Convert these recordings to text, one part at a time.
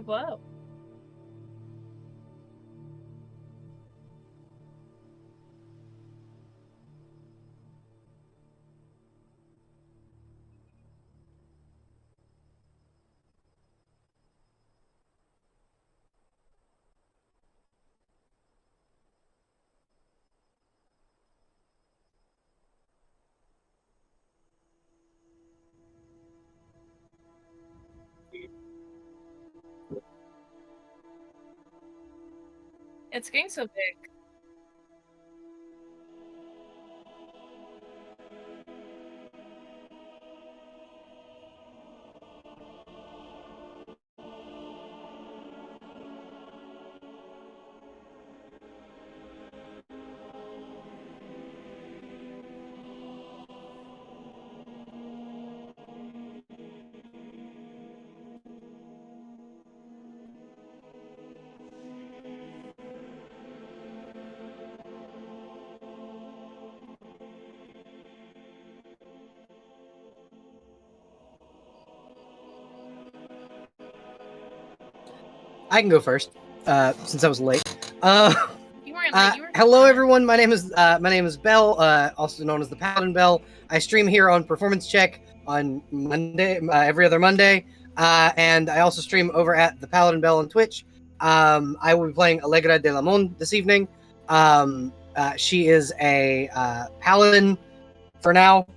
Whoa. It's getting so big. I can go first, since I was late. You weren't late. You were Hello, fine. everyone. My name is Bell, also known as the Paladin Bell. I stream here on Performance Check on Monday, every other Monday, and I also stream over at the Paladin Bell on Twitch. I will be playing Allegra de Lamont this evening. She is a paladin for now.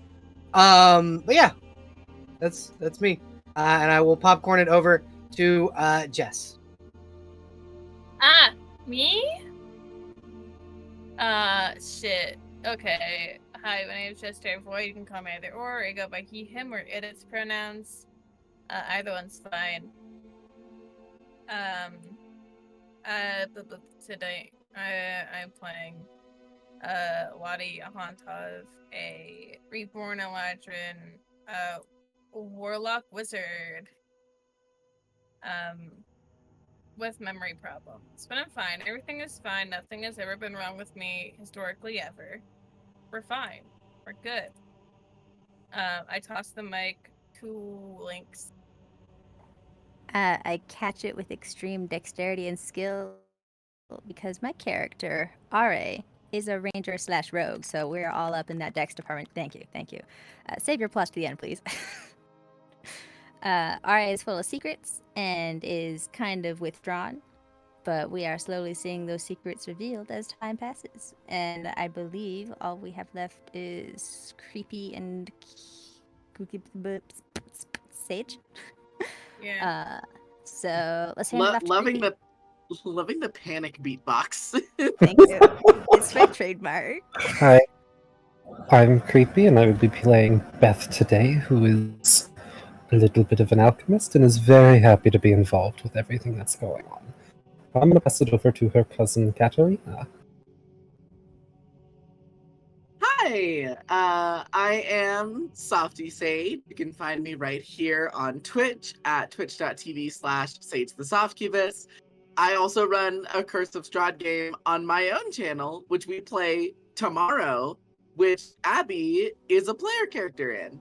But yeah, that's me, and I will popcorn it over to Jess. Me? Shit. Okay. Hi, my name is Jester. You can call me either or. I go by he, him, or it. Its pronouns. Either one's fine. Today I'm playing Wadi Ahantov, a reborn Eladrin, warlock wizard. With memory problems. But I'm fine. Everything is fine. Nothing has ever been wrong with me historically ever. We're fine. We're good. I toss the mic to Lynx. I catch it with extreme dexterity and skill because my character, R.A., is a ranger / rogue, so we're all up in that dex department. Thank you. Save your plus to the end, please. R.A. is full of secrets and is kind of withdrawn, but we are slowly seeing those secrets revealed as time passes. And I believe all we have left is creepy and Sage. Yeah. So let's hand it off to loving the panic beatbox. Thank you. It's my trademark. Hi, I'm Creepy, and I will be playing Beth today, who is a little bit of an alchemist and is very happy to be involved with everything that's going on. I'm going to pass it over to her cousin Katerina. Hi, I am Softy Sage. You can find me right here on Twitch at twitch.tv/SageTheSoftCubus. I also run a Curse of Strahd game on my own channel, which we play tomorrow, which Abby is a player character in.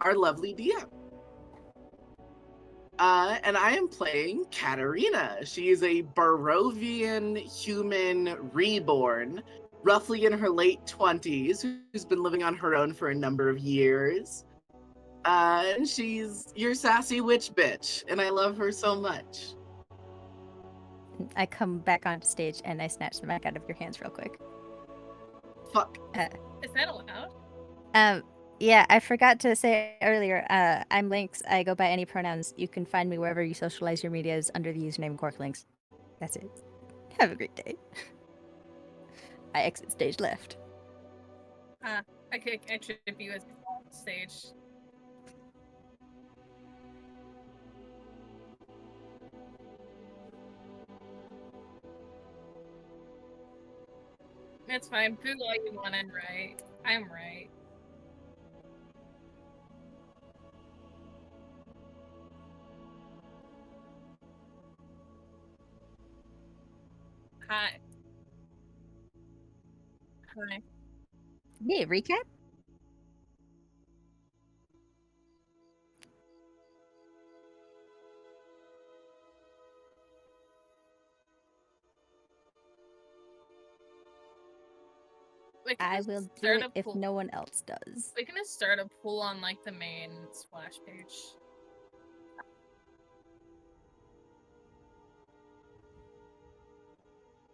Our lovely DM. And I am playing Katerina. She is a Barovian human reborn, roughly in her late 20s, who's been living on her own for a number of years. And she's your sassy witch bitch, and I love her so much. I come back onto stage and I snatch the mic out of your hands real quick. Fuck. Is that allowed? Yeah, I forgot to say earlier, I'm Lynx. I go by any pronouns. You can find me wherever you socialize your medias under the username Corklynx. That's it. Have a great day. I exit stage left. I trip you as stage. It's fine. Boo all you want, I'm right. I'm right. Hi. Hi. Yeah, recap? We can I just will do start it a if pool. no one else does. We can just start a pool on like the main splash page.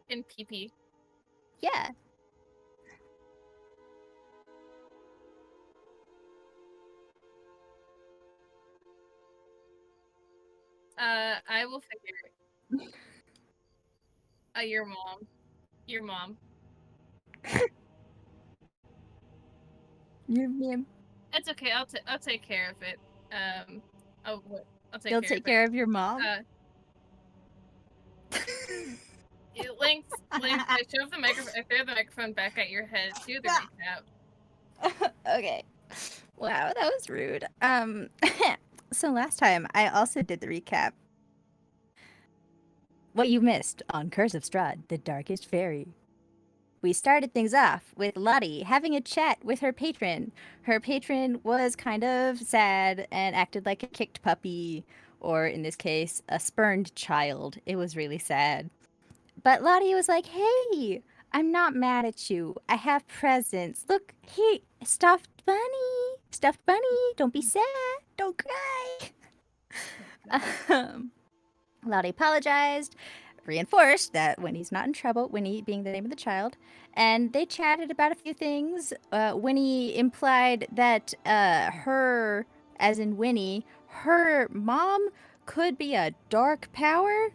In PP. Yeah. I will figure. Your mom. Your mom. Your meme. It's okay. I'll take care of it. I'll take You'll care take of care it. of your mom? Links. I shove the microphone. I throw the microphone back at your head. Do the recap. Okay. Wow, that was rude. So last time I also did the recap. What you missed on Curse of Strahd, the Darkest Faerie. We started things off with Lottie having a chat with her patron. Her patron was kind of sad and acted like a kicked puppy, or in this case, a spurned child. It was really sad. But Lottie was like, hey, I'm not mad at you. I have presents. Look, hey, stuffed bunny. Stuffed bunny. Don't be sad. Don't cry. Lottie apologized, reinforced that Winnie's not in trouble, Winnie being the name of the child, and they chatted about a few things. Winnie implied that her, as in Winnie, her mom could be a dark power.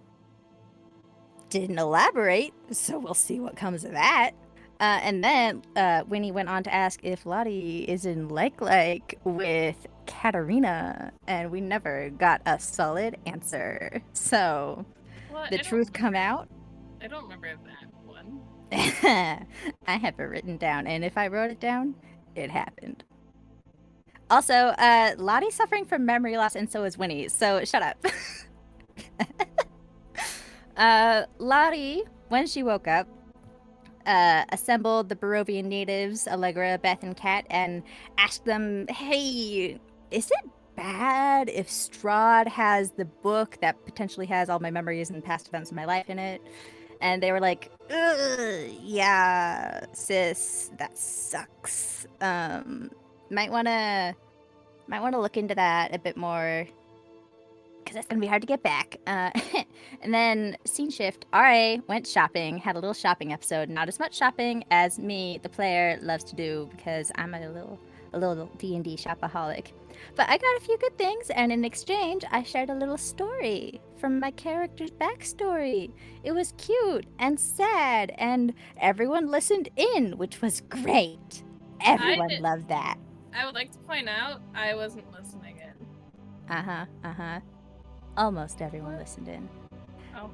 Didn't elaborate, so we'll see what comes of that. And then Winnie went on to ask if Lottie is in like with Katarina, and we never got a solid answer. So Well, the truth come out. I don't remember that one. I have it written down, and if I wrote it down, it happened. Also, Lottie's suffering from memory loss, and so is Winnie. So shut up. Lottie, when she woke up, assembled the Barovian natives, Allegra, Beth, and Kat, and asked them, hey, is it bad if Strahd has the book that potentially has all my memories and past events of my life in it? And they were like, yeah, sis, that sucks. Might wanna look into that a bit more, because it's gonna be hard to get back. And then scene shift. RA went shopping, had a little shopping episode. Not as much shopping as me, the player, loves to do, because I'm a little D&D shopaholic. But I got a few good things, and in exchange, I shared a little story from my character's backstory. It was cute and sad, and everyone listened in, which was great. Everyone loved that. I would like to point out I wasn't listening in. Almost everyone listened in. Oh.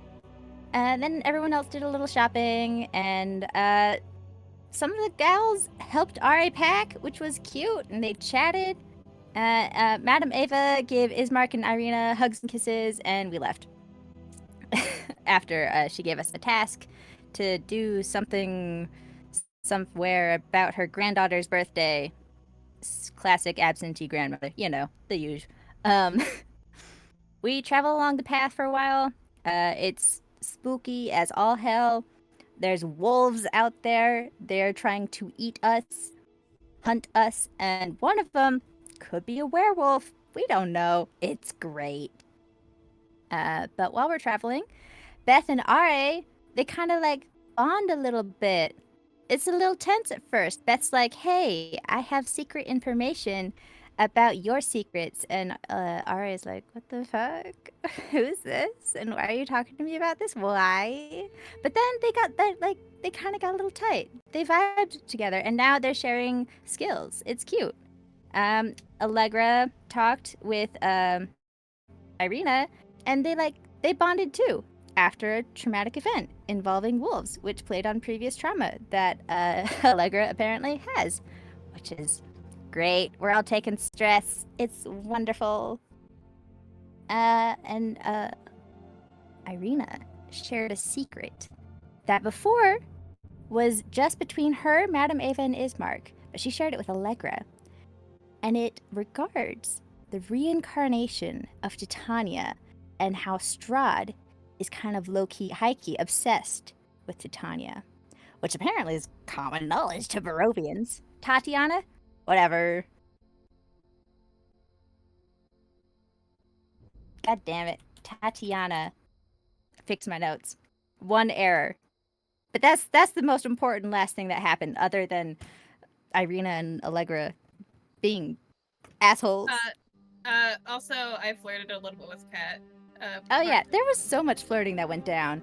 And then everyone else did a little shopping, and some of the gals helped RA pack, which was cute, and they chatted. Madam Ava gave Ismark and Irina hugs and kisses, and we left. After she gave us a task to do something somewhere about her granddaughter's birthday. Classic absentee grandmother, you know, the usual. We travel along the path for a while. It's spooky as all hell. There's wolves out there. They're trying to eat us, hunt us, and one of them could be a werewolf. We don't know. It's great. But while we're traveling, Beth and RA, they kind of like bond a little bit. It's a little tense at first. Beth's like, hey, I have secret information about your secrets. And RA is like, what the fuck? Who's this? And why are you talking to me about this? Why? But then they got that, like, they kind of got a little tight. They vibed together, and now they're sharing skills. It's cute. Allegra talked with Irina, and they bonded too after a traumatic event involving wolves, which played on previous trauma that Allegra apparently has, which is great. We're all taking stress. It's wonderful. And Irina shared a secret that before was just between her, Madam Ava, and Ismark, but she shared it with Allegra. And it regards the reincarnation of Titania and how Strahd is kind of low-key, high-key obsessed with Titania. which apparently is common knowledge to Barovians. Tatiana? Whatever. God damn it. Tatiana. Fix my notes. One error. But that's the most important last thing that happened, other than Irina and Allegra being assholes. Also, I flirted a little bit with Kat. Oh yeah, there was so much flirting that went down.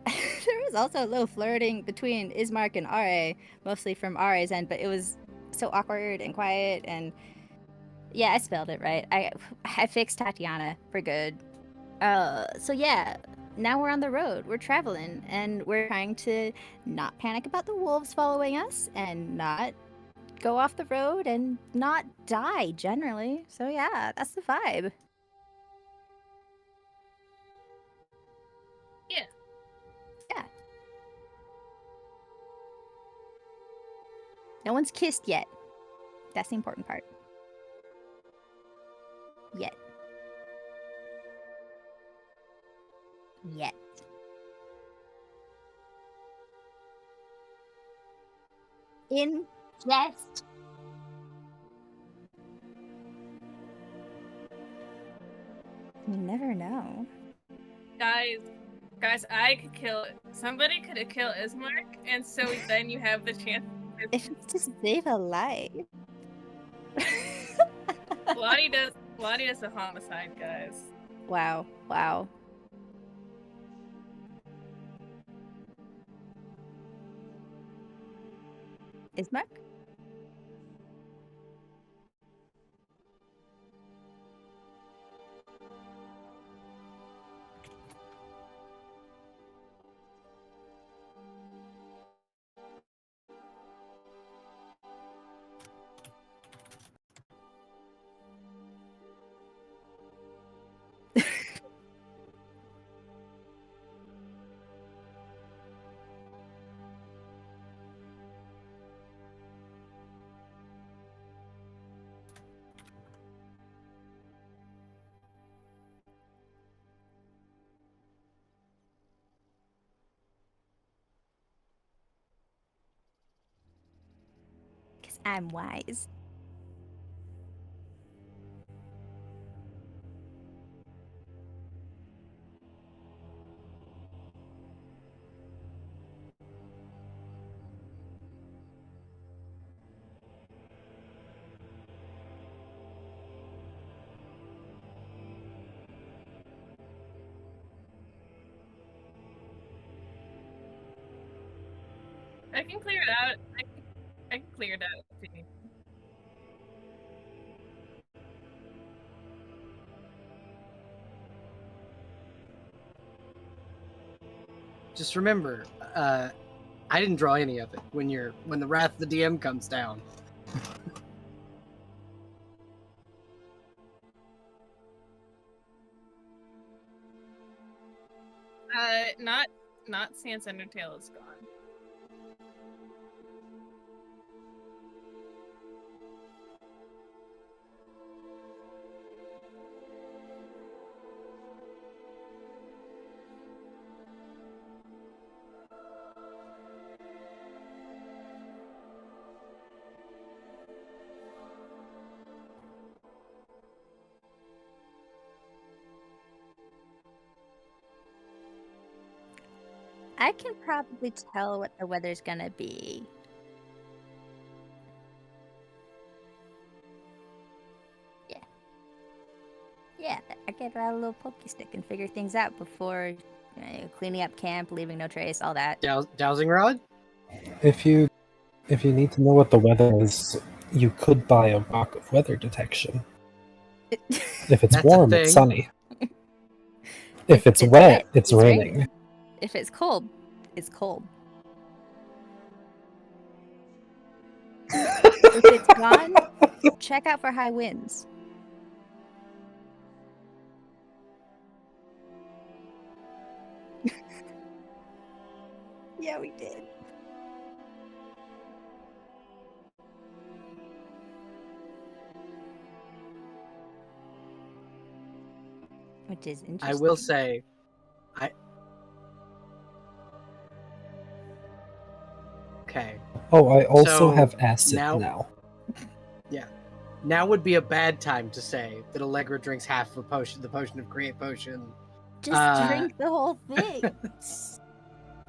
There was also a little flirting between Ismark and Ra, mostly from Ra's end, but it was so awkward and quiet, and yeah, I spelled it right. I fixed Tatiana for good. So yeah, now we're on the road. We're traveling, and we're trying to not panic about the wolves following us, and not go off the road, and not die generally. So yeah, that's the vibe. Yeah. Yeah. No one's kissed yet. That's the important part. Yet. Yet. In jest. You never know. Guys, I could kill somebody. Could kill Ismark, and so then you have the chance. If it's to save a life. Lottie does a homicide, guys. Wow. Wow. Ismark? Because I'm wise. I can clear it out. I can clear it out. Just remember, I didn't draw any of it when the wrath of the DM comes down. Not Sans Undertale is gone. I can probably tell what the weather's gonna be. Yeah, I get out a little pokey stick and figure things out before cleaning up camp, leaving no trace, all that. Dowsing rod? If you need to know what the weather is, you could buy a rock of weather detection. If it's That's a warm, thing. it's sunny. If it's wet, it's raining. If it's cold, it's cold. If it's gone, check out for high winds. Yeah, we did. Which is interesting. I will say, Okay. Oh, I also So, have acid now- now. Now would be a bad time to say that Allegra drinks half of a potion, the potion of create potion, Just drink the whole thing.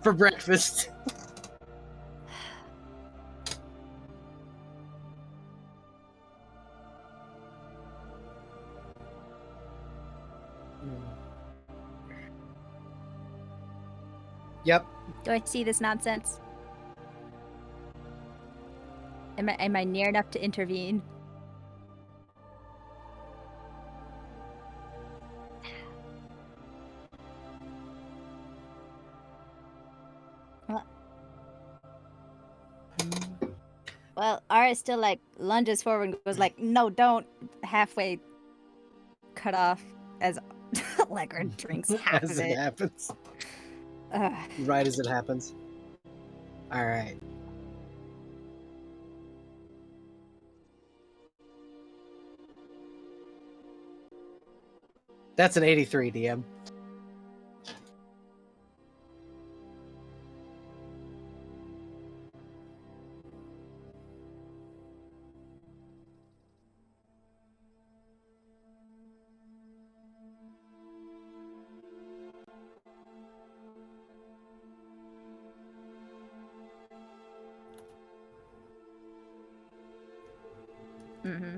for breakfast. Yep. Do I see this nonsense? Am I near enough to intervene? Well, Ara still like lunges forward and goes like, "No, don't!" Halfway cut off as Allegra drinks half As of it it. happens. Ugh. Right as it happens. All right. That's an 83, DM. Mm-hmm.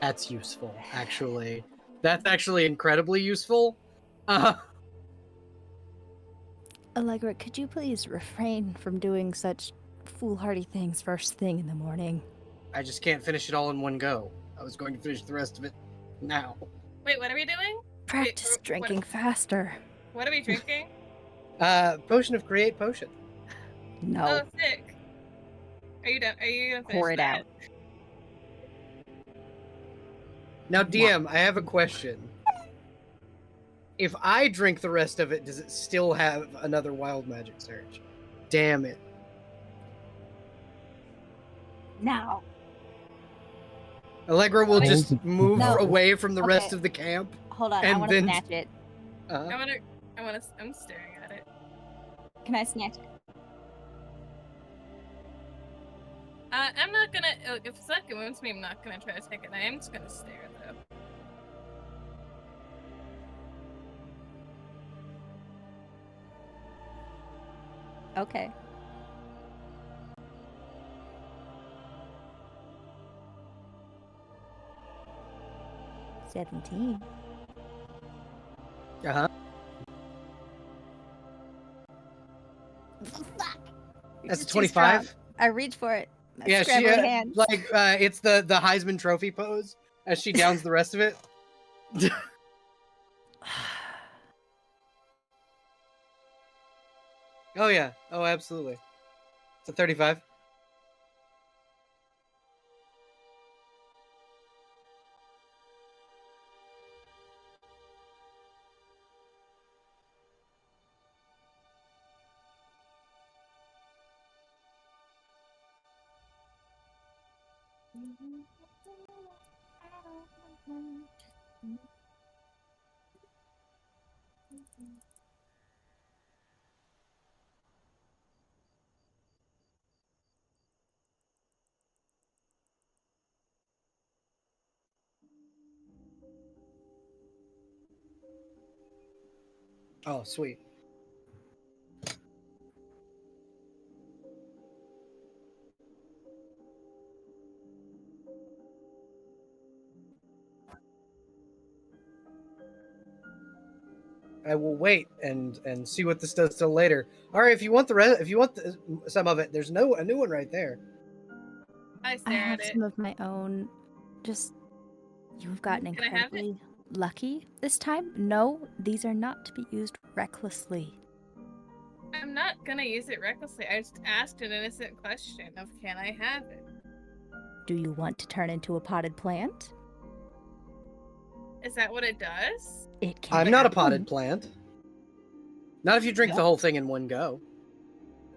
That's useful, actually. That's actually incredibly useful. Allegra, could you please refrain from doing such foolhardy things first thing in the morning? I just can't finish it all in one go. I was going to finish the rest of it now. Wait, what are we doing? Practice what- drinking faster. What are we drinking? Potion of create potion. No, Oh, sick. Are you done? Are you gonna finish pour it that? out. Now, DM, I have a question. If I drink the rest of it, does it still have another wild magic surge? Damn it. Now. Allegra will just move No. away from the rest Okay. of the camp. Hold on, I And want to then- snatch it. I'm staring at it. Can I snatch it? I'm not gonna. If it's not convinced me, I'm not gonna try to take it. I am just gonna stare though. Okay. $17. Uh-huh. That's a 25. I reach for it. I Yeah, she scrabble hands. it's the Heisman Trophy pose as she downs the rest of it. Oh yeah. Oh, absolutely. It's a 35. Oh, sweet. I will wait and see what this does till later. All right, if you want some of it, there's a new one right there. I I stare have at it. some of my own. Just, you've gotten Can I have it? incredibly lucky this time. No, these are not to be used recklessly. I'm not gonna use it recklessly. I just asked an innocent question of can I have it? Do you want to turn into a potted plant? Is that what it does? It can. I'm not a happen. potted plant. Not if you drink the whole thing in one go.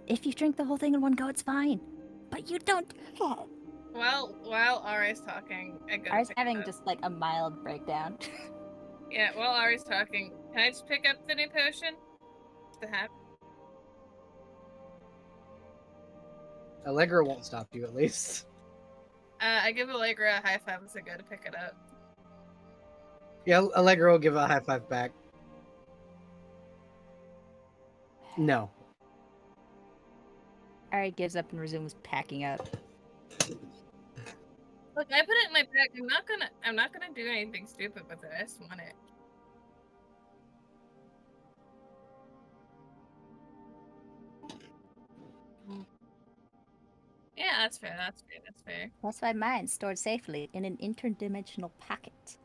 If you drink the whole thing in one go, it's fine. But you don't do that. Well, while Ari's talking, I go to Ari's pick it having up. just like a mild breakdown. Yeah, while Ari's talking, can I just pick up the new potion? The hat? Allegra won't stop you, at least. I give Allegra a high five as I go to pick it up. Yeah, Allegra will give a high five back. No. Ari gives up and resumes packing up. Look, I put it in my bag. I'm not gonna do anything stupid with it. I just want it. Yeah, that's fair. That's fair. That's fair. That's why mine's stored safely in an interdimensional pocket.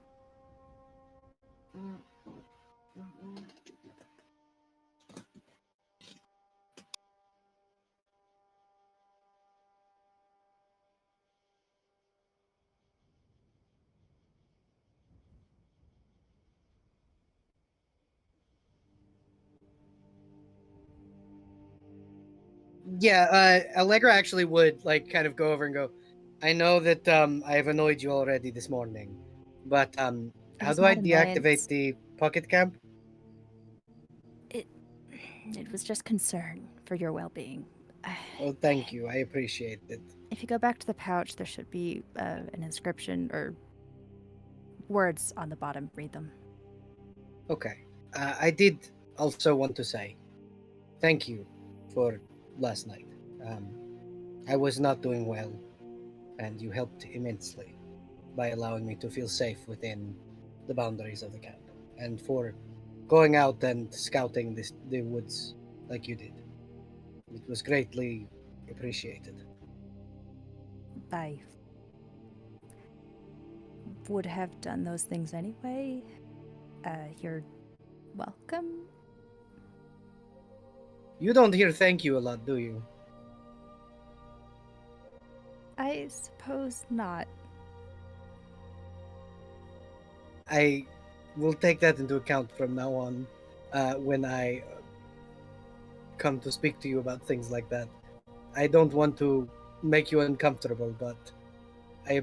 Yeah, Allegra actually would like kind of go over and go, I know that I have annoyed you already this morning, but how was do I not deactivate annoyance. the pocket camp? It was just concern for your well-being. Oh, thank you. I appreciate it. If you go back to the pouch, there should be an inscription or words on the bottom. Read them. Okay. I did also want to say thank you for last night. I was not doing well, and you helped immensely by allowing me to feel safe within the boundaries of the camp, and for going out and scouting the woods like you did. It was greatly appreciated. I would have done those things anyway. You're welcome. You don't hear thank you a lot, do you? I suppose not. I will take that into account from now on when I come to speak to you about things like that. I don't want to make you uncomfortable, but I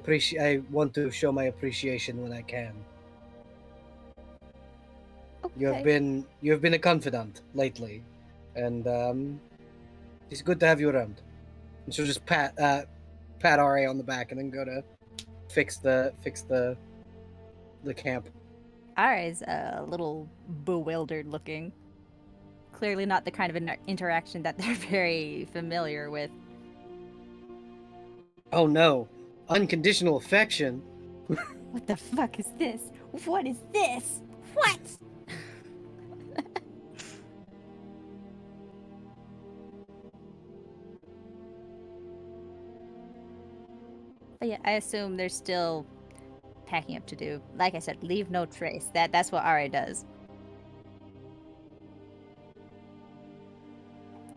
want to show my appreciation when I can. Okay. You have been a confidant lately, and it's good to have you around. And she'll just pat Ra on the back and then go to fix the camp. Ari's a little bewildered looking. Clearly not the kind of interaction that they're very familiar with. Oh no, unconditional affection. What the fuck is this? What is this? What? But yeah, I assume there's still packing up to do. Like I said, leave no trace. That's what Ari does.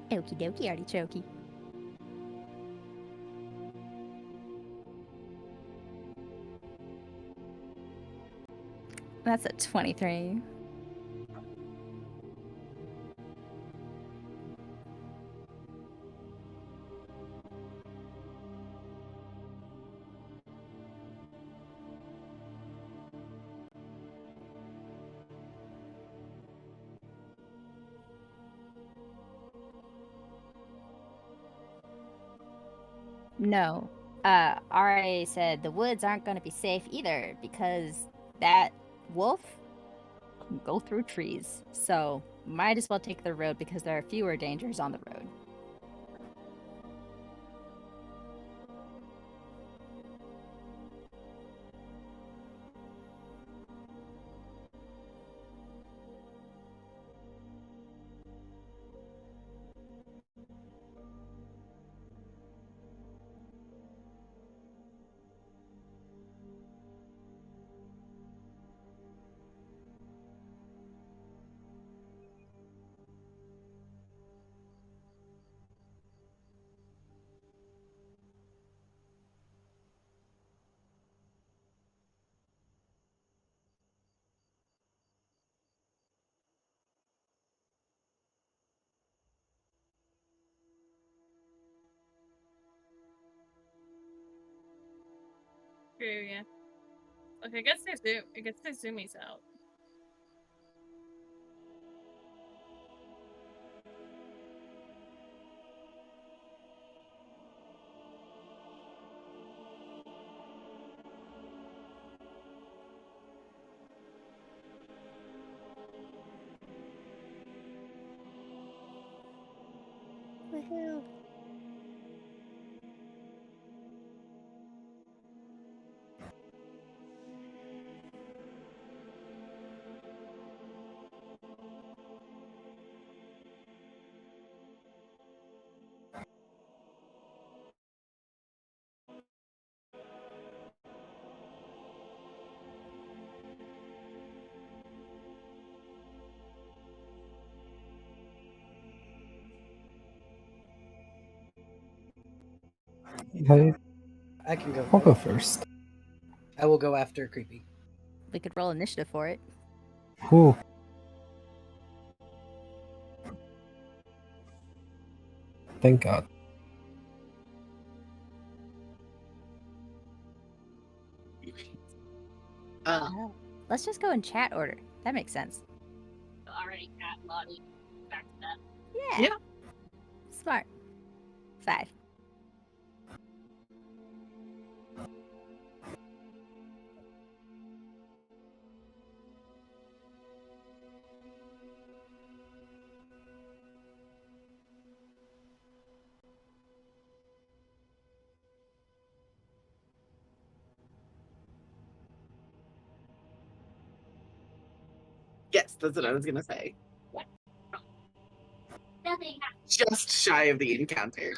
Okie dokie, artichoke. That's a 23. No. RA said the woods aren't going to be safe either because that wolf can go through trees. So might as well take the road because there are fewer dangers on the road. True, yeah. Look, I guess their zoomies out. Woohoo. I can go. I'll go first. I will go after Creepy. We could roll initiative for it. Ooh. Thank God. Oh. Let's just go in chat order. That makes sense. Already cat Lottie. Back to that. Yeah. Yeah. Smart. 5. Yes, that's what I was gonna say. Nothing Just shy of the encounter.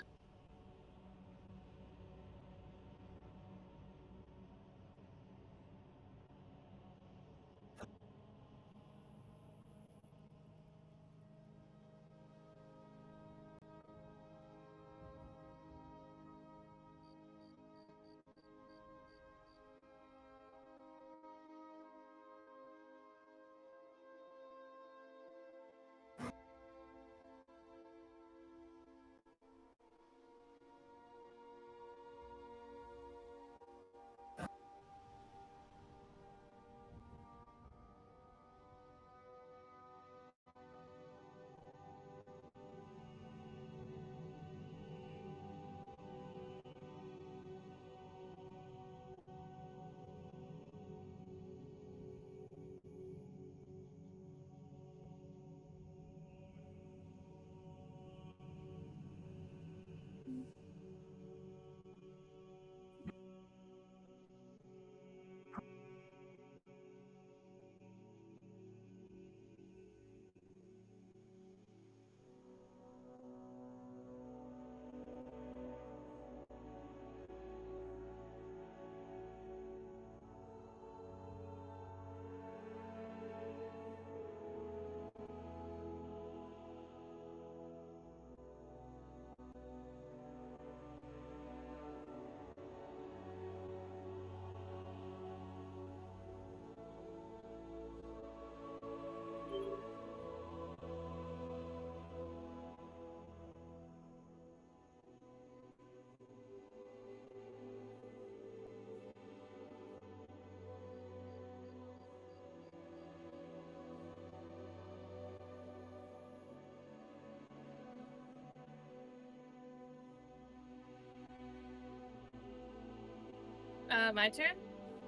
My turn?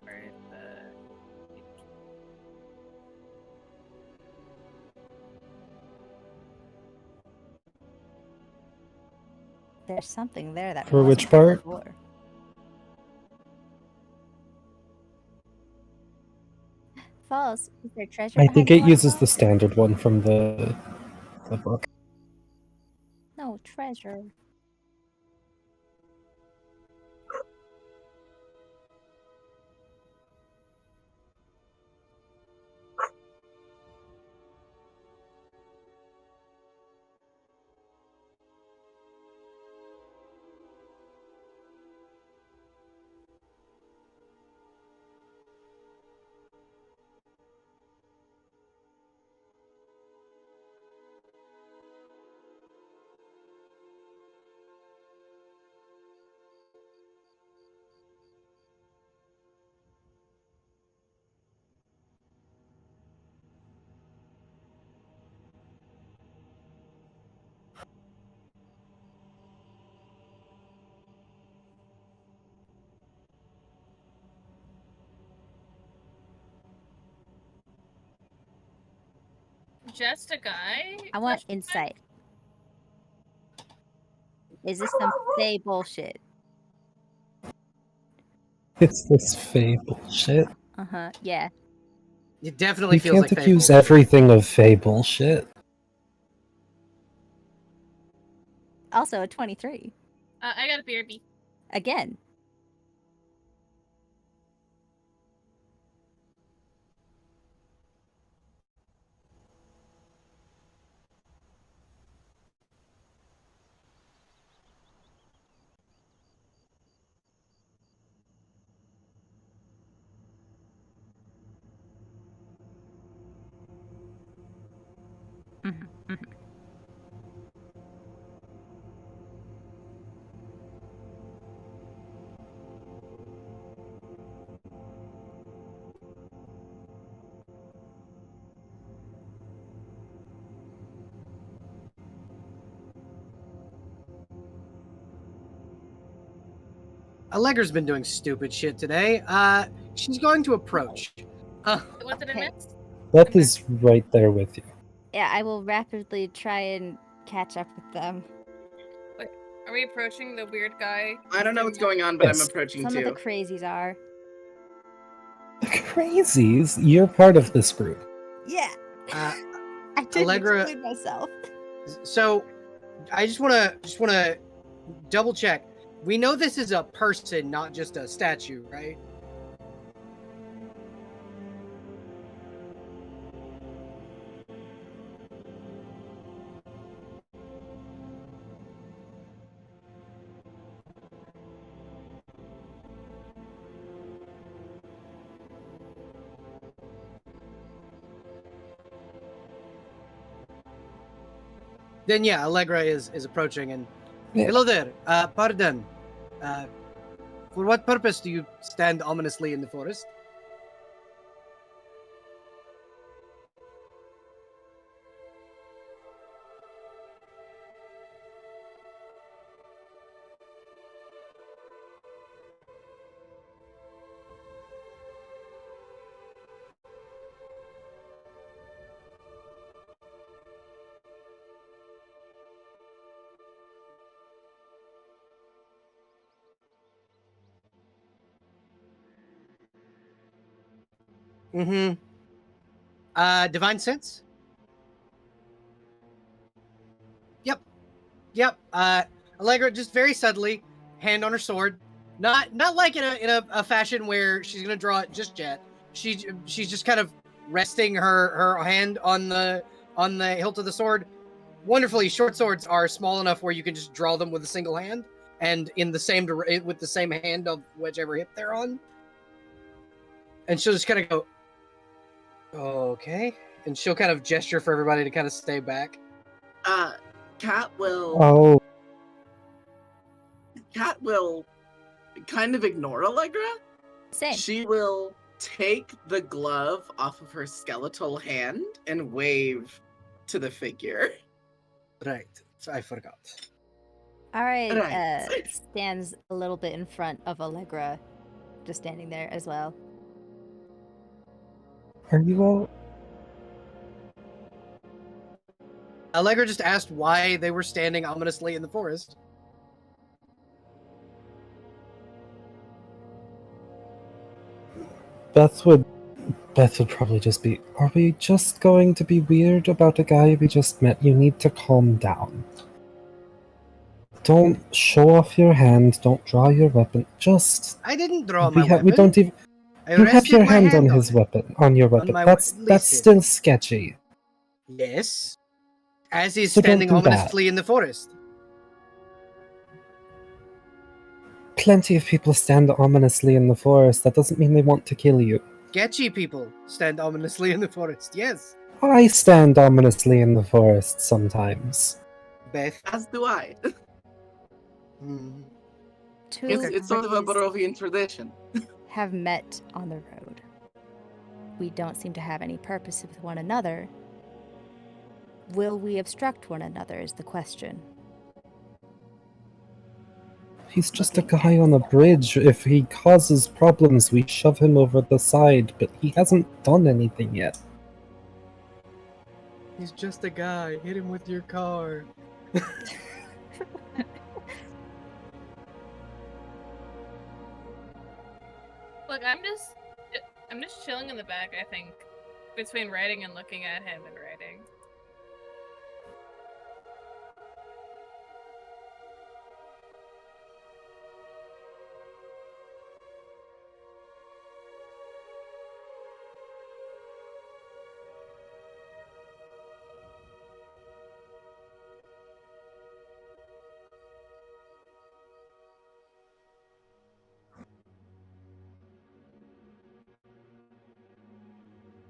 Or the... There's something there that For which wasn't there part? before. Falls. Is there treasure I behind think the it uses the waterfall? standard one from the book. No, treasure. just a guy? I want Question mark? insight. Is this some Fae bullshit? It's this Fae bullshit. Yeah. It definitely You feels can't like accuse Fable. everything of Fae bullshit. Also a 23. I got a BRB. Again. Allegra's been doing stupid shit today. She's going to approach. What did I Okay. miss? Beth Okay. is right there with you. Yeah, I will rapidly try and catch up with them. Are we approaching the weird guy? I don't know what's going on, but Yes. I'm approaching Some too. of the crazies are. The crazies? You're part of this group. Yeah. Uh, I didn't Allegra- exclude myself. so, I just wanna double check. We know this is a person, not just a statue, right? Then yeah, Allegra is approaching and Yeah. hello there. Pardon. For what purpose do you stand ominously in the forest? Mm-hmm. Divine sense? Yep. Allegra just very subtly, hand on her sword. Not like in a fashion where she's gonna draw it just yet. She's just kind of resting her hand on the hilt of the sword. Wonderfully, short swords are small enough where you can just draw them with a single hand and in the same with the same hand of whichever hip they're on. And she'll just kind of go, okay, and she'll kind of gesture for everybody to kind of stay back. Cat will Oh, kind of ignore Allegra. Same. She will take the glove off of her skeletal hand and wave to the figure. Right, I forgot. Alright, Right. stands a little bit in front of Allegra, just standing there as well. are you all? Allegra just asked why they were standing ominously in the forest. Beth would probably just be, are we just going to be weird about a guy we just met? You need to calm down. Don't show off your hand, don't draw your weapon, just... I didn't draw my we weapon. don't even... I You have rested your my hand on his it. weapon, on your weapon. my That's listen. still sketchy. Yes. As he's So don't standing do that. ominously in the forest. Plenty of people stand ominously in the forest. That doesn't mean they want to kill you. Sketchy people stand ominously in the forest. Yes. I stand ominously in the forest sometimes. Beth. As do I. Mm. Two It's sort of a parties Barovian tradition. have met on the road. We don't seem to have any purpose with one another. Will we obstruct one another is the question. He's just a guy on a bridge. If he causes problems, we shove him over the side, but he hasn't done anything yet. He's just a guy. Hit him with your car. Look, I'm just chilling in the back, I think, between writing and looking at him and writing.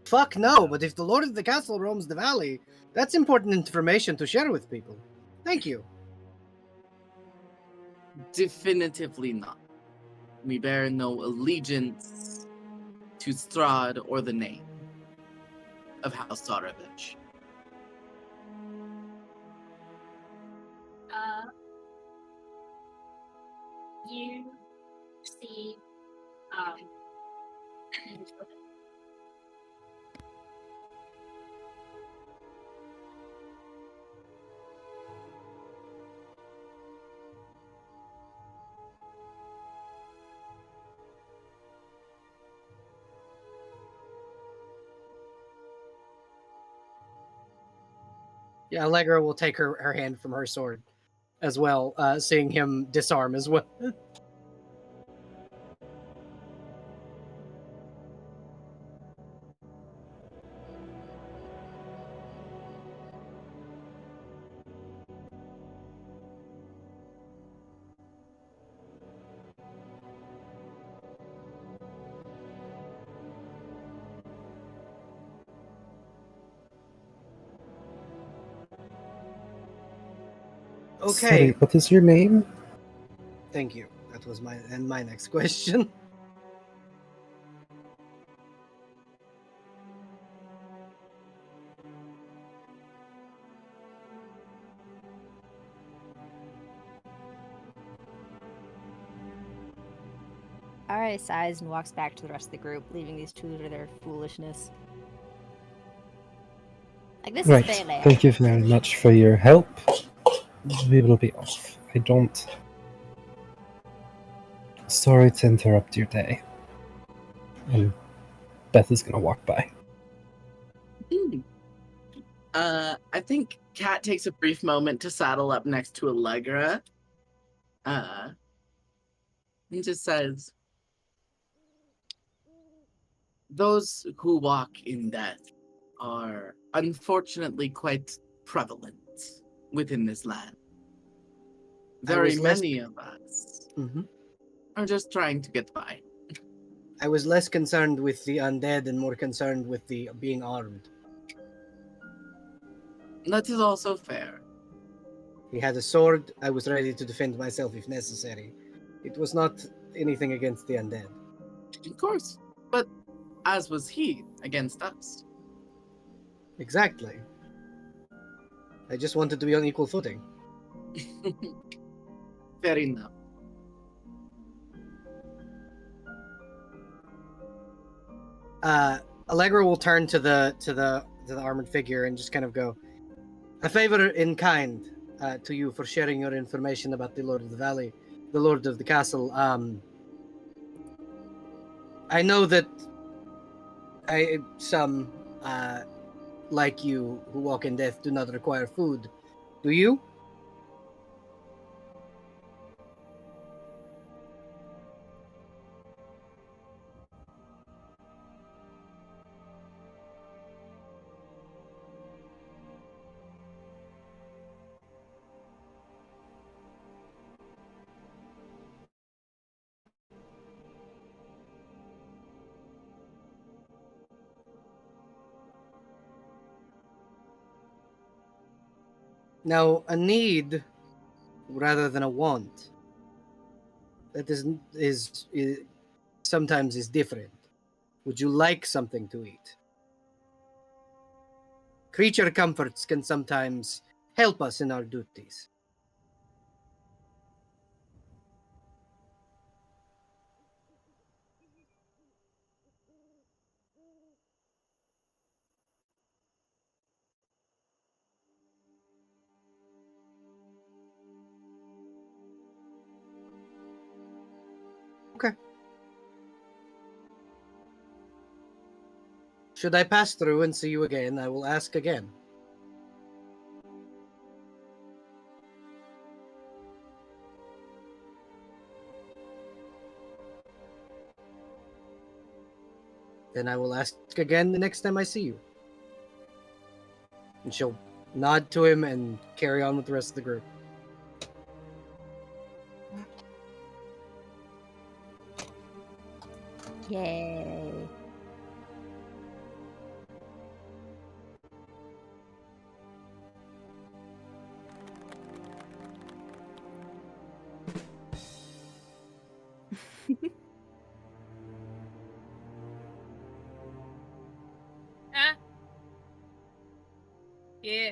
Fuck no, but if the Lord of the Castle roams the valley, that's important information to share with people. Thank you. Definitively not. We bear no allegiance to Strahd or the name of House Dorovich. You see, Yeah, Allegra will take her hand from her sword as well, seeing him disarm as well. Okay. Sorry, what is your name? Thank you. That was my next question. Alright, sighs and walks back to the rest of the group, leaving these two to their foolishness. Like, this Right, is fair. thank you very much for your help. We will be off. I don't... Sorry to interrupt your day. And Beth is gonna walk by. I think Kat takes a brief moment to saddle up next to Allegra. And just says, those who walk in death are unfortunately quite prevalent within this land. Very many of us are just trying to get by. I was less concerned with the undead and more concerned with the being armed. That is also fair. He had a sword. I was ready to defend myself if necessary. It was not anything against the undead. Of course. But as was he against us. Exactly. I just wanted to be on equal footing. Fair enough. Allegra will turn to the armored figure and just kind of go, a favor in kind to you for sharing your information about the Lord of the Valley, the Lord of the Castle. I know that some like you who walk in death do not require food. Do you? Now, a need rather than a want. That is sometimes is different. Would you like something to eat? Creature comforts can sometimes help us in our duties. Okay. Should I pass through and see you again, I will ask again. Then I will ask again the next time I see you. And she'll nod to him and carry on with the rest of the group. Yay. Ah. Yeah.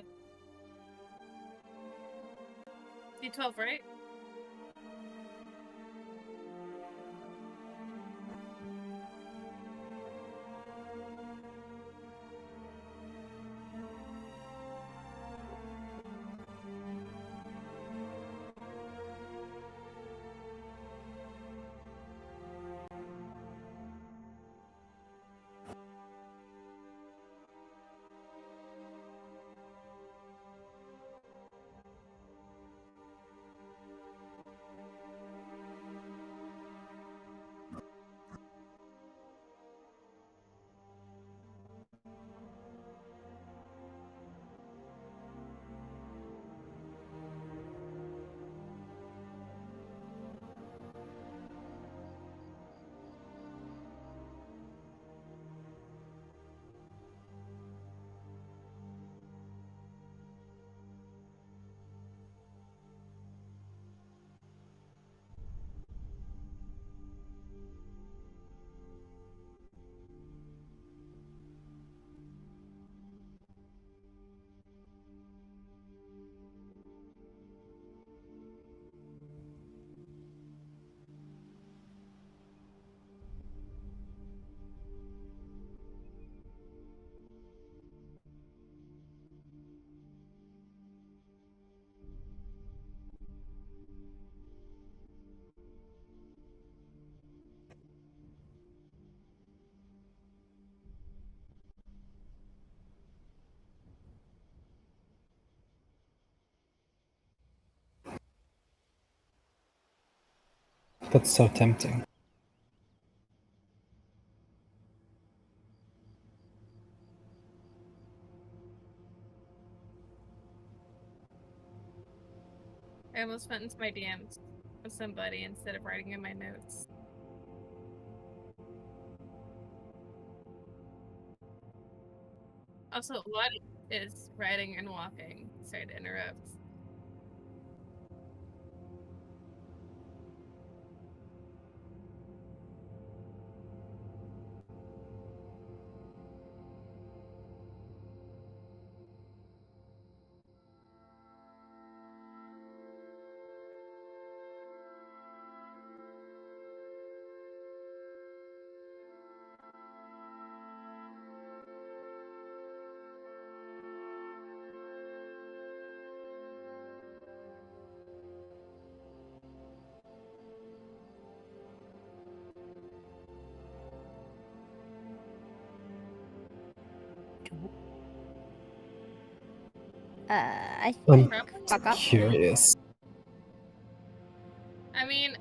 D12, right? That's so tempting. I almost went into my DMs with somebody instead of writing in my notes. Also, what is riding and walking? Sorry to interrupt. I I'm think fuck off. curious. I mean,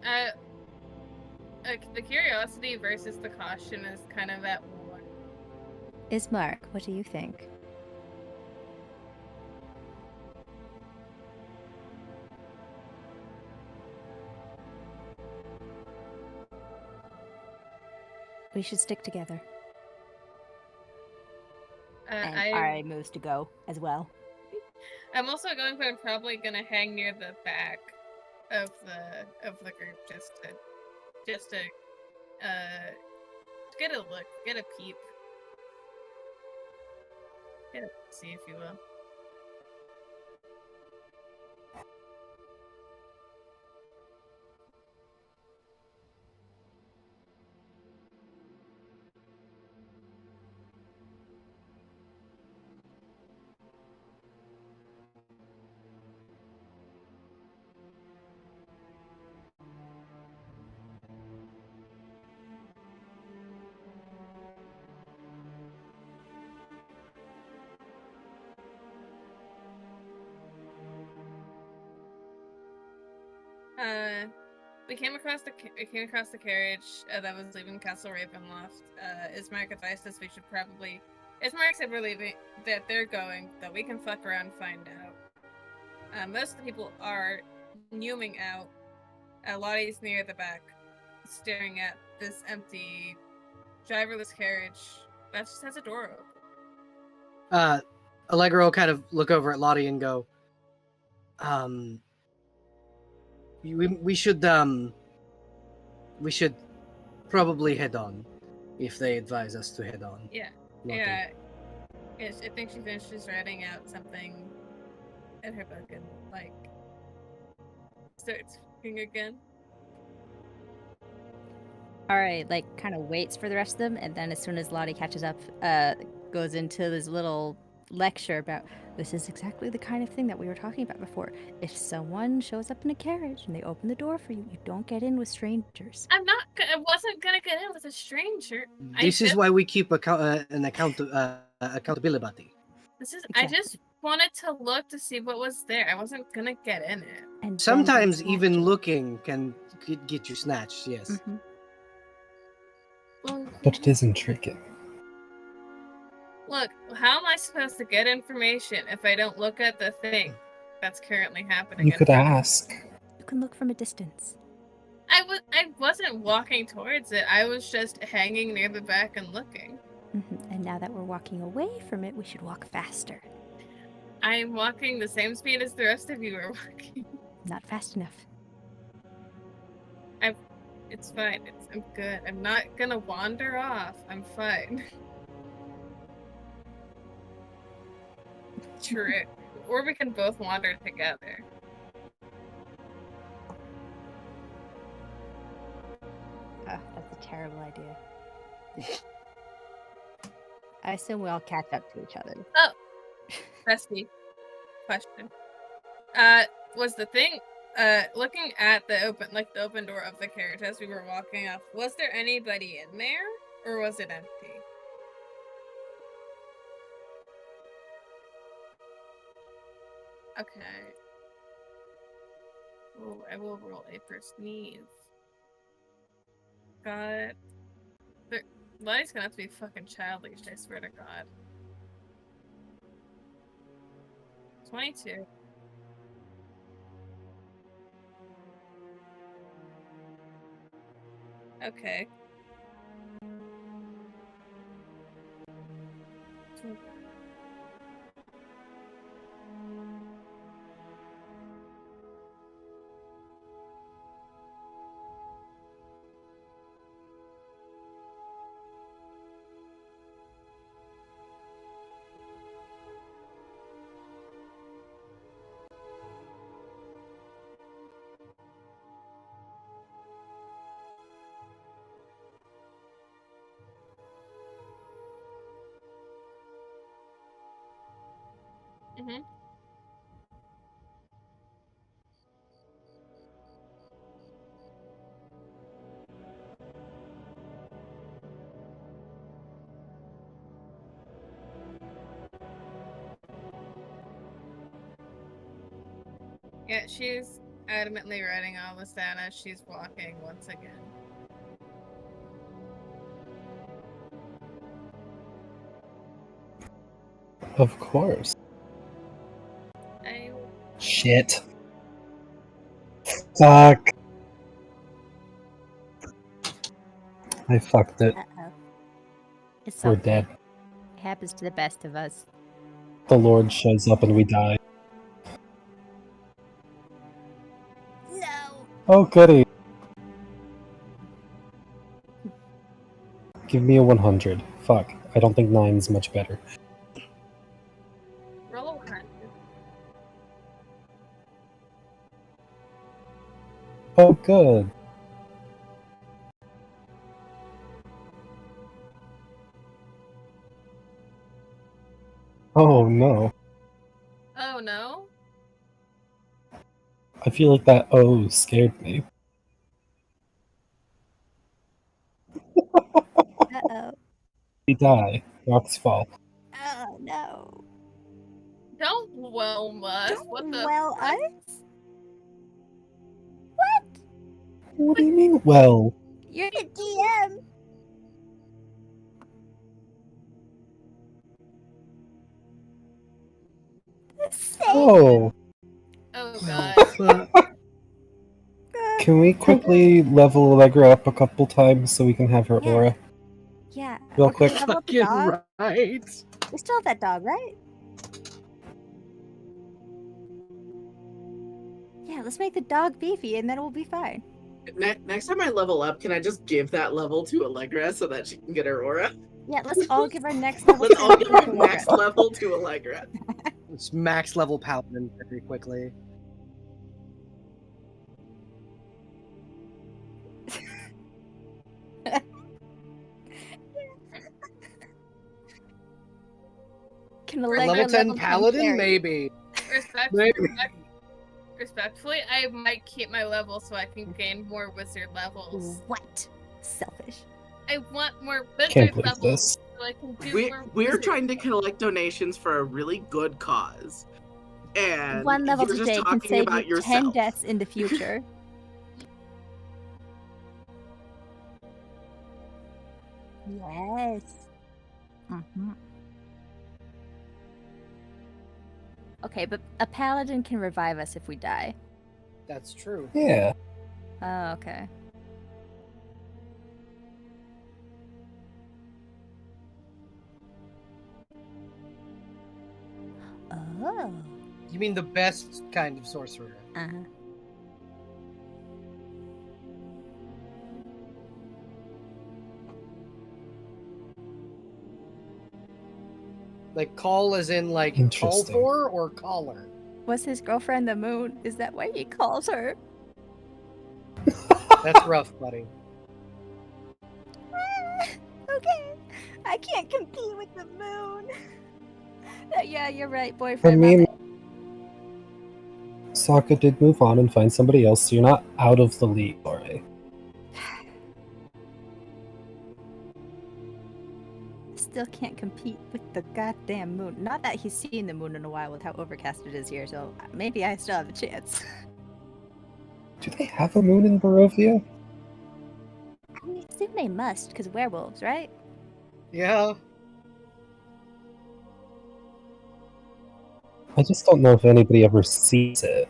the curiosity versus the caution is kind of at war. Ismark, what do you think? We should stick together. And I moves to go as well. I'm also going, but I'm probably gonna hang near the back of the group just to get a look, get a peep, get a see, if you will. We came across the carriage that was leaving Castle Ravenloft. Ismark advised us we should probably. Ismark said we're leaving, that they're going, that we can fuck around and find out. Most of the people are numing out. Lottie's near the back, staring at this empty, driverless carriage that just has a door open. Allegro will kind of look over at Lottie and go, we should probably head on if they advise us to head on. Yeah. Lottie. Yeah. Yes, I think she finishes writing out something in her book and, like, starts fucking again. Alright, like, kind of waits for the rest of them, and then as soon as Lottie catches up, goes into this little lecture about this is exactly the kind of thing that we were talking about before. If someone shows up in a carriage and they open the door for you, you don't get in with strangers. I wasn't gonna get in with a stranger. This is why we keep an accountability. I just wanted to look to see what was there. I wasn't gonna get in it. And Sometimes even looking can get you snatched, yes. Mm-hmm. Well, But it is intriguing. look, how am I supposed to get information if I don't look at the thing that's currently happening? You could ask. You can look from a distance. I wasn't walking towards it. I was just hanging near the back and looking. Mm-hmm. And now that we're walking away from it, we should walk faster. I'm walking the same speed as the rest of you are walking. Not fast enough. It's fine. I'm good. I'm not gonna wander off. I'm fine. True. Or we can both wander together. Oh, that's a terrible idea. I assume we all catch up to each other. Oh, bestie. Question. Was the thing, looking at the open door of the carriage as we were walking off, was there anybody in there, or was it empty? Okay. Oh, I will roll a for sneeze. God. Lottie's gonna have to be fucking childish, I swear to God. 22. Okay. Mm-hmm. Yeah, she's adamantly writing all this down as she's walking once again. Of course. Shit. Fuck. I fucked it. Uh-oh. It's We're okay. dead. It happens to the best of us. The Lord shows up and we die. No! Oh, goody. Give me a 100. Fuck. I don't think 9's much better. Roll a 100. Oh, good. Oh, no. Oh no? I feel like that oh scared me. Uh-oh. We die. Rocks fall. Oh, no. Don't well us. Don't What the well fuck? us? What? What do you mean? Well, You're the DM. oh, Oh Well, god. can we quickly level Allegra up a couple times so we can have her Yeah. aura? Yeah. Real Or can we quick. level up the fucking dog? right. We still have that dog, right? Yeah, let's make the dog beefy and then we'll be fine. Next time I level up, can I just give that level to Allegra so that she can get her aura? Yeah, let's all give our next level. Let's all give transition our to Allegra. next level to Allegra. It's max level paladin very quickly. Can Allegra Level 10 level paladin, fairy? maybe. Respectfully, I might keep my level so I can gain more wizard levels. What? Selfish. I want more Can't wizard believe levels this. so I can do We're more. trying to wizard collect donations for a really good cause. And One level you're just today can talking save about you 10 yourself. deaths in the future. Yes. Mm-hmm. Okay, but a paladin can revive us if we die. That's true. Yeah. Oh, okay. Oh. You mean the best kind of sorcerer? Uh-huh. Like call as in like call Interesting. for or caller? Was his girlfriend the moon? Is that why he calls her? That's rough, buddy. Okay. I can't compete with the moon. Yeah, you're right, I boyfriend. mean, Sokka did move on and find somebody else, so you're not out of the league, alright? Still can't compete with the goddamn moon. Not that he's seen the moon in a while with how overcast it is here, so maybe I still have a chance. Do they have a moon in Barovia? I assume they must, because werewolves, right? Yeah. I just don't know if anybody ever sees it.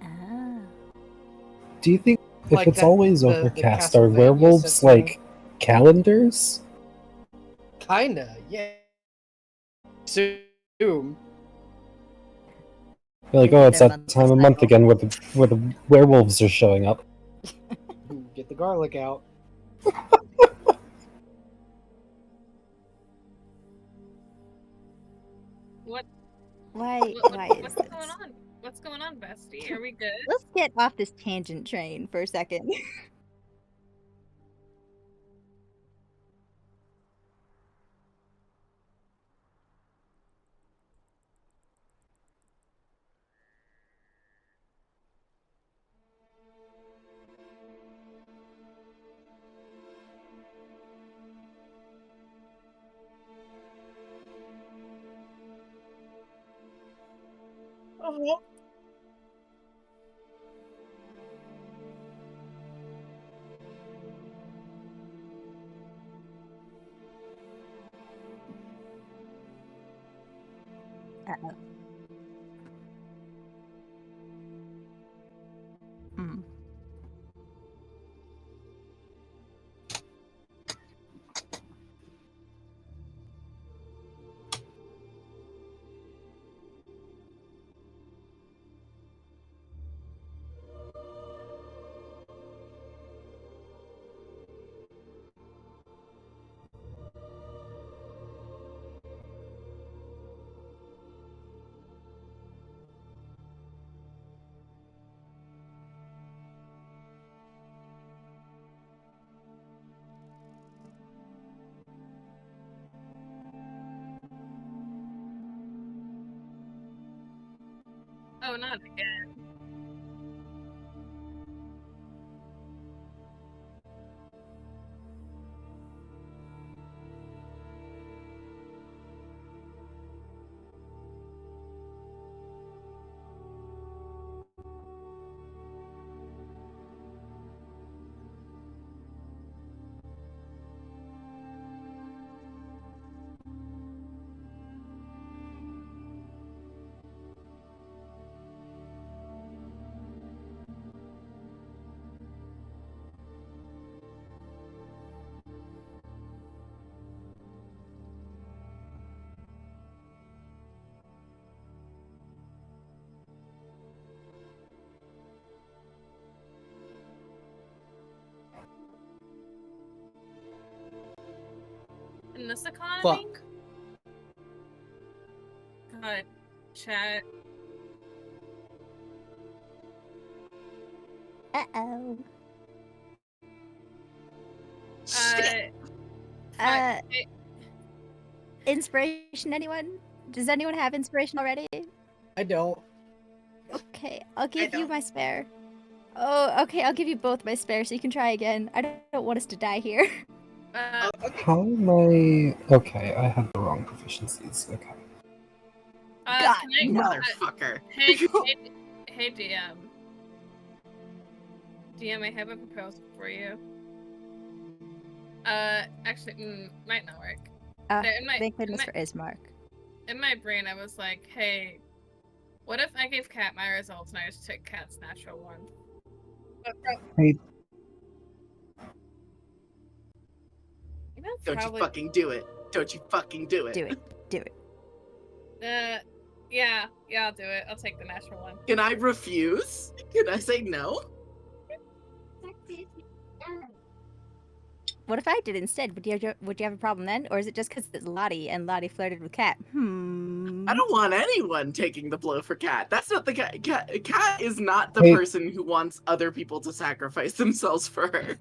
Ah. Do you think if Like it's that- always the overcast, are Castlevania werewolves system. like calendars? Kinda, yeah. Assume. You're like, Maybe oh, it's their that time of month cycle. again where the werewolves are showing up. Get the garlic out. What? Why is What's this? going on? What's going on, bestie? Are we good? Let's get off this tangent train for a second. Oh. Uh-oh. Mm. Oh, not again. in this economy? Fuck. God, chat. Uh-oh. Shit. Uh, fuck, Inspiration, anyone? Does anyone have inspiration already? I don't. Okay, I'll give you don't. my spare. Oh, okay, I'll give you both my spare so you can try again. I don't want us to die here. How am I... Okay, I had the wrong proficiencies. Okay. God, can I, no. Motherfucker. hey, DM. DM, I have a proposal for you. Actually, might not work. Thank goodness for Ismark. In my brain, I was like, hey, what if I gave Cat my results and I just took Cat's natural one? Hey, That's Don't probably, you fucking do it. Don't you fucking do it. Do it. Do it. yeah, I'll do it. I'll take the natural one. Can I refuse? Can I say no? What if I did instead? Would you have a problem then? Or is it just because it's Lottie and Lottie flirted with Cat? I don't want anyone taking the blow for Cat. That's not the Cat. Cat is not the Hey. person who wants other people to sacrifice themselves for her.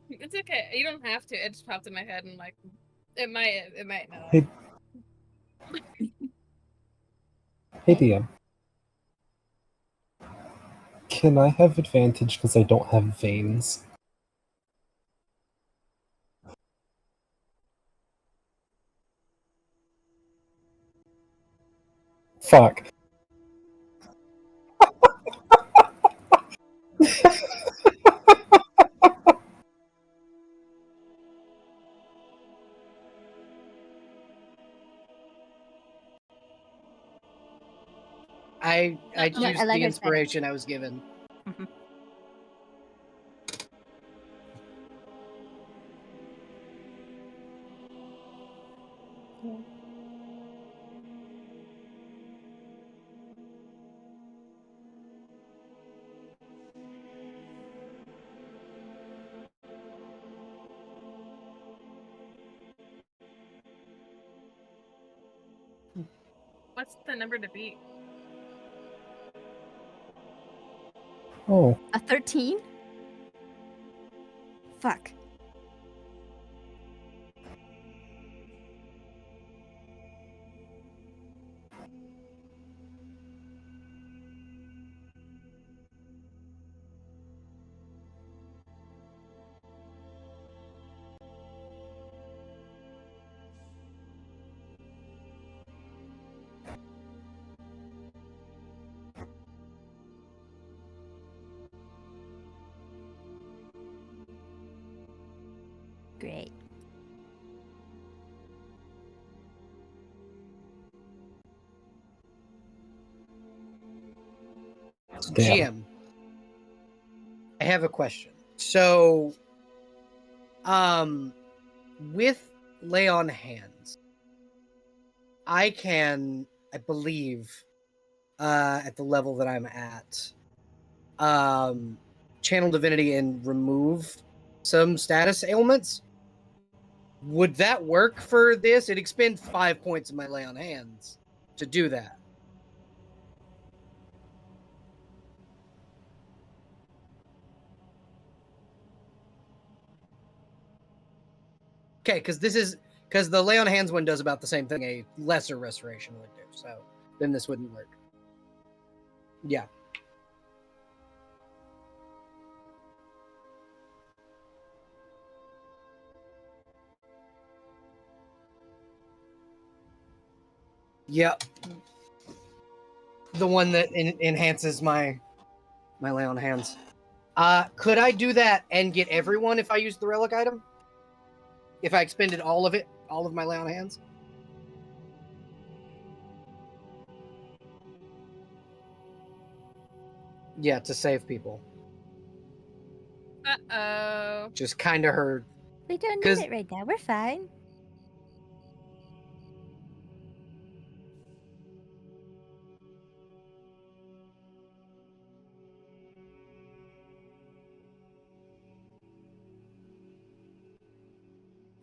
It's okay. You don't have to. It just popped in my head and like, it might not. Hey. Hey, DM. Can I have advantage because I don't have veins? Fuck. I No, choose I like the her inspiration I was given. Mhm. What's the number to beat? Oh. A 13? Fuck. Great. Damn. GM. I have a question. So, with lay on hands, I can, I believe, at the level that I'm at, channel divinity and remove some status ailments. Would that work for this? It expends 5 points of my lay on hands to do that. Okay, because the lay on hands one does about the same thing a lesser restoration would do. So then this wouldn't work. Yeah. Yep. The one that enhances my lay on hands. Could I do that and get everyone if I use the relic item? If I expended all of it, all of my lay on hands? Yeah, to save people. Uh-oh. Just kind of heard. We don't need 'Cause- it right now. We're fine.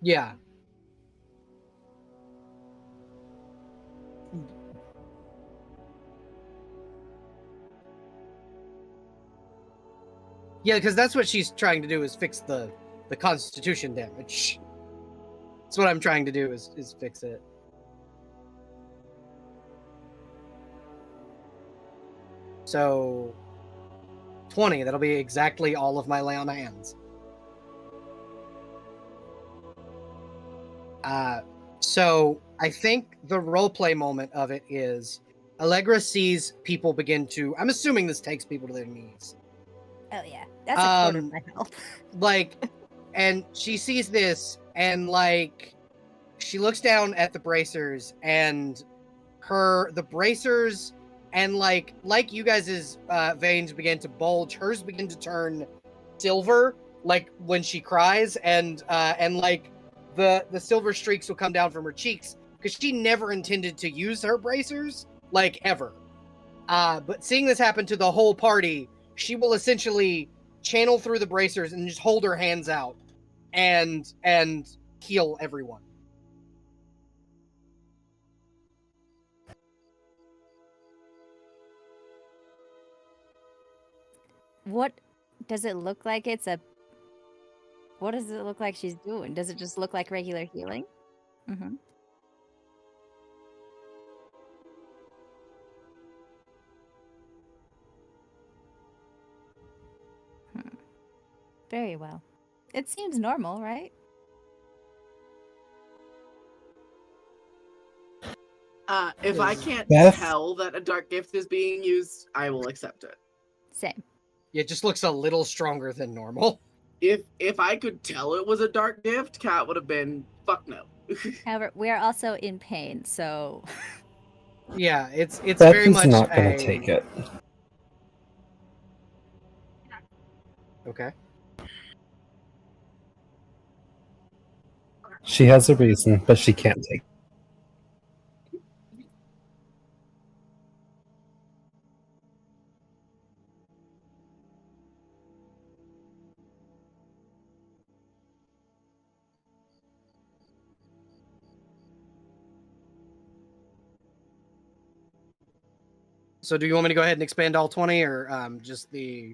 Yeah. Yeah, because that's what she's trying to do is fix the constitution damage. That's what I'm trying to do is fix it. So 20, that'll be exactly all of my lay on hands. So I think the roleplay moment of it is Allegra sees people begin to, I'm assuming this takes people to their knees. Oh yeah, that's a quarter of my health. Like, and she sees this and like, she looks down at the bracers and the bracers and like you guys' veins begin to bulge, hers begin to turn silver, like when she cries, and like the silver streaks will come down from her cheeks because she never intended to use her bracers, like ever. But seeing this happen to the whole party, she will essentially channel through the bracers and just hold her hands out and heal everyone. What does it look like? What does it look like she's doing? Does it just look like regular healing? Mm-hmm. Very well. It seems normal, right? If I can't Beth? tell that a dark gift is being used, I will accept it. Same. It just looks a little stronger than normal. If I could tell it was a dark gift, Cat would have been fuck no. However, we are also in pain, so Yeah, it's Beth very is much not going to take it. Okay. She has a reason, but she can't take it. So do you want me to go ahead and expand all 20 or just the...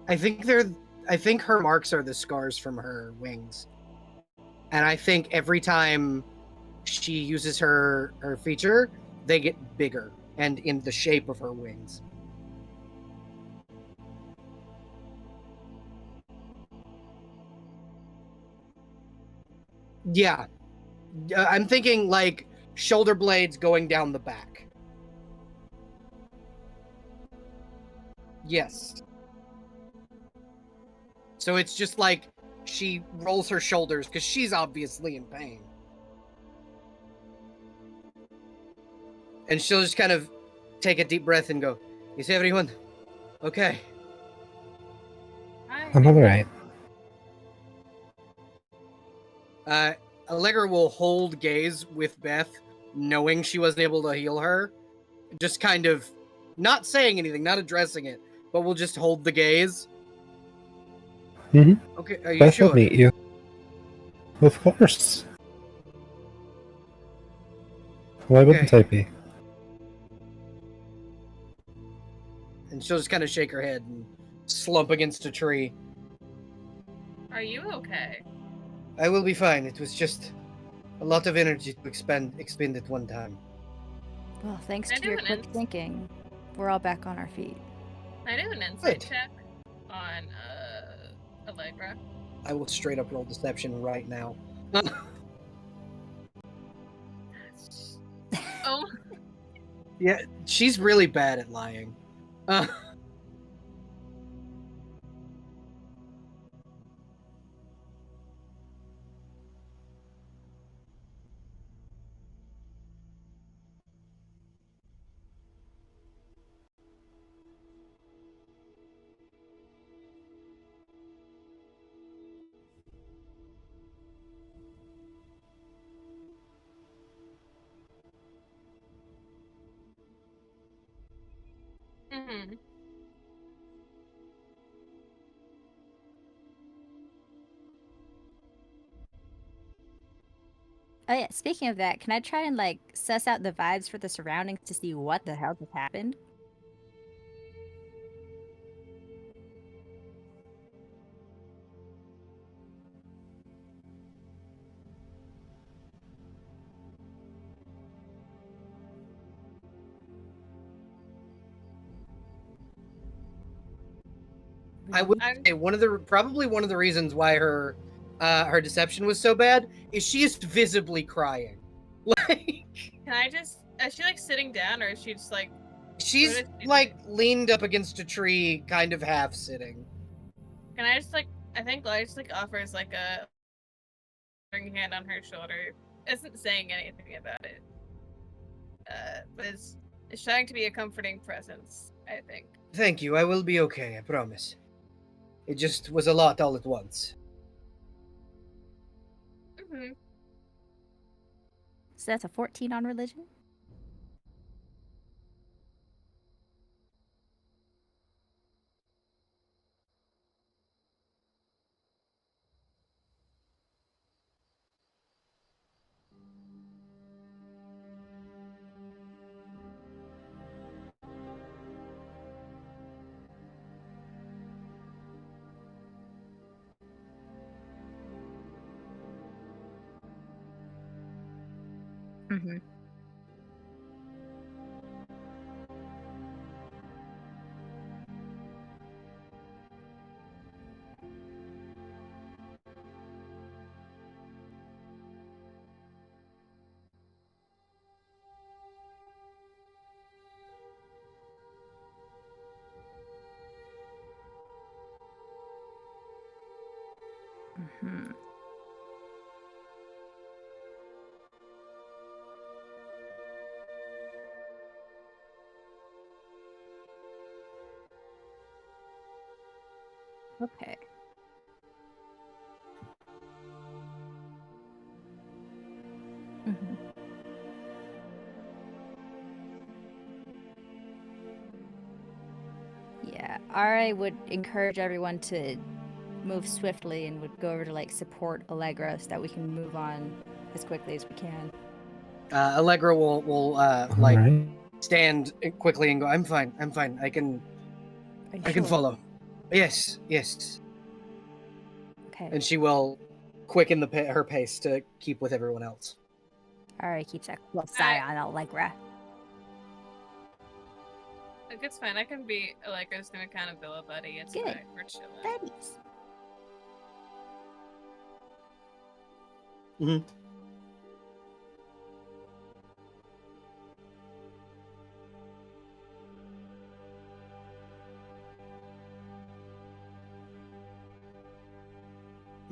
I think her marks are the scars from her wings. And I think every time she uses her feature, they get bigger and in the shape of her wings. Yeah. I'm thinking like shoulder blades going down the back. Yes. So it's just like she rolls her shoulders because she's obviously in pain. And she'll just kind of take a deep breath and go, "Is everyone okay?" I'm alright. Allegra will hold gaze with Beth, knowing she wasn't able to heal her. Just kind of not saying anything, not addressing it, but we'll just hold the gaze. Mm-hmm. Okay, are you Beth sure? will meet you. Of course. Why wouldn't I be? And she'll just kind of shake her head and slump against a tree. Are you okay? I will be fine. It was just a lot of energy to expend at one time. well, thanks Can I to do your an quick ins- thinking, we're all back on our feet. Can I do an insight Good. check on Allegra? I will straight up roll deception right now. Oh, Yeah, she's really bad at lying. Hmm. Oh yeah, speaking of that, can I try and like suss out the vibes for the surroundings to see what the hell just happened? I would I'm- say probably one of the reasons why her deception was so bad is she is visibly crying. Like Can I just? Is she like sitting down, or is she just like? she's What is she like leaned up against a tree, kind of half sitting. Can I just like? I think I just like offers like a hand on her shoulder. Isn't saying anything about it. But is trying to be a comforting presence. I think. Thank you. I will be okay. I promise. It just was a lot all at once. Mm-hmm. So that's a 14 on religion? Mm-hmm. Mm-hmm. Okay. Mm-hmm. Yeah, I would encourage everyone to move swiftly and would go over to like support Allegra so that we can move on as quickly as we can. Allegra will like Alright. stand quickly and go. I'm fine. I'm fine. I can Are you I can sure? follow. Yes. Yes. Okay. And she will quicken her pace to keep with everyone else. Alright, keeps a close eye on Allegra. Like it's fine. I can be like I was gonna kind of bill a buddy. It's Good. fine. We're chilling. Buddies. Mm-hmm.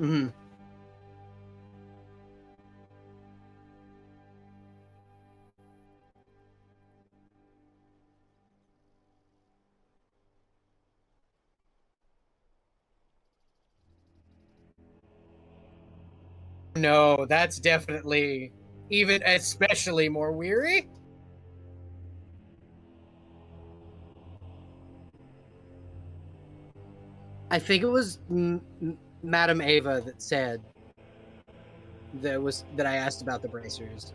Mm-hmm. No, that's definitely even especially more weary. I think it was Madame Ava that said that I asked about the bracers.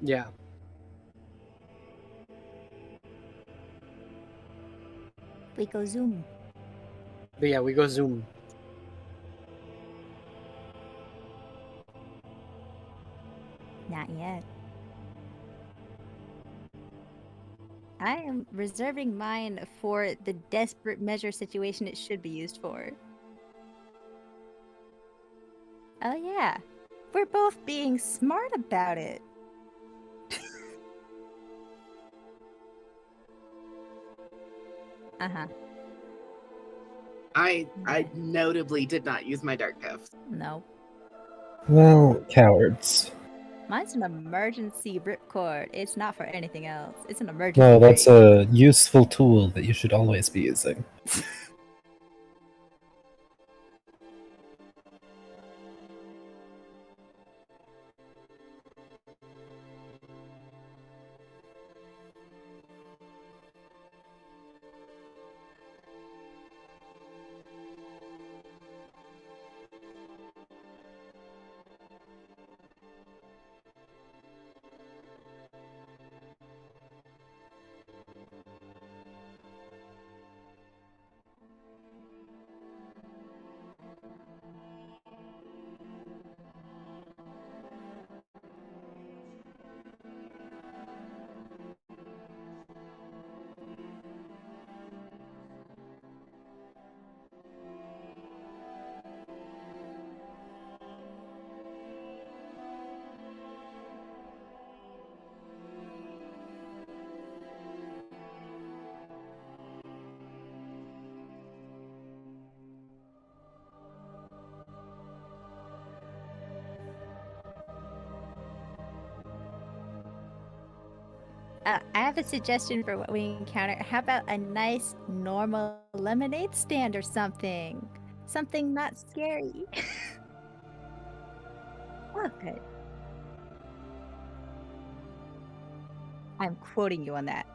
Yeah. We go zoom. But yeah, we go zoom. Not yet. I am reserving mine for the desperate measure situation it should be used for. Oh yeah. We're both being smart about it. Uh-huh. I notably did not use my dark gift. No. Well, cowards. Mine's an emergency ripcord. It's not for anything else. It's an emergency. No, that's blade. a useful tool that you should always be using. I have a suggestion for what we encounter. How about a nice, normal lemonade stand or something? Something not scary. Oh, good. I'm quoting you on that.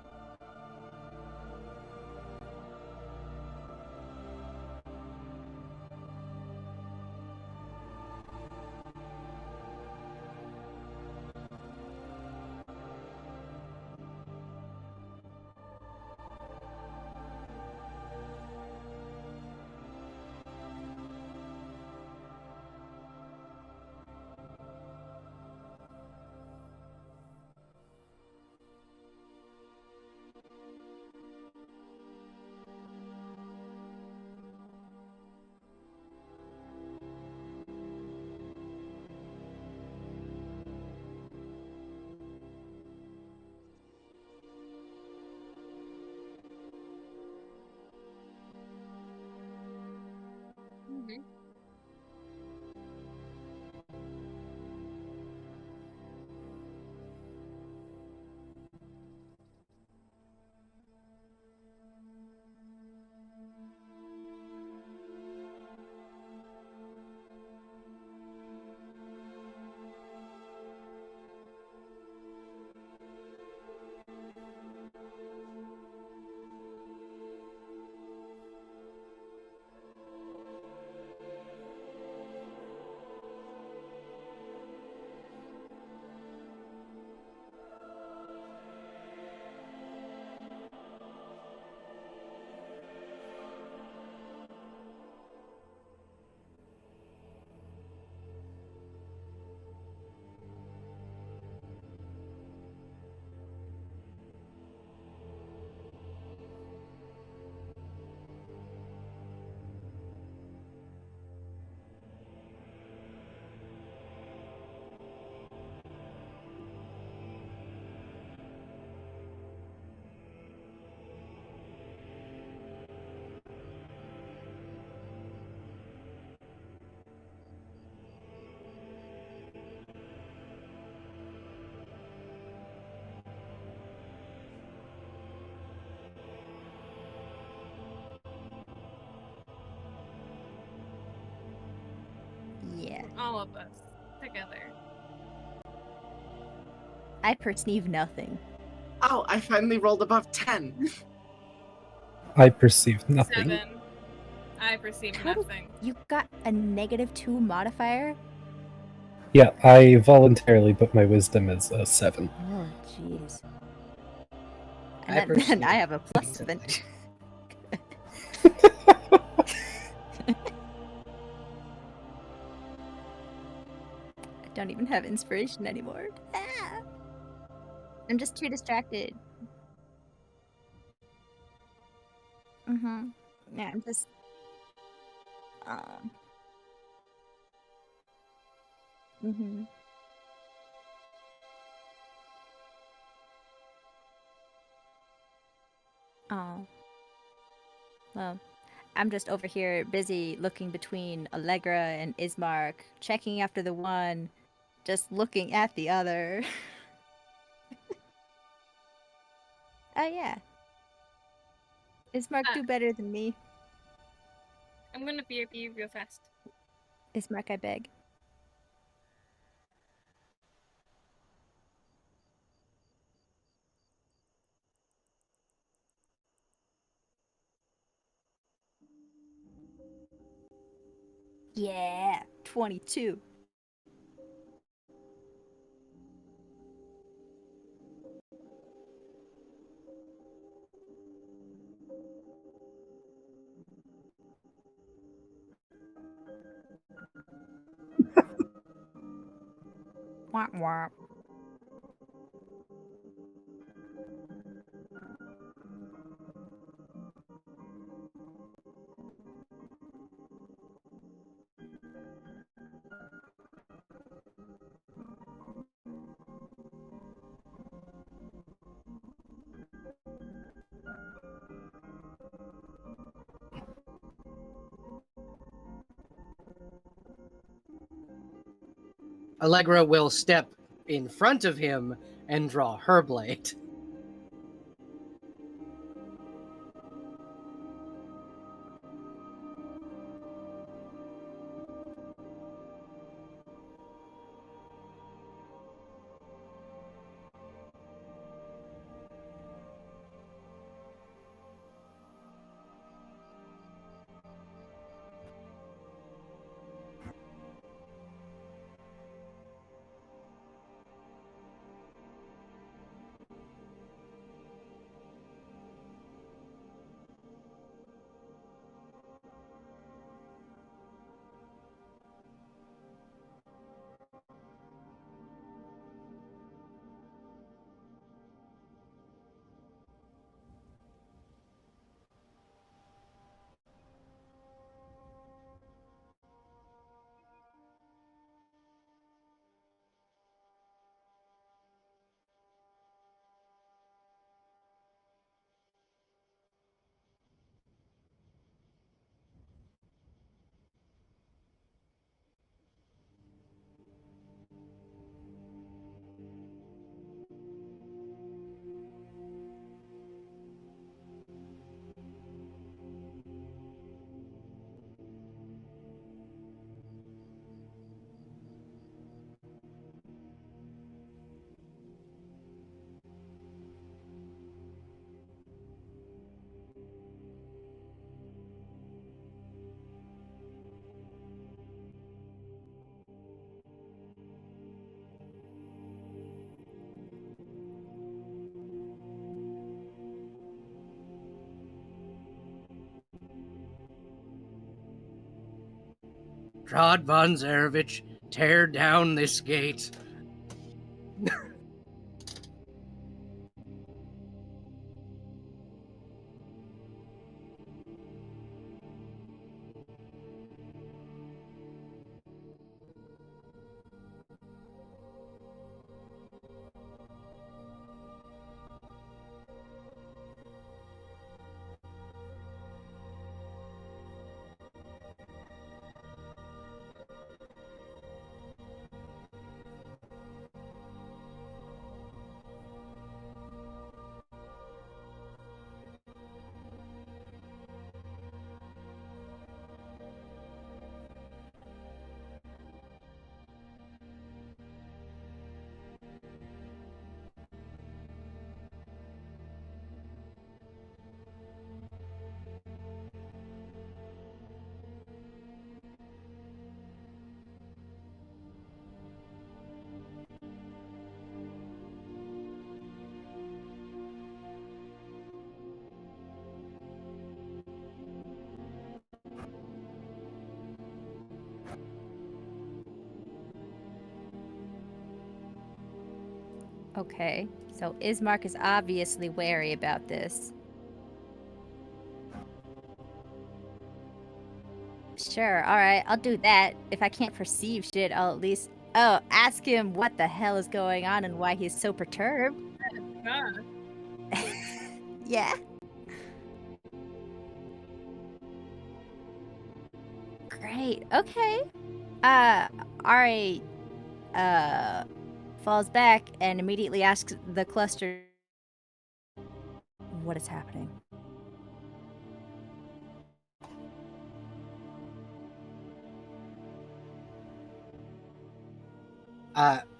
Mhm. Yeah. All of us together. I perceive nothing. Oh, I finally rolled above 10. I perceive nothing. 7. I perceive How did nothing. you got a -2 modifier? Yeah, I voluntarily put my wisdom as a 7. Oh, jeez. I And then perceive I have a +7. something. I don't even have inspiration anymore. Ah! I'm just too distracted. Yeah, I'm just. Um. Mhm. Oh. Well, I'm just over here busy looking between Allegra and Ismark, checking after the one, just looking at the other. Oh yeah. Ismark do better than me. I'm gonna BRB you real fast. Ismark, I beg. Yeah, 22. Womp womp. Allegra will step in front of him and draw her blade. Strahd von Zarevich, tear down this gate. Okay, so Ismark is obviously wary about this. Sure, alright, I'll do that. If I can't perceive shit, I'll at least... Oh, ask him what the hell is going on and why he's so perturbed. God. Yeah. Great, okay. Ari, falls back and immediately asks the cluster what is happening.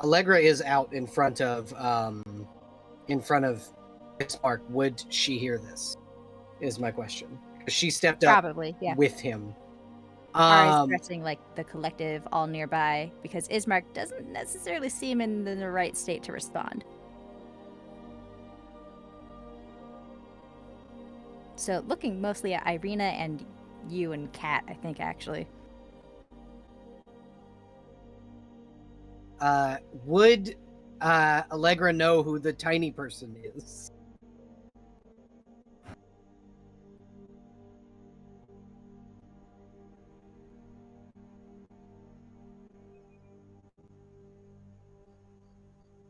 Allegra is out in front of Ismark. Would she hear this? Is my question. She stepped up Probably, yeah. with him. Ari's addressing like the collective all nearby because Ismark doesn't necessarily seem in the right state to respond. So looking mostly at Irina and you and Kat, I think actually. Would Allegra know who the tiny person is?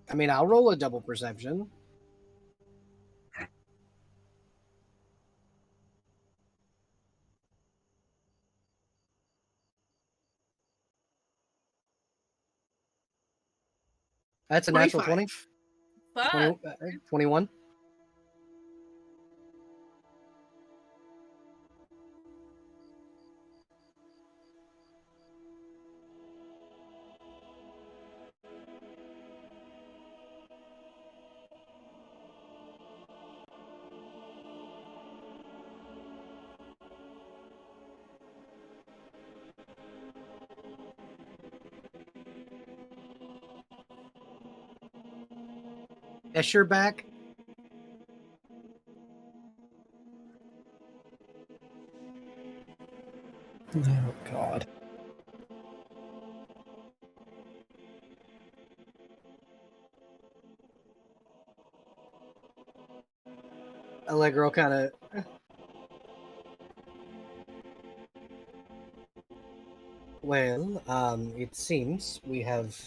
I mean, I'll roll a double perception. That's a natural 20. 25. 21. Escher back. Oh, God. Allegro kind of. Well, it seems we have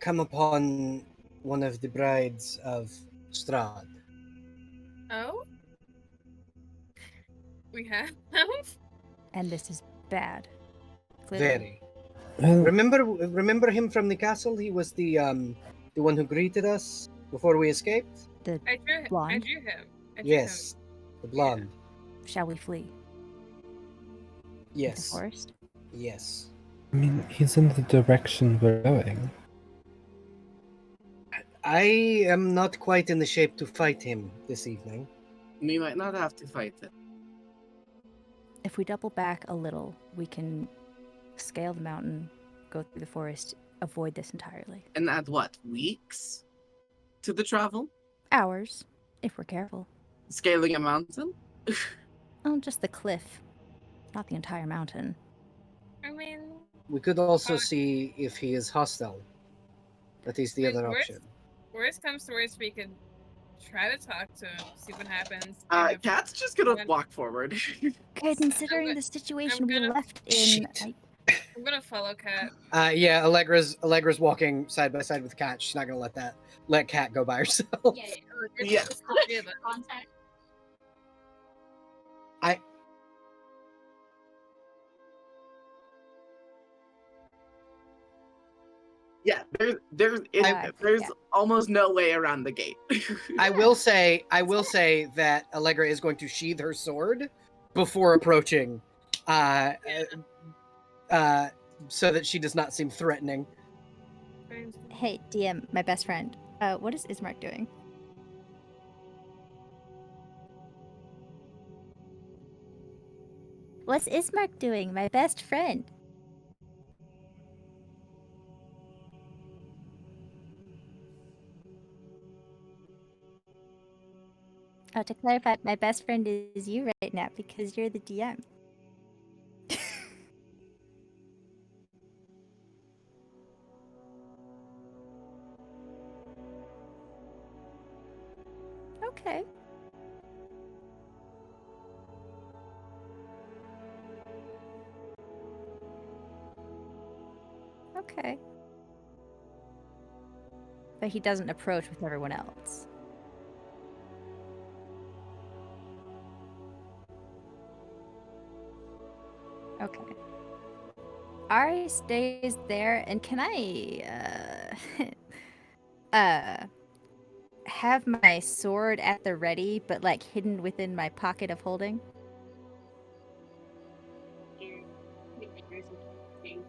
come upon one of the brides of Strahd. Oh? We have? And this is bad. Clearly. Very. Well, Remember him from the castle? He was the one who greeted us before we escaped? The I drew him. Blonde? Yes. The blonde. Shall we flee? The Yes. forest? Yes. I mean, he's in the direction we're going. I am not quite in the shape to fight him this evening. We might not have to fight it. If we double back a little, we can scale the mountain, go through the forest, avoid this entirely. And add what? Weeks to the travel? Hours, if we're careful. Scaling a mountain? Oh, just the cliff, not the entire mountain. I mean, We could also Uh, see if he is hostile. That is the Wait, other where's- option. worst comes to worst, we could try to talk to him, see what happens. And if Cat's just gonna one- walk forward. Considering go- the situation we gonna- left in, Shit. I'm gonna follow Cat. Yeah, Allegra's walking side by side with Cat. She's not gonna let Cat go by herself. Yeah, It's Yeah. just the three of us. contact. Yeah, there's yeah. almost no way around the gate. I will say that Allegra is going to sheathe her sword before approaching, so that she does not seem threatening. Hey, DM, my best friend. What is Ismark doing? What's Ismark doing, my best friend? Oh, to clarify, my best friend is you right now because you're the DM. Okay. Okay. But he doesn't approach with everyone else. Okay. Ari stays there, and can I, have my sword at the ready, but like hidden within my pocket of holding? Your fingers and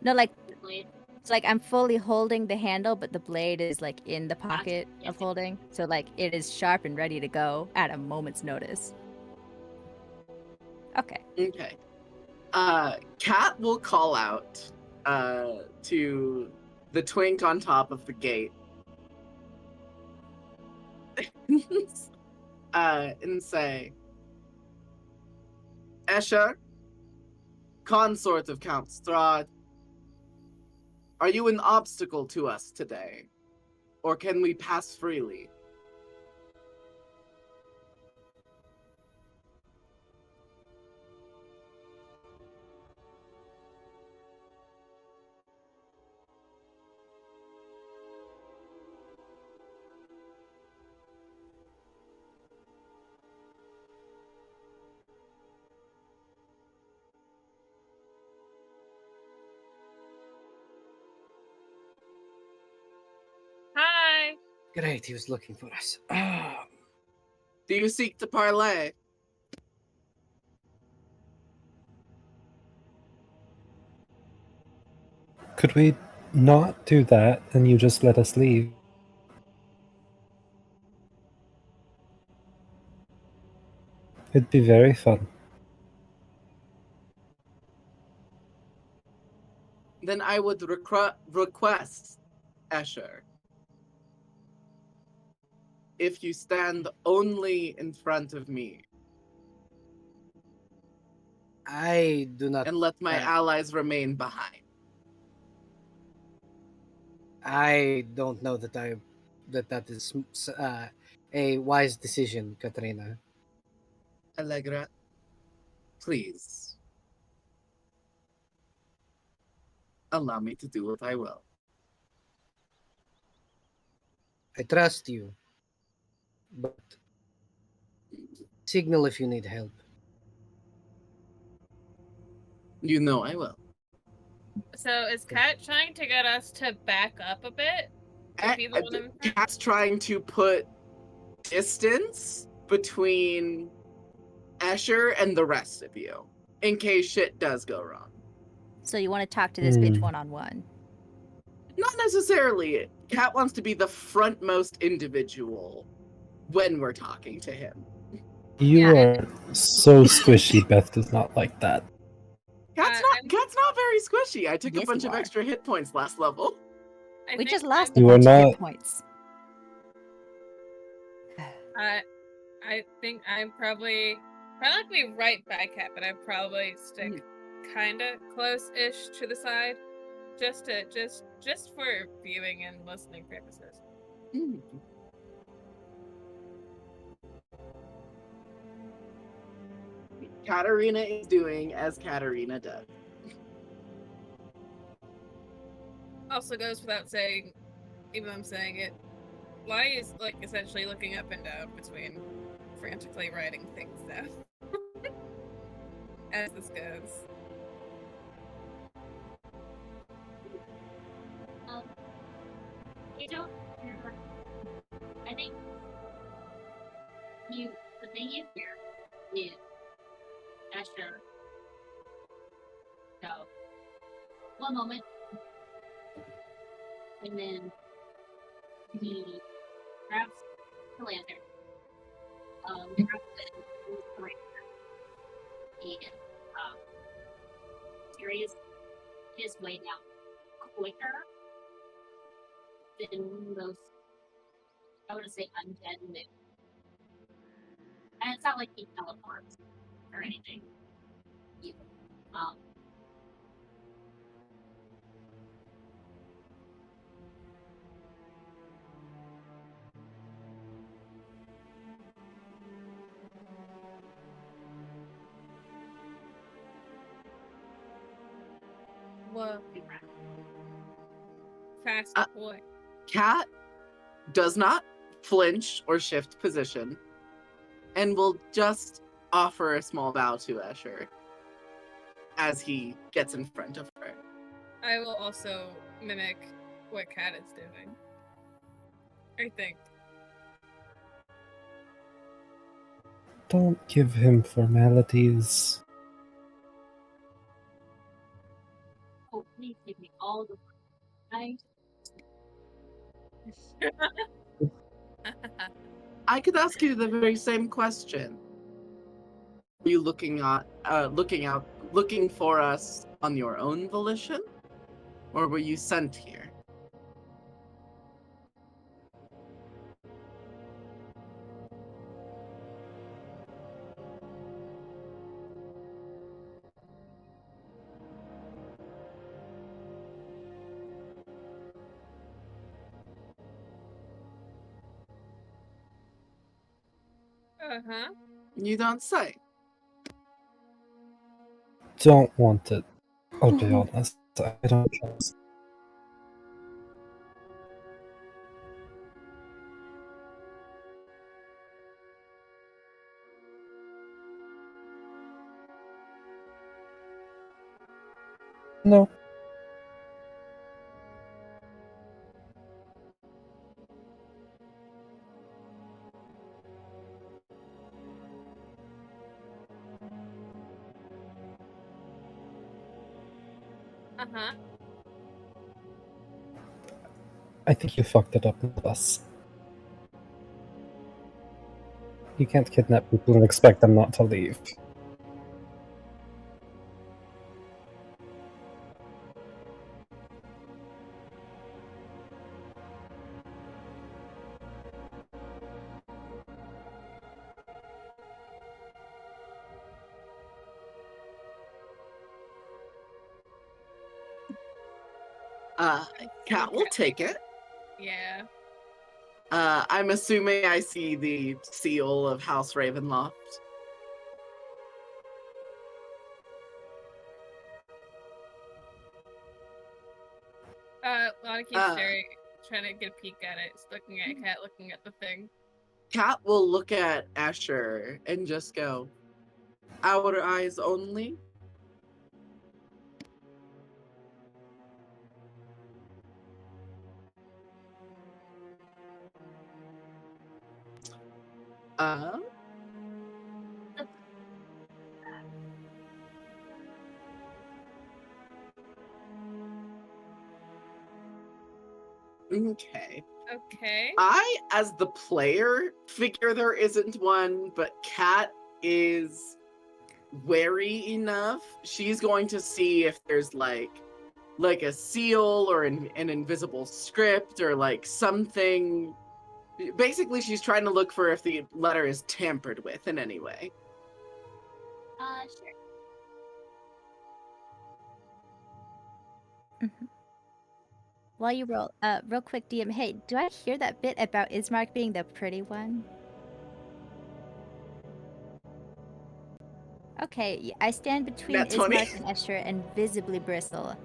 No, like the blade. it's like I'm fully holding the handle, but the blade is like in the pocket Yes. of holding, so like it is sharp and ready to go at a moment's notice. Okay. Okay. Cat will call out to the twink on top of the gate. And say, Escher, consort of Count Strahd, are you an obstacle to us today? Or can we pass freely? Hi. Great, he was looking for us. Do you seek to parley? Could we not do that and you just let us leave? It'd be very fun. Then I would request, Escher, if you stand only in front of me I do not. and let my uh, allies remain behind. I don't know that that is a wise decision, Katrina. Allegra, please. Allow me to do what I will. I trust you, but signal if you need help. You know I will. So is Cat trying to get us to back up a bit? To be the one in front? Cat's trying to put distance between Escher and the rest of you in case shit does go wrong. So you want to talk to this bitch Hmm. one-on-one? Not necessarily. Cat wants to be the frontmost individual when we're talking to him. You Yeah, are so squishy, Beth does not like that. Cat's not very squishy. I took a Yes, bunch you of are. extra hit points last level. I We think just lost a You are bunch of hit not- points. I think I'm probably like me right back at, but I probably stick kind of close-ish to the side, just for viewing and listening purposes. Mm. Katarina is doing as Katarina does. Also goes without saying, even though I'm saying it, Lottie is like essentially looking up and down between frantically writing things down as this goes. You don't. I think the thing you hear is Asher go one moment, and then he grabs the lantern, grabs the lantern, and carries his way down quicker than most, I would say, undead move. And it's not like he teleports or anything. Either. Whoa. Fast boy. Cat does not flinch or shift position and will just offer a small bow to Escher as he gets in front of her. I will also mimic what Cat is doing. I think. Don't give him formalities. Oh, please give me all the time. I could ask you the very same question. Were you looking for us on your own volition? Or were you sent here? Uh-huh. You don't say. Don't want it. I'll be honest. I don't trust. No. Uh-huh. I think you fucked it up with us. You can't kidnap people and expect them not to leave. Cat will take it. Yeah. I'm assuming I see the seal of House Ravenloft. Lana keeps trying to get a peek at it. It's looking at Cat, looking at the thing. Cat will look at Asher and just go, "Our eyes only?" Okay. Okay. I, as the player, figure there isn't one, but Cat is wary enough. She's going to see if there's like a seal or an invisible script or like something. Basically, she's trying to look for if the letter is tampered with in any way. Sure. While you roll, real quick, DM, hey, do I hear that bit about Ismark being the pretty one? Okay, I stand between Nat 20. Ismark and Escher and visibly bristle.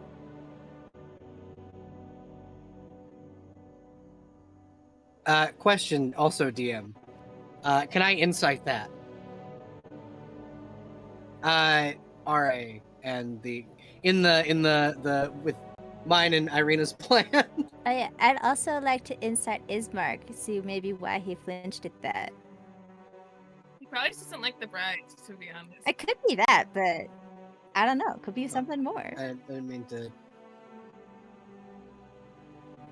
Question also, DM. Can I insight that? RA and the with mine and Irina's plan. Oh yeah, I'd also like to insight Ismark, see maybe why he flinched at that. He probably just doesn't like the brides, to be honest. It could be that, but I don't know. Could be something more. I didn't mean to.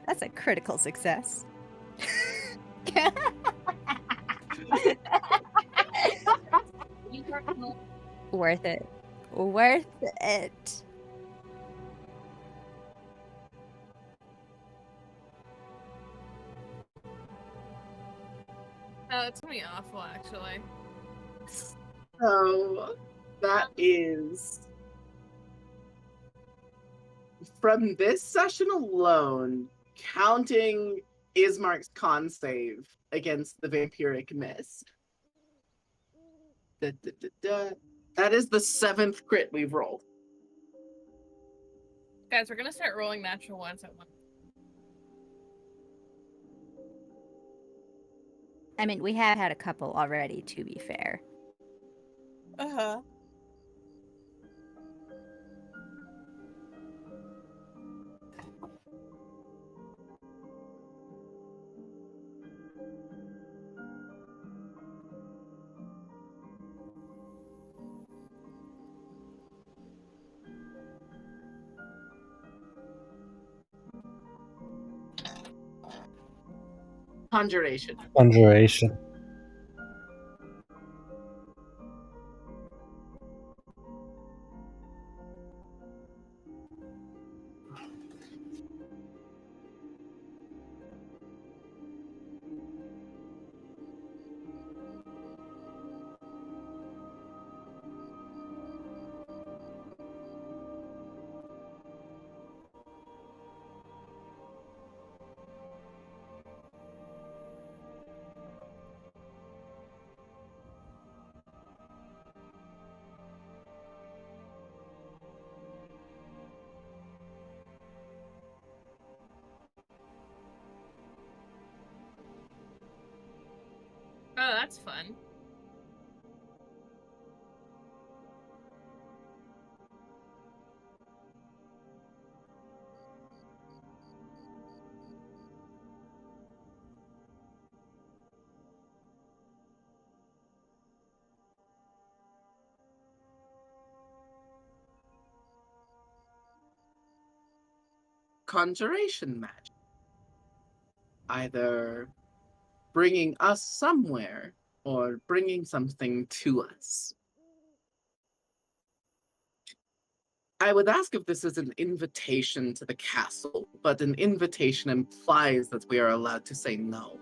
That's a critical success. Worth it. Worth it. Oh, it's gonna be awful, actually. So that is from this session alone, counting Ismark's con save against the vampiric mist. That is the 7th crit we've rolled. Guys, we're gonna start rolling natural ones at once. I mean, we have had a couple already, to be fair. Uh-huh. Conjuration. Conjuration. Oh, that's fun. Conjuration magic. Either bringing us somewhere or bringing something to us. I would ask if this is an invitation to the castle, but an invitation implies that we are allowed to say no.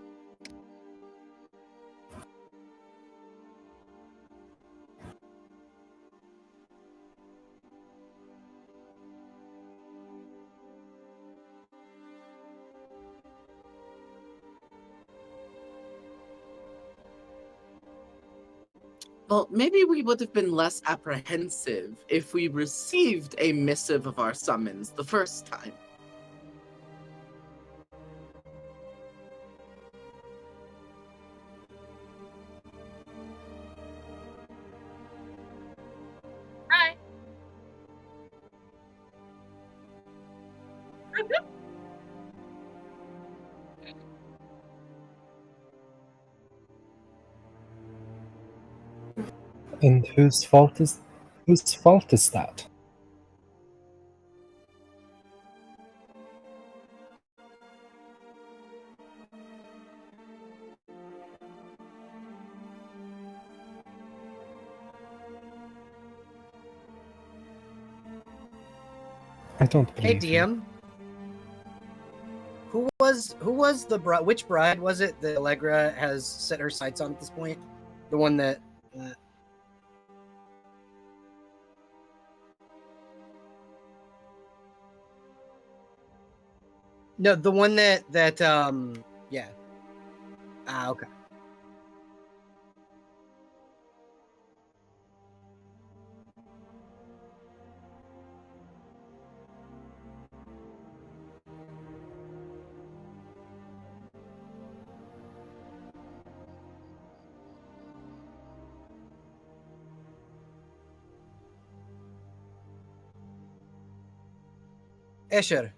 Well, maybe we would have been less apprehensive if we received a missive of our summons the first time. Hi. And whose fault is that? I don't Hey, believe you. DM. Who was the bride? Which bride was it that Allegra has set her sights on at this point? The one that. No, the one that yeah. Okay. Escher,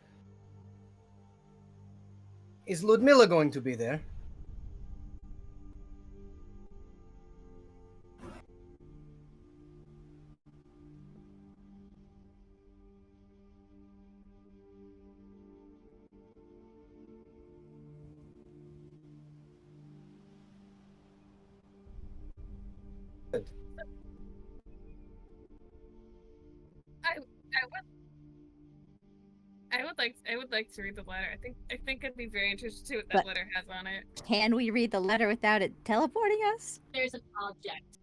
is Ludmilla going to be there? Good. I would like to read the letter. I think I'd be very interested to see what that But- letter has on it. Can we read the letter without it teleporting us? There's an object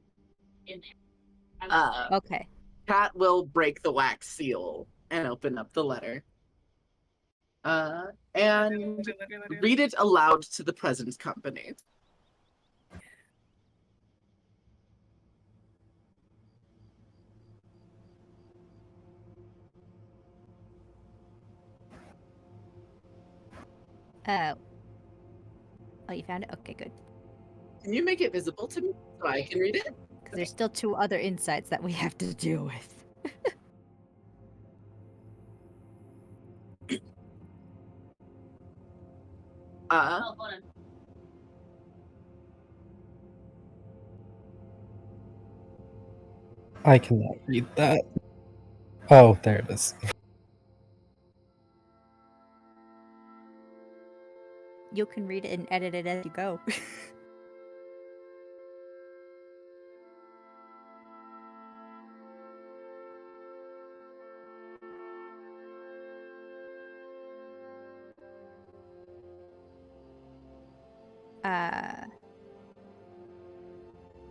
in there. I would say. Okay. Cat will break the wax seal and open up the letter. And Letter. read it aloud to the present company. Oh, you found it? Okay, good. Can you make it visible to me so I can read it? Because there's still 2 other insights that we have to deal with. Oh, hold on. I cannot read that. Oh, there it is. You can read it and edit it as you go.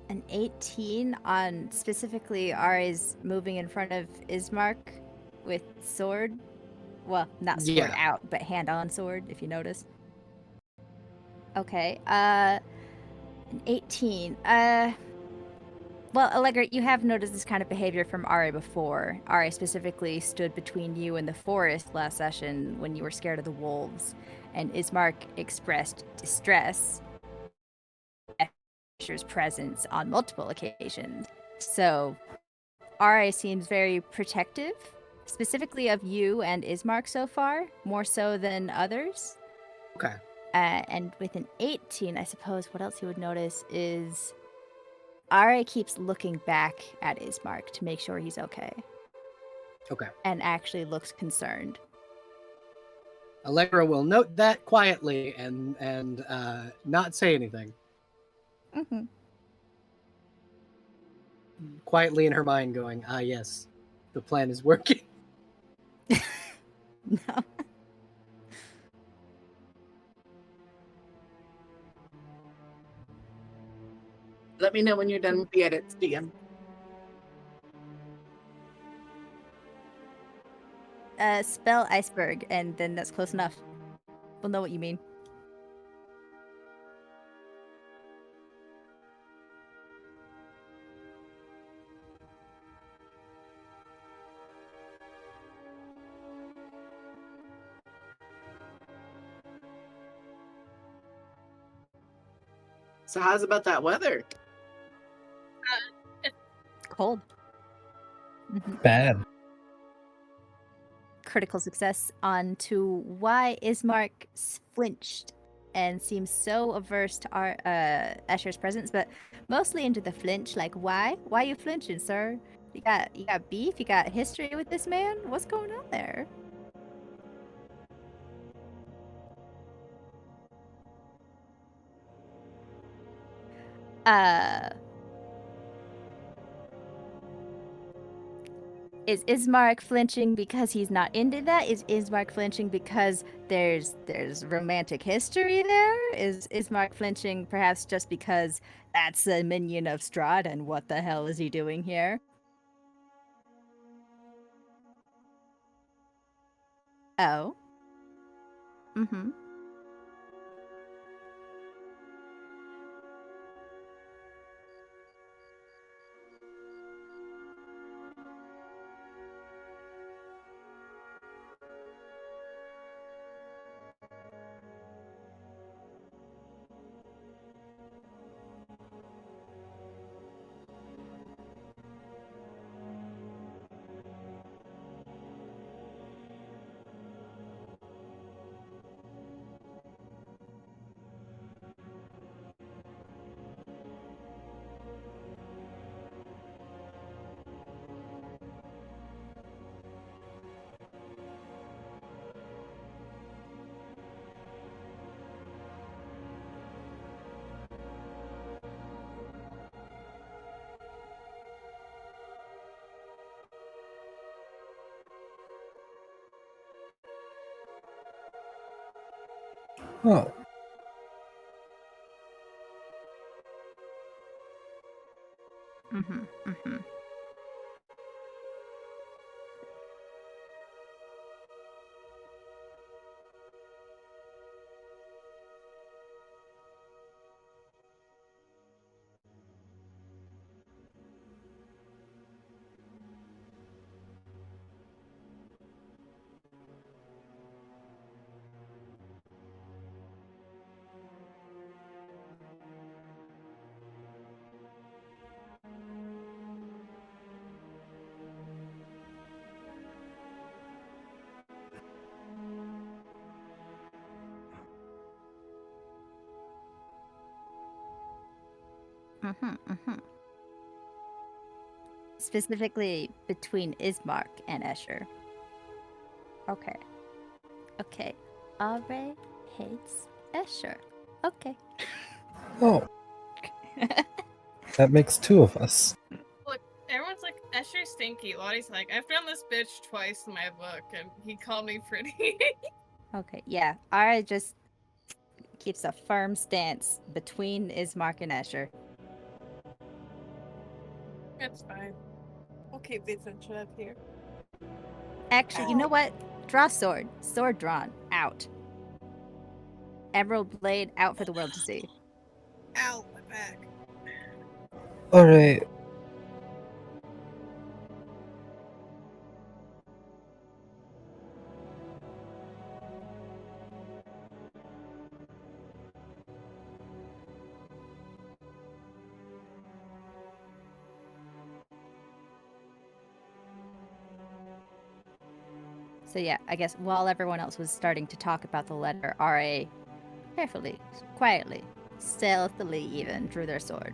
An 18 on specifically Ari's moving in front of Ismark with sword. Well, not sword Yeah. out, but hand on sword, if you notice. Okay, an 18. Well, Allegra, you have noticed this kind of behavior from Ari before. Ari specifically stood between you and the forest last session when you were scared of the wolves, and Ismark expressed distress at Asher's presence on multiple occasions. So, Ari seems very protective, specifically of you and Ismark so far, more so than others. Okay. And with an 18, I suppose what else you would notice is Ari keeps looking back at Ismark to make sure he's okay, Okay. and actually looks concerned. Allegra will note that quietly and not say anything. Mm-hmm. Quietly in her mind, going, "Ah, yes, the plan is working." No. Let me know when you're done with the edits, DM. Spell iceberg, and then that's close enough. We'll know what you mean. So how's about that weather? Cold. Mhm. Bad. Critical success on to why Ismark flinched and seems so averse to our Escher's presence, but mostly into the flinch. Like, why? Why you flinching, sir? You got beef? You got history with this man? What's going on there? Is Ismark flinching because he's not into that? Is Ismark flinching because there's romantic history there? Is Ismark flinching perhaps just because that's a minion of Strahd and what the hell is he doing here? Oh. Mm-hmm. Oh, Mm-hmm. Mm-hmm. Mm-hmm. Mm-hmm. Specifically between Ismark and Escher. Okay. Okay. Alray hates Escher. Okay. oh, that makes two of us. Look, everyone's like, Escher's stinky. Lottie's like, I've found this bitch twice in my book, and he called me pretty. Okay. Yeah. Ara just keeps a firm stance between Ismark and Escher. That's fine. We'll keep the attention up here. Actually, you know what? Draw sword. Sword drawn. Out. Emerald blade out for the world to see. Ow, my back. Alright. So yeah, I guess while everyone else was starting to talk about the letter, RA carefully, quietly, stealthily even drew their sword.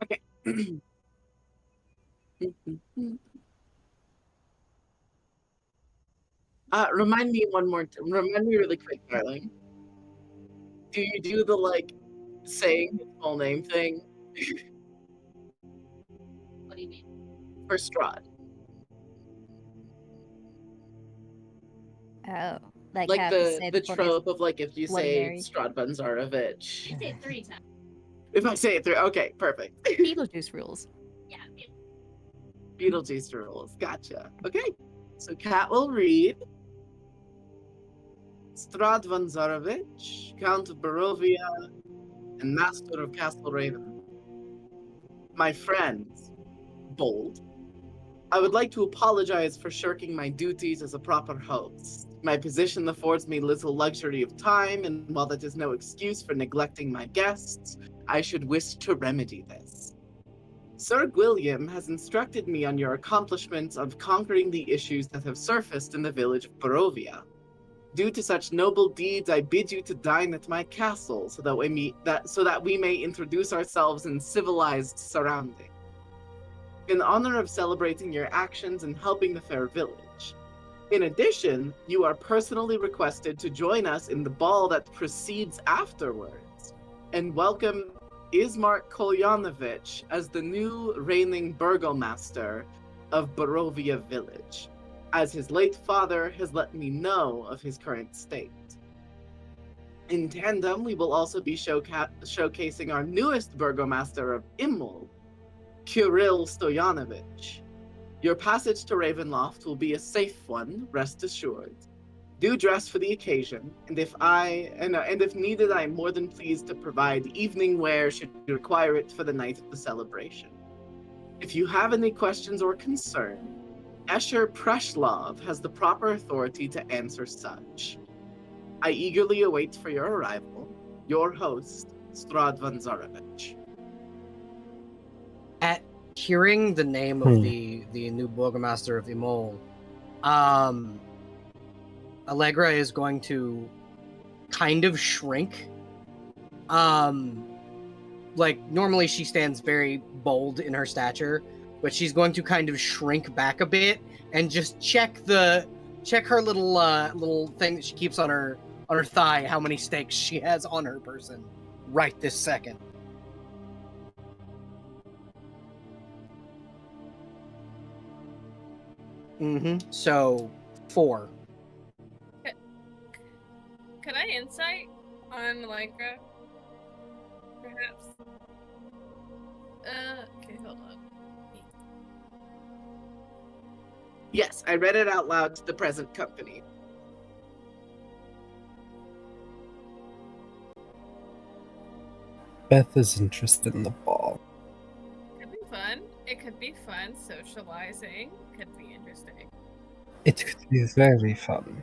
Okay. Remind me remind me really quick, darling. Do you do the like saying his full name thing What do you mean? for Strahd? Oh, like Like how to say the full name's trope of like if you Bloody say Mary. Strahd Bunzarovich. You say it 3 times. If I say it through, okay, perfect. Beetlejuice rules. Yeah. Beetlejuice rules. Gotcha. Okay. So Kat will read. Strahd Bunzarovich, Count of Barovia, and Master of Castle Raven. My friends, bold. I would like to apologize for shirking my duties as a proper host. My position affords me little luxury of time, and while that is no excuse for neglecting my guests, I should wish to remedy this. Sir Gwilliam has instructed me on your accomplishments of conquering the issues that have surfaced in the village of Barovia. Due to such noble deeds, I bid you to dine at my castle, so that we may introduce ourselves in civilized surroundings. In honor of celebrating your actions and helping the fair village. In addition, you are personally requested to join us in the ball that proceeds afterwards, and welcome Ismark Kolyanovich as the new reigning burgomaster of Borovia village, as his late father has let me know of his current state. In tandem, we will also be showcasing our newest burgomaster of Imul, Kirill Stoyanovich. Your passage to Ravenloft will be a safe one, rest assured. Do dress for the occasion, and if needed, I am more than pleased to provide evening wear should you require it for the night of the celebration. If you have any questions or concern, Escher Preslov has the proper authority to answer such. I eagerly await for your arrival. Your host, Strahd Vanzarovich. At hearing the name of the new burgomaster of Imol, Allegra is going to kind of shrink. Like normally she stands very bold in her stature, but she's going to kind of shrink back a bit and just check her little thing that she keeps on her thigh, how many stakes she has on her person right this second. So 4. Could I insight on Allegra? Perhaps. Okay, hold on. Yes, I read it out loud to the present company. Beth is interested in the ball. Could be fun. It could be fun. Socializing could be interesting. It could be very fun.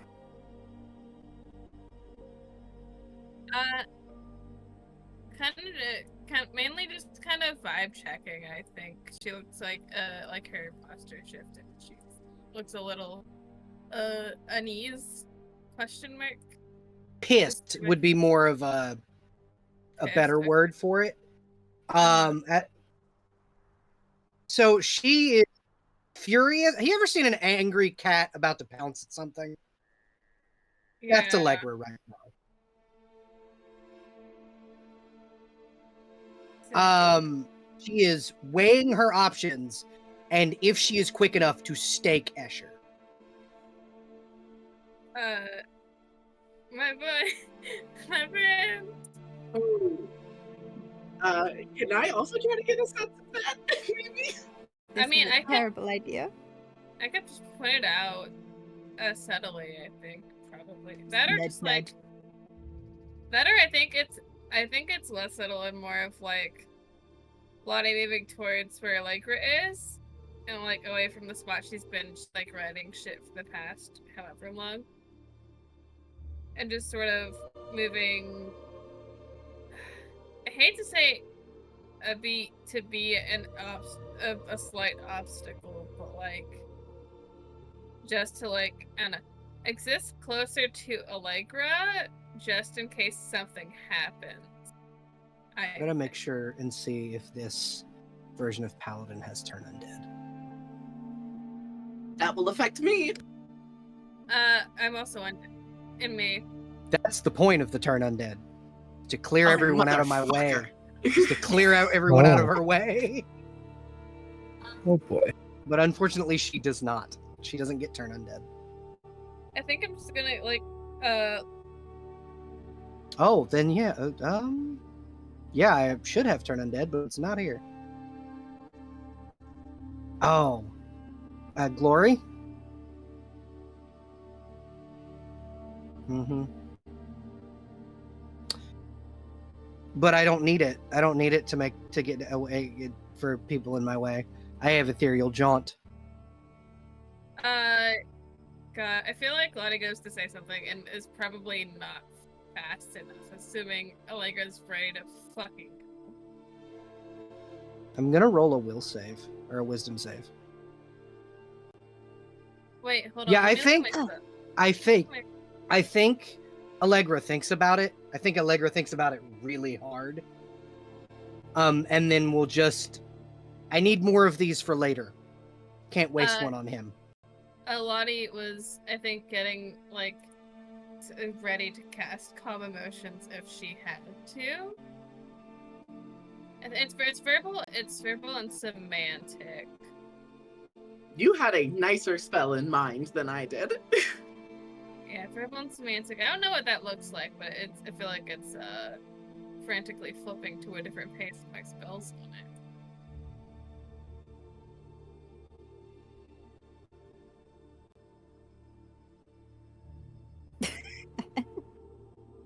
Mainly just kind of vibe checking. I think she looks like her posture shifted. She looks a little unease? Question mark. Pissed would be more of a better word for it. So she is furious. Have you ever seen an angry cat about to pounce at something? Yeah. That's Allegra right now. She is weighing her options, and if she is quick enough to stake Escher. My boy, my friend. Oh. Can I also try to get a sense of that? Maybe? This I mean, is a terrible idea. I could just point it out subtly. I think probably that, or just like that, or I think it's less subtle and more of like Lottie moving towards where Allegra is, and like away from the spot she's been like writing shit for the past however long, and just sort of moving. I hate to say a slight obstacle, but like just to like I don't know, exist closer to Allegra just in case something happens. I'm gonna make sure and see if this version of Paladin has Turn Undead. That will affect me. I'm also undead. In me. That's the point of the Turn Undead. To clear everyone out of my way. motherfucker. Just to clear out everyone out of her way. Oh boy. But unfortunately she does not. She doesn't get Turn Undead. I think I'm just gonna like Oh, then yeah. Yeah, I should have Turn Undead, but it's not here. Oh. Glory? But I don't need it. I don't need it to get away for people in my way. I have Ethereal Jaunt. God, I feel like Lottie goes to say something and is probably not fast enough, assuming Allegra's ready to fucking go. I'm gonna roll a will save or a wisdom save. Wait, hold Yeah, on. I think Allegra thinks about it. I think Allegra thinks about it really hard. And then we'll just. I need more of these for later. Can't waste one on him. Lottie was, I think, getting like ready to cast Calm Emotions if she had to. It's verbal. It's verbal and semantic. You had a nicer spell in mind than I did. Yeah, verbal and semantic. I don't know what that looks like, but I feel like it's frantically flipping to a different pace with my spells on it.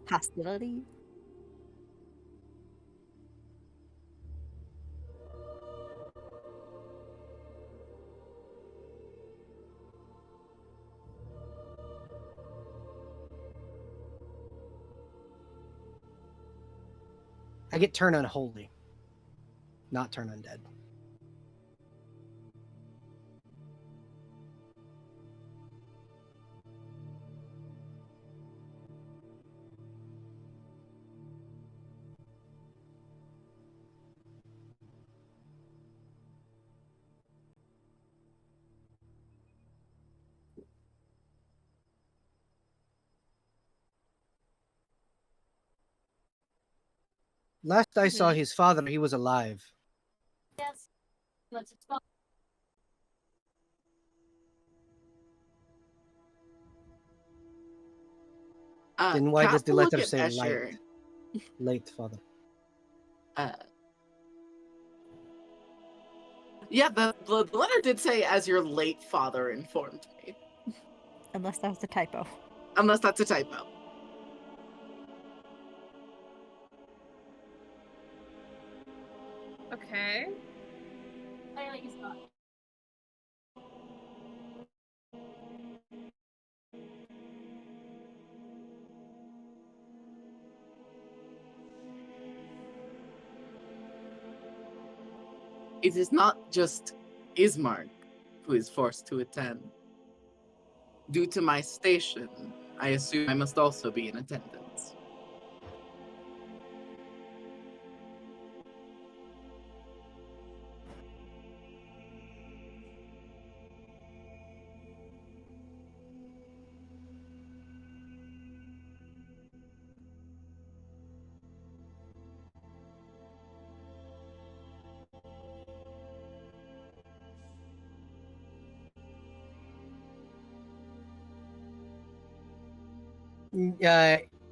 Hostility. I get turn unholy, not turn undead. Last I saw his father, he was alive. Yes. Let's expel. Then why does Cat the will look letter at say Escher. light? Late father. Yeah, the letter did say, as your late father informed me. Unless that was a typo. Unless that's a typo. Okay. Clearly he's not. It is not just Ismark who is forced to attend. Due to my station, I assume I must also be in attendance.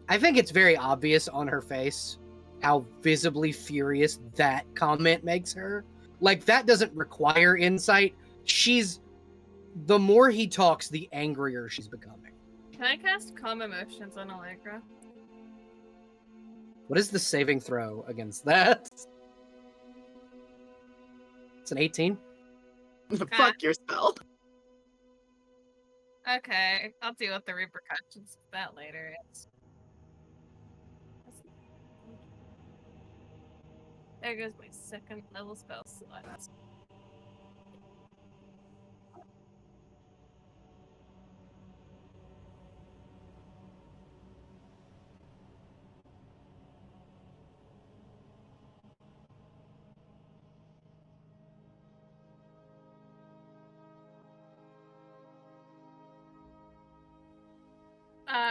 I think it's very obvious on her face how visibly furious that comment makes her. Like, that doesn't require insight. The more he talks, the angrier she's becoming. Can I cast Calm Emotions on Allegra? What is the saving throw against that? It's an 18. Fuck your spell. Okay, I'll deal with the repercussions of that later. There goes my second level spell slot.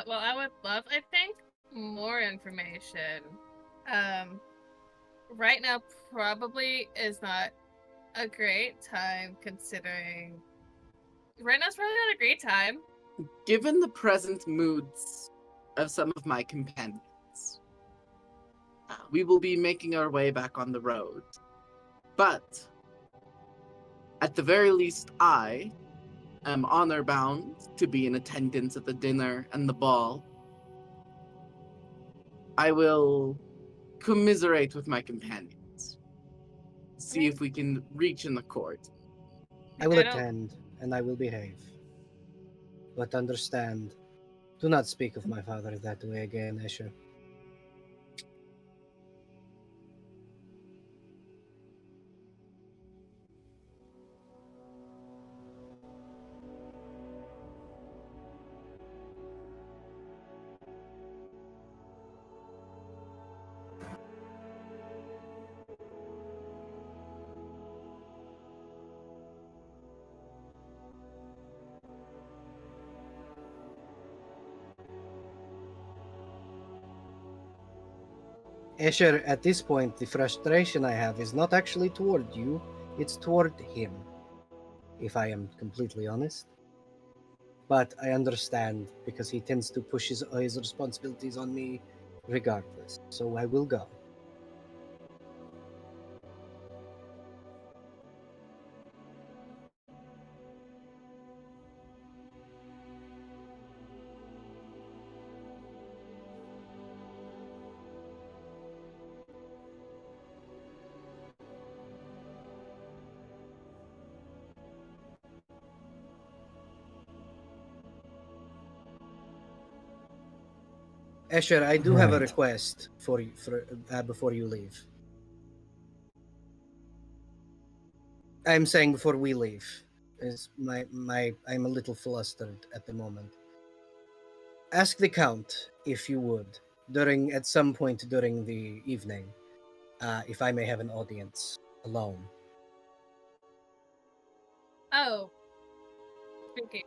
Well, I would love, I think, more information. Right now probably is not a great time considering. Right now is probably not a great time. Given the present moods of some of my companions, we will be making our way back on the road. But, at the very least, I am honor bound to be in attendance at the dinner and the ball. I will commiserate with my companions. See if we can reach in the court. I will I don't- attend, and I will behave. But understand, do not speak of my father that way again, Escher. Escher, at this point, the frustration I have is not actually toward you, it's toward him, if I am completely honest. But I understand because he tends to push his responsibilities on me regardless. So I will go. Escher, I do have a Right. request for you before you leave. I'm saying before we leave. Is I'm a little flustered at the moment. Ask the Count, if you would, at some point during the evening, if I may have an audience alone. Oh, speaking.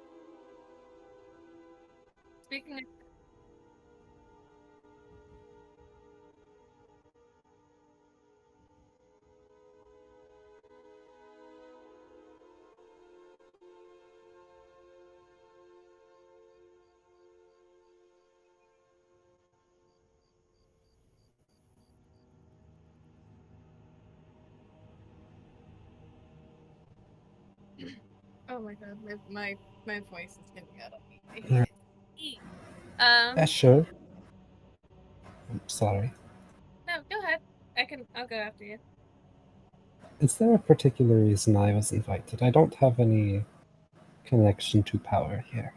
Speaking. Oh my god, my voice is giving out on me. I hate it. Eat. Escher. I'm sorry. No, go ahead. I'll go after you. Is there a particular reason I was invited? I don't have any connection to power here.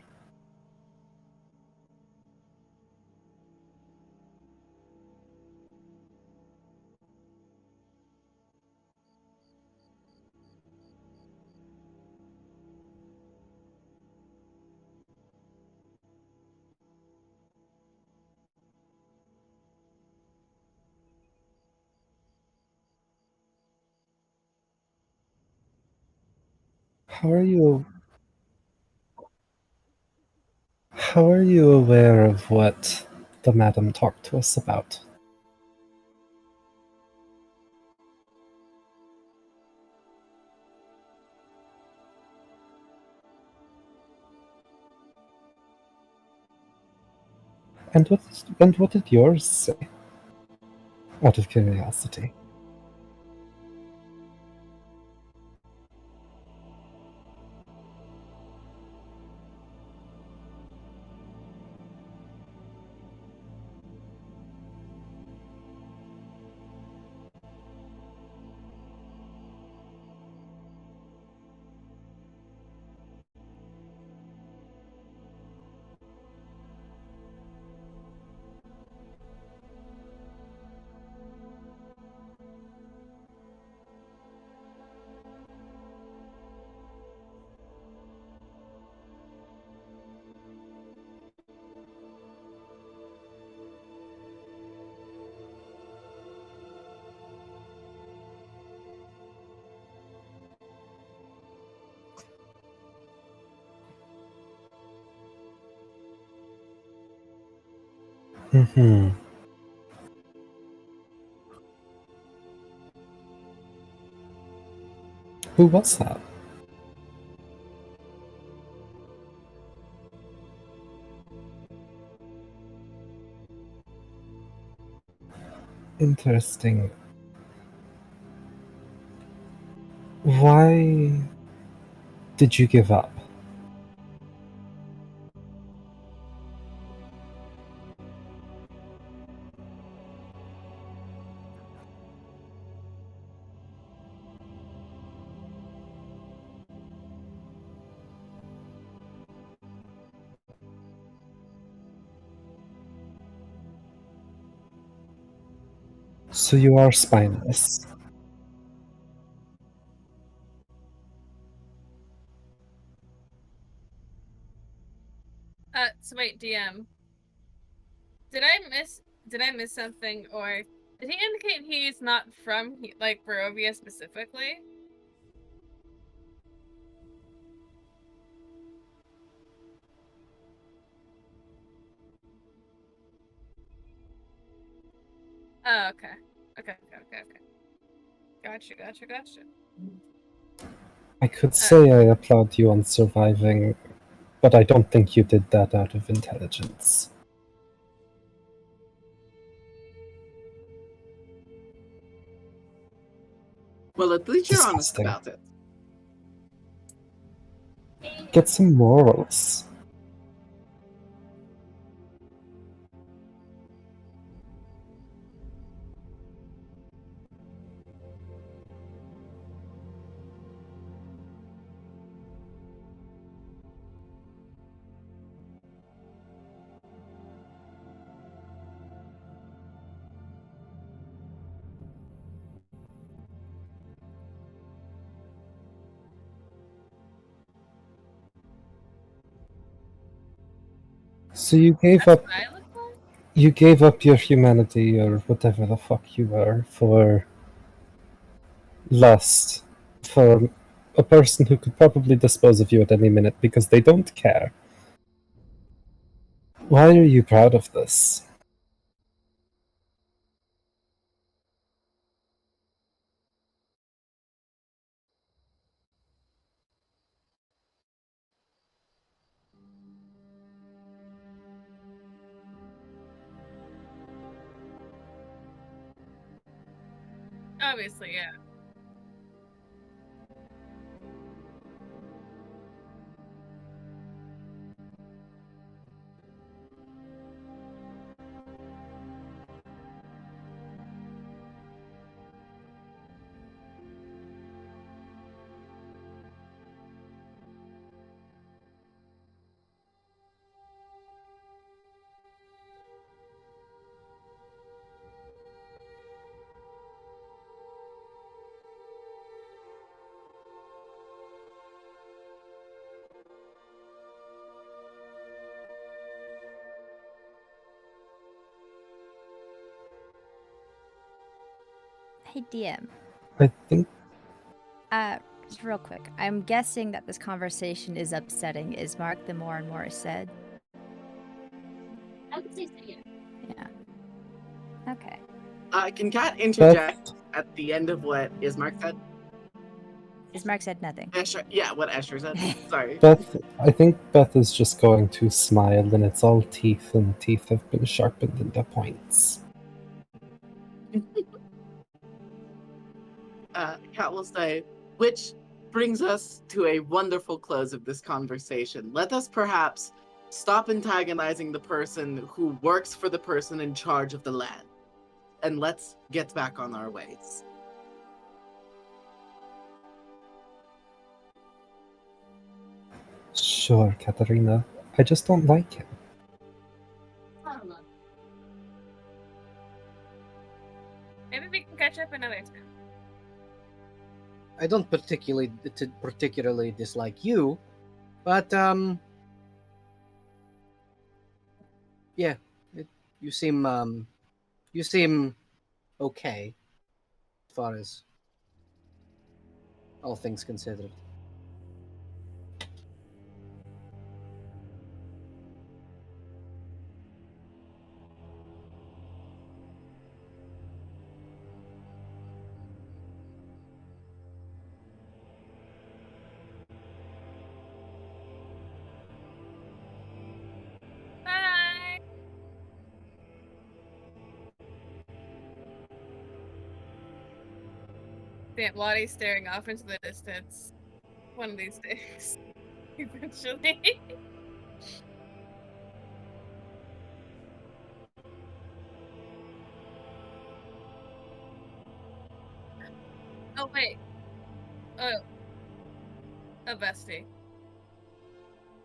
How are you? How are you aware of what the madam talked to us about? And what did yours say? Out of curiosity. Mm-hmm. Who was that? Interesting. Why did you give up? So you are spineless. So wait, DM. Did I miss something, or did he indicate he's not from like Barovia specifically? Oh, okay. Okay. Gotcha. I could say I applaud you on surviving, but I don't think you did that out of intelligence. Well, at least you're honest Disgusting. about it. Get some morals. So you gave That's up what I look like? you gave up your humanity or whatever the fuck you were for lust, for a person who could probably dispose of you at any minute because they don't care. Why are you proud of this? Obviously, yeah. Hey, DM. I think Just real quick. I'm guessing that this conversation is upsetting. Is Mark the more and more is said? I would say so, yeah. Yeah. Okay. Can Kat interject at the end of what Ismark said? Ismark said nothing. Escher, yeah, what Escher said. Sorry. I think Beth is just going to smile, and it's all teeth, and teeth have been sharpened into points. Kat will say, which brings us to a wonderful close of this conversation. Let us perhaps stop antagonizing the person who works for the person in charge of the land, and let's get back on our ways. Sure, Katarina. I just don't like him. I don't know. Maybe we can catch up another time. I don't particularly dislike you, but yeah, you seem okay, as far as all things considered. Bye. Damn, Lottie's staring off into the distance. One of these days. Eventually. Oh, wait. Oh, a bestie.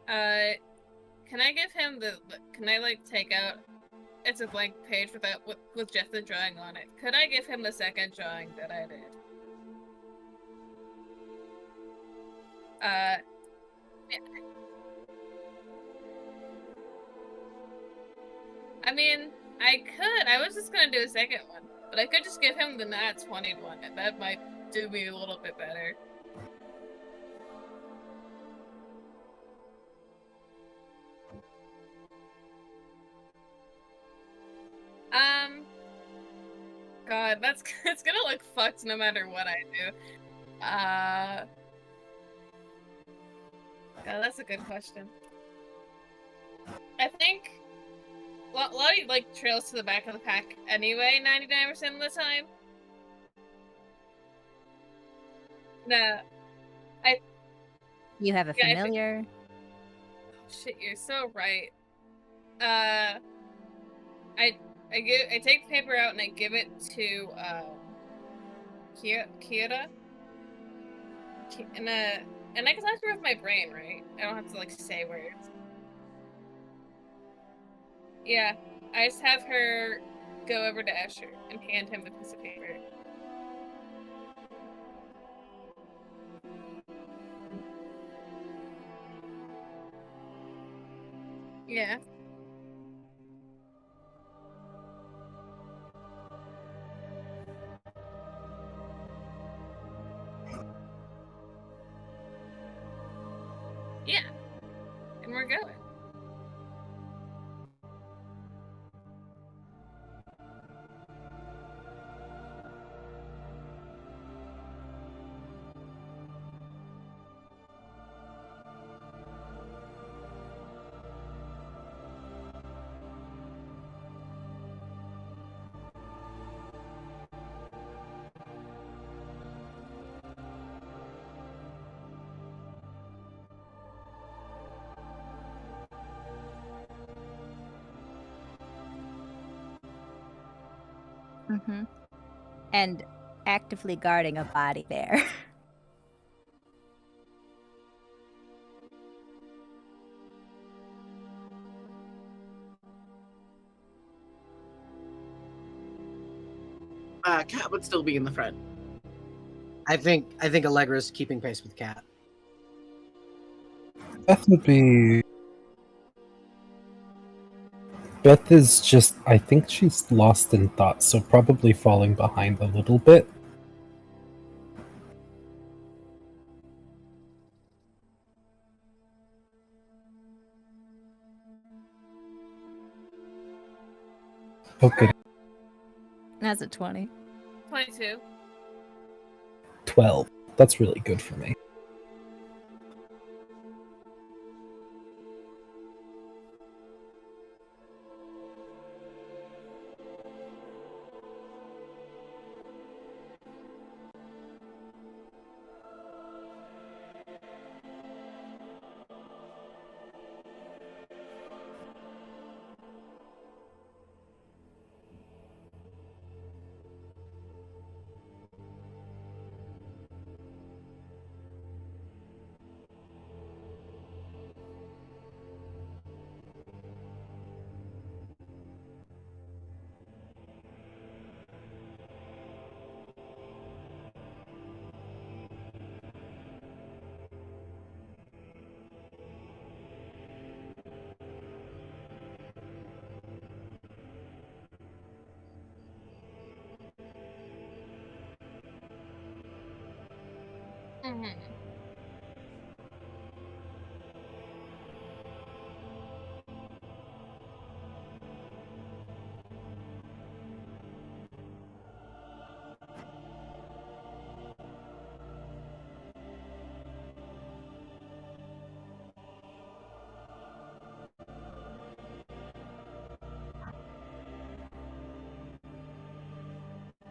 Can I give him can I, like, take out... It's a blank page with just the drawing on it. Could I give him the second drawing that I did? Yeah. I mean, I could. I was just gonna do a second one, but I could just give him the nat 20 one, and that might do me a little bit better. God, it's gonna look fucked no matter what I do. Yeah, that's a good question. I think Lottie like trails to the back of the pack anyway, 99% of the time. No, You have a Yeah, I think- familiar. shit, you're so right. I take the paper out and I give it to Kira. And I can talk to her with my brain, right? I don't have to like say words. Yeah, I just have her go over to Escher and hand him the piece of paper. Yeah. Yeah. And we're going. Mm-hmm. And actively guarding a body there. Cat would still be in the front. I think Allegra's keeping pace with Cat. Beth would be. Beth is just. I think she's lost in thought, so probably falling behind a little bit. Okay, That's a 20. 22. 12. That's really good for me. Mm-hmm.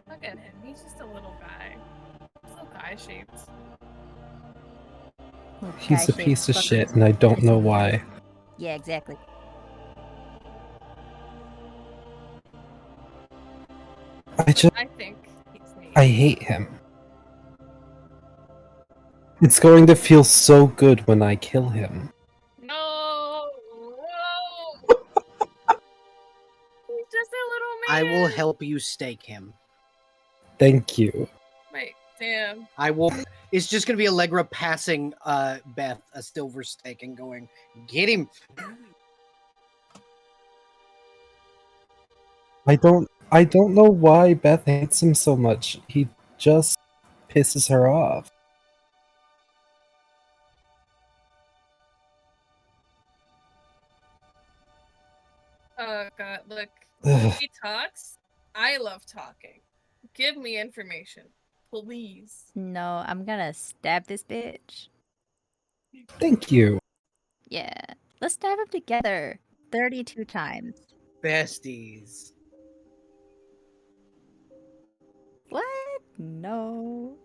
Look at him. He's just a little guy. So guy shaped. He's a Guy-shaped piece of fucking shit, and I don't know pussy. why. Yeah, exactly. I think he's neat. I hate him. It's going to feel so good when I kill him. No! He's just a little man! I will help you stake him. Thank you. Wait, damn. I will. It's just gonna be Allegra passing Beth a silver stake and going, "Get him!" I don't know why Beth hates him so much. He just pisses her off. Oh god, look. Ugh. He talks. I love talking. Give me information, please. No, I'm gonna stab this bitch. Thank you. Yeah. Let's stab him together. 32 times. Besties. What? No.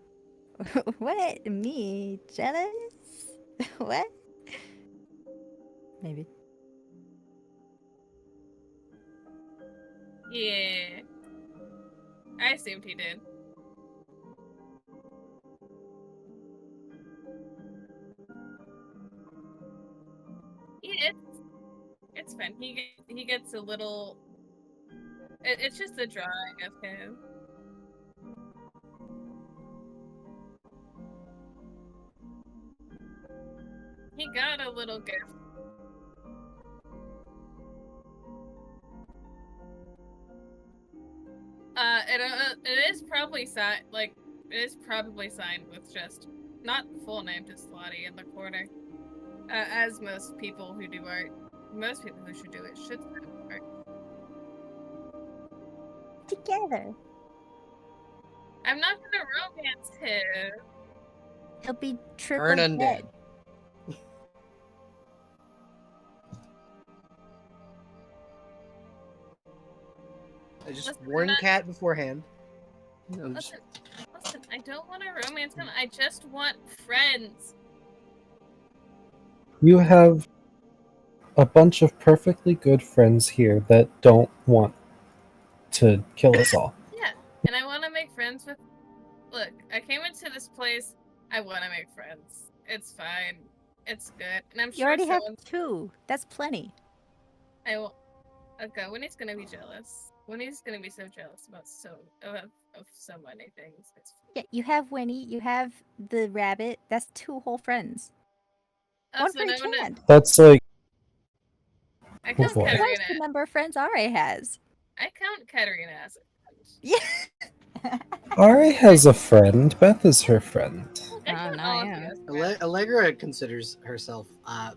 What? Me? Jealous? What? Maybe. Yeah. I assumed he did. Yeah, it's fine. He gets a little. It's just a drawing of him. He got a little gift. It is probably signed. Like, it is probably signed with just not the full name, just Lottie in the corner. As most people who do art, most people who should do it should sign art. Together. I'm not gonna romance him. He'll be triple Turn dead. undead. I just Listen, warned not- Cat beforehand. I'm just- Listen, I don't want to romance him. I just want friends. You have a bunch of perfectly good friends here that don't want to kill us all. Yeah, and I want to make friends with. Look, I came into this place. I want to make friends. It's fine. It's good, and I'm You sure already have someone's. 2. That's plenty. I will. Okay, Winnie's gonna be jealous. Winnie's gonna be so jealous about of so many things. It's Yeah, you have Winnie, you have the rabbit. That's 2 whole friends. One also for no each one. hand. That's like, I Oh, count boy. Twice Katarina. the number of friends Ra has. I count Katarina as a friend. Yeah. Ari has a friend. Beth is her friend. Look, I Oh, count no, all of yeah. you as friends. Allegra considers herself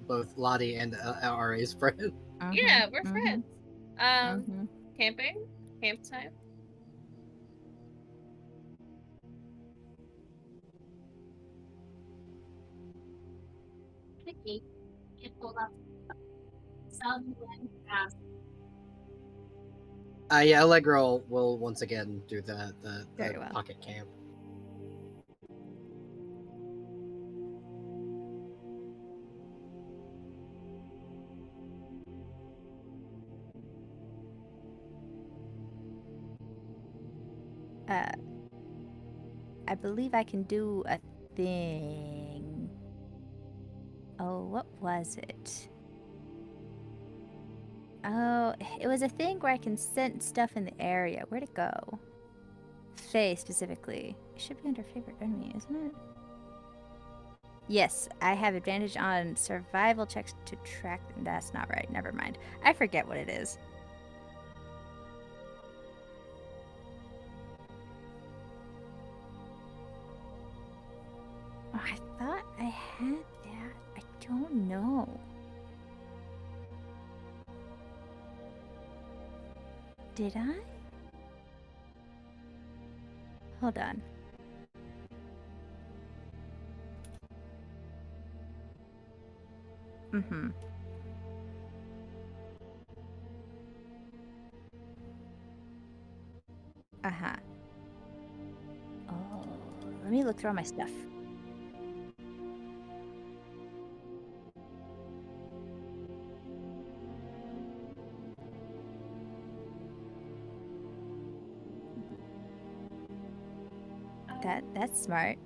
both Lottie and RA's friend. Yeah, we're friends. Mhm. Camping, camp time. The gate get pulled up. Someone asked, Yeah, Allegra will once again do the Very well. pocket camp. I believe I can do a thing. Oh, what was it? Oh, it was a thing where I can sense stuff in the area. Where'd it go? Faye, specifically. It should be under favorite enemy, isn't it? Yes, I have advantage on survival checks to track them. That's not right. Never mind. I forget what it is. Oh, I thought I had that. I don't know. Did I? Hold on. Mm-hmm. Uh-huh. Oh, let me look through all my stuff. That's smart.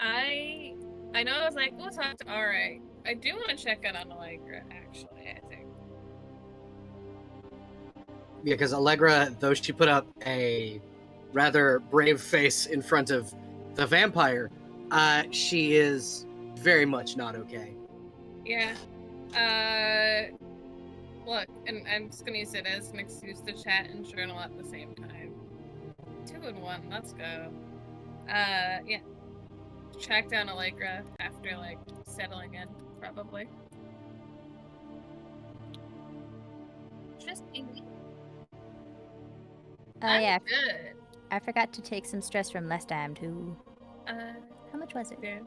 I know I was like, we'll talk to RA. I do want to check in on Allegra, actually, I think. Yeah, because Allegra, though she put up a rather brave face in front of the vampire, she is very much not okay. Yeah. Look, and I'm just gonna use it as an excuse to chat and journal at the same time. 2 in 1, let's go. Yeah. Track down Allegra after, like, settling in, probably. Just easy. Oh I'm yeah, good. I forgot to take some stress from last time too. How much was it? Yeah.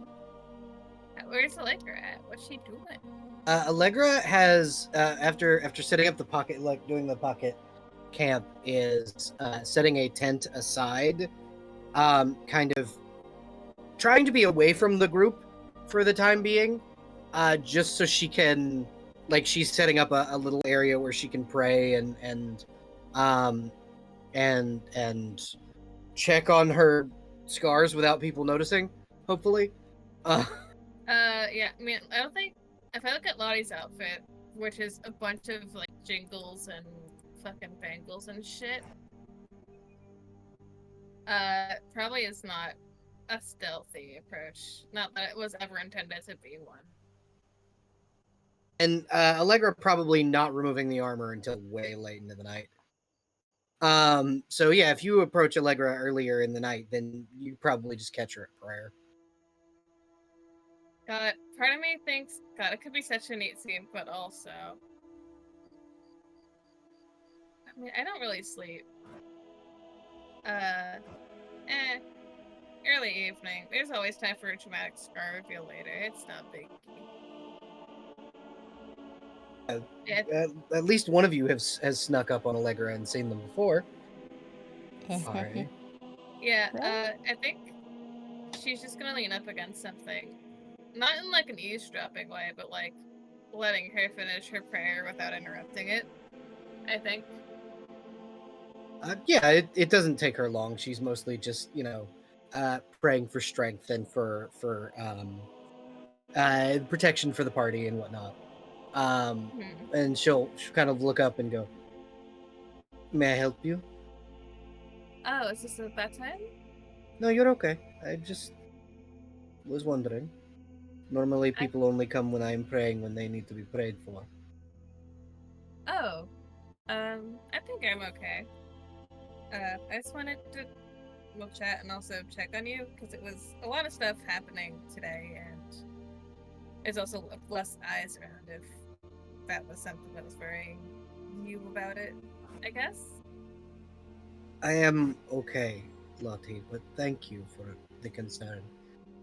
Where's Allegra at? What's she doing? Allegra has after setting up the pocket, like doing the pocket camp, is setting a tent aside, kind of trying to be away from the group for the time being, just so she can, like, she's setting up a little area where she can pray and check on her scars without people noticing, hopefully. Yeah, I mean, I don't think, if I look at Lottie's outfit, which is a bunch of, like, jingles and fucking bangles and shit, probably is not a stealthy approach. Not that it was ever intended to be one. And Allegra probably not removing the armor until way late into the night. So yeah, if you approach Allegra earlier in the night, then you probably just catch her at prayer. God, part of me thinks, God, it could be such a neat scene, but also, I mean, I don't really sleep. Early evening. There's always time for a dramatic scar reveal later. It's not big. At least one of you has snuck up on Allegra and seen them before. Sorry. Yeah, I think she's just gonna lean up against something. Not in, like, an eavesdropping way, but, like, letting her finish her prayer without interrupting it, I think. Yeah, it doesn't take her long. She's mostly just, praying for strength and for protection for the party and whatnot. And she'll kind of look up and go, "May I help you?" Oh, is this at that time? No, you're okay. I just was wondering. Normally, people only come when I'm praying when they need to be prayed for. Oh, I think I'm okay. I just wanted to, we'll chat and also check on you, because it was a lot of stuff happening today, and there's also less eyes around if that was something that was worrying you about it, I guess. I am okay, Lottie, but thank you for the concern.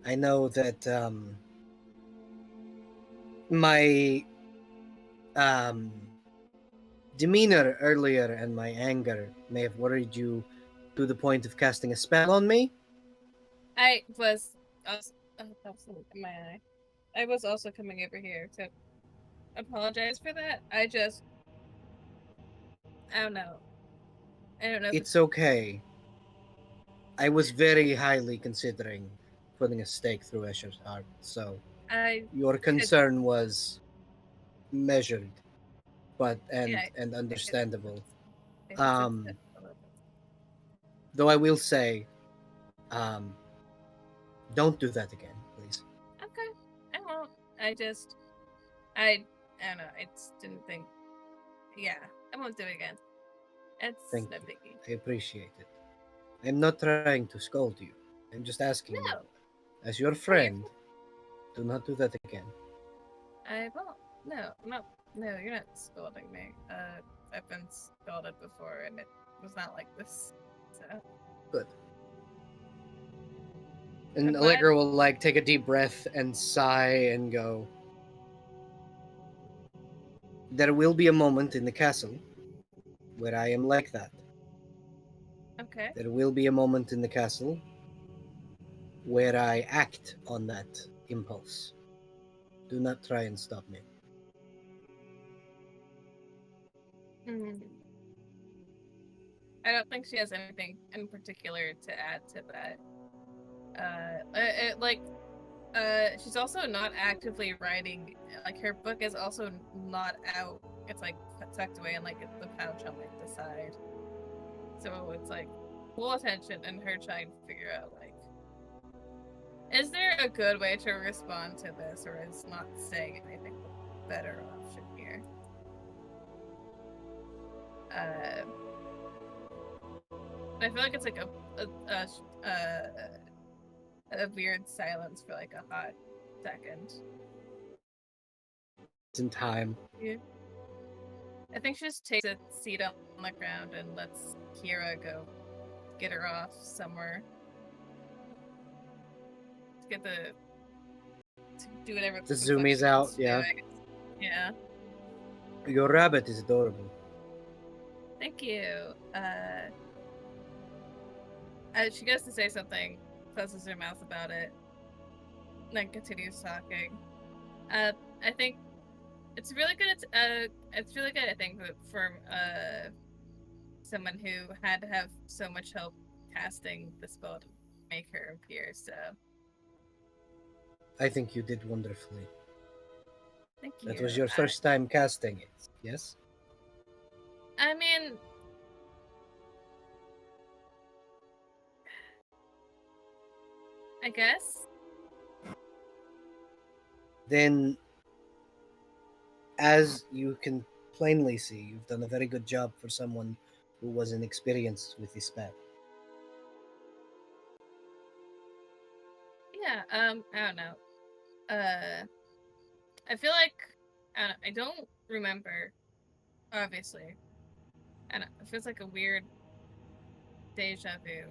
I know that my demeanor earlier and my anger may have worried you to the point of casting a spell on me. I was also, in my eye. I was also coming over here to apologize for that. I don't know. I don't know. It's okay. I was very highly considering putting a stake through Escher's heart, so your concern was measured, but and understandable. Though I will say, don't do that again, please. Okay, I won't. I don't know. I just didn't think. Yeah, I won't do it again. It's no biggie. I appreciate it. I'm not trying to scold you. I'm just asking you, as your friend, do not do that again. I won't. No, you're not scolding me. I've been scolded before, and it was not like this. So good. And Allegra will take a deep breath and sigh and go, "There will be a moment in the castle where I am like that. Okay. There will be a moment in the castle where I act on that impulse. Do not try and stop me." I don't think she has anything in particular to add to that. She's also not actively writing. Like, her book is also not out. It's like tucked away in like the pouch on like the side. So it's like full attention and her trying to figure out, like, is there a good way to respond to this, or is not saying anything the better option here? I feel like it's like a weird silence for like a hot second. It's in time. Yeah. I think she just takes a seat on the ground and lets Kira go get her off somewhere. To get to do whatever The fuck zoomies she out, wants to do, yeah. I guess. Yeah. Your rabbit is adorable. Thank you. She goes to say something, closes her mouth about it, then continues talking. I think it's really good. It's really good. I think for someone who had to have so much help casting the spell to make her appear. So I think you did wonderfully. thank you. That was your first time casting it, yes? I mean, I guess. Then, as you can plainly see, you've done a very good job for someone who was inexperienced with the spell. Yeah. I don't know. I feel like I don't remember. Obviously, and it feels like a weird deja vu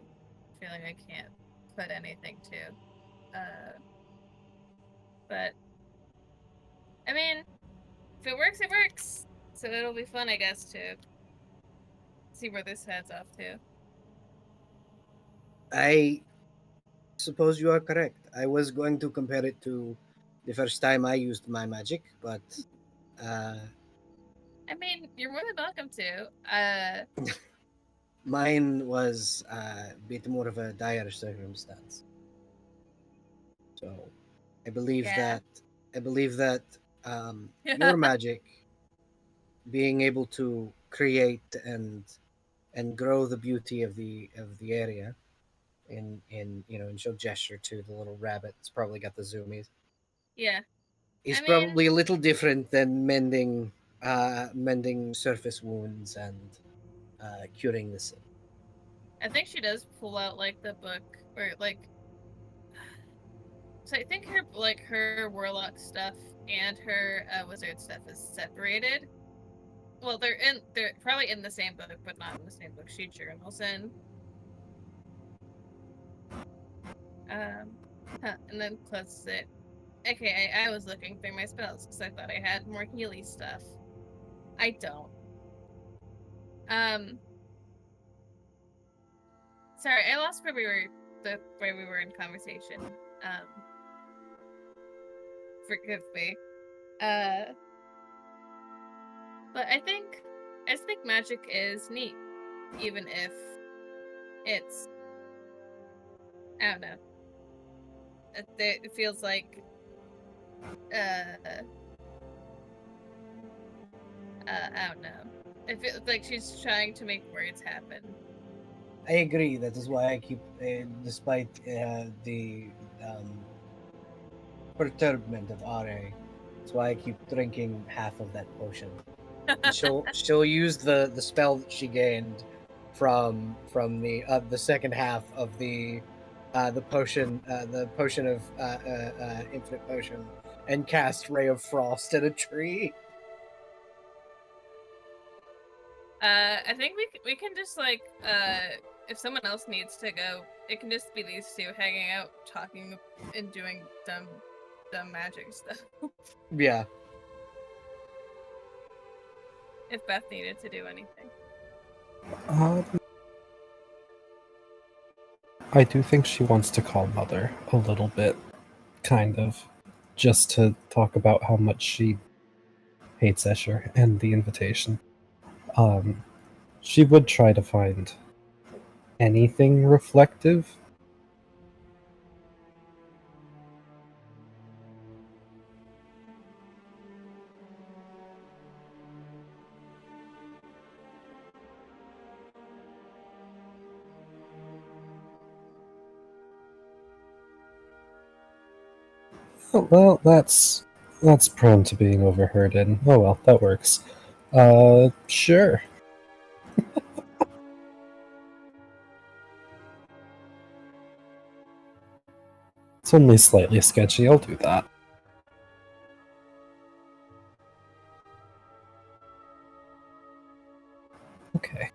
feeling. I can't put anything to. But I mean, if it works, it works. So it'll be fun, I guess, to see where this heads off to. I suppose you are correct. I was going to compare it to the first time I used my magic, but I mean, you're more than welcome to. mine was a bit more of a dire circumstance. So I believe Yeah. that your magic, being able to create and grow the beauty of the area, in and show gesture to the little rabbit that's probably got the zoomies, Yeah. is I mean, probably a little different than mending surface wounds and curing the sick. I think she does pull out like the book or like. So I think her warlock stuff and her wizard stuff is separated. Well, they're probably in the same book, but not in the same book she journals in. And then closes it. Okay, I was looking through my spells because I thought I had more healy stuff. I don't. Um, sorry, I lost where we were in conversation. Forgive me. But I just think magic is neat, even if it's, I don't know. It feels like, I don't know. It feels like she's trying to make words happen. I agree. That is why I keep, despite the perturbment of RA, that's why I keep drinking half of that potion. And she'll use the spell that she gained from the second half of the potion of infinite potion, and cast Ray of Frost at a tree. I think we can just like if someone else needs to go, it can just be these two hanging out, talking and doing dumb magic stuff. Yeah. If Beth needed to do anything. I do think she wants to call Mother a little bit, kind of, just to talk about how much she hates Escher and the invitation. She would try to find anything reflective. Oh, well, that's prone to being overheard, and oh well, that works. Sure. It's only slightly sketchy, I'll do that. Okay.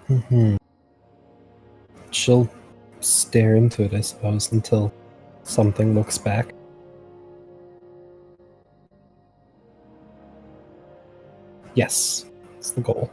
Hmm. She'll stare into it, I suppose, until something looks back. Yes, that's the goal.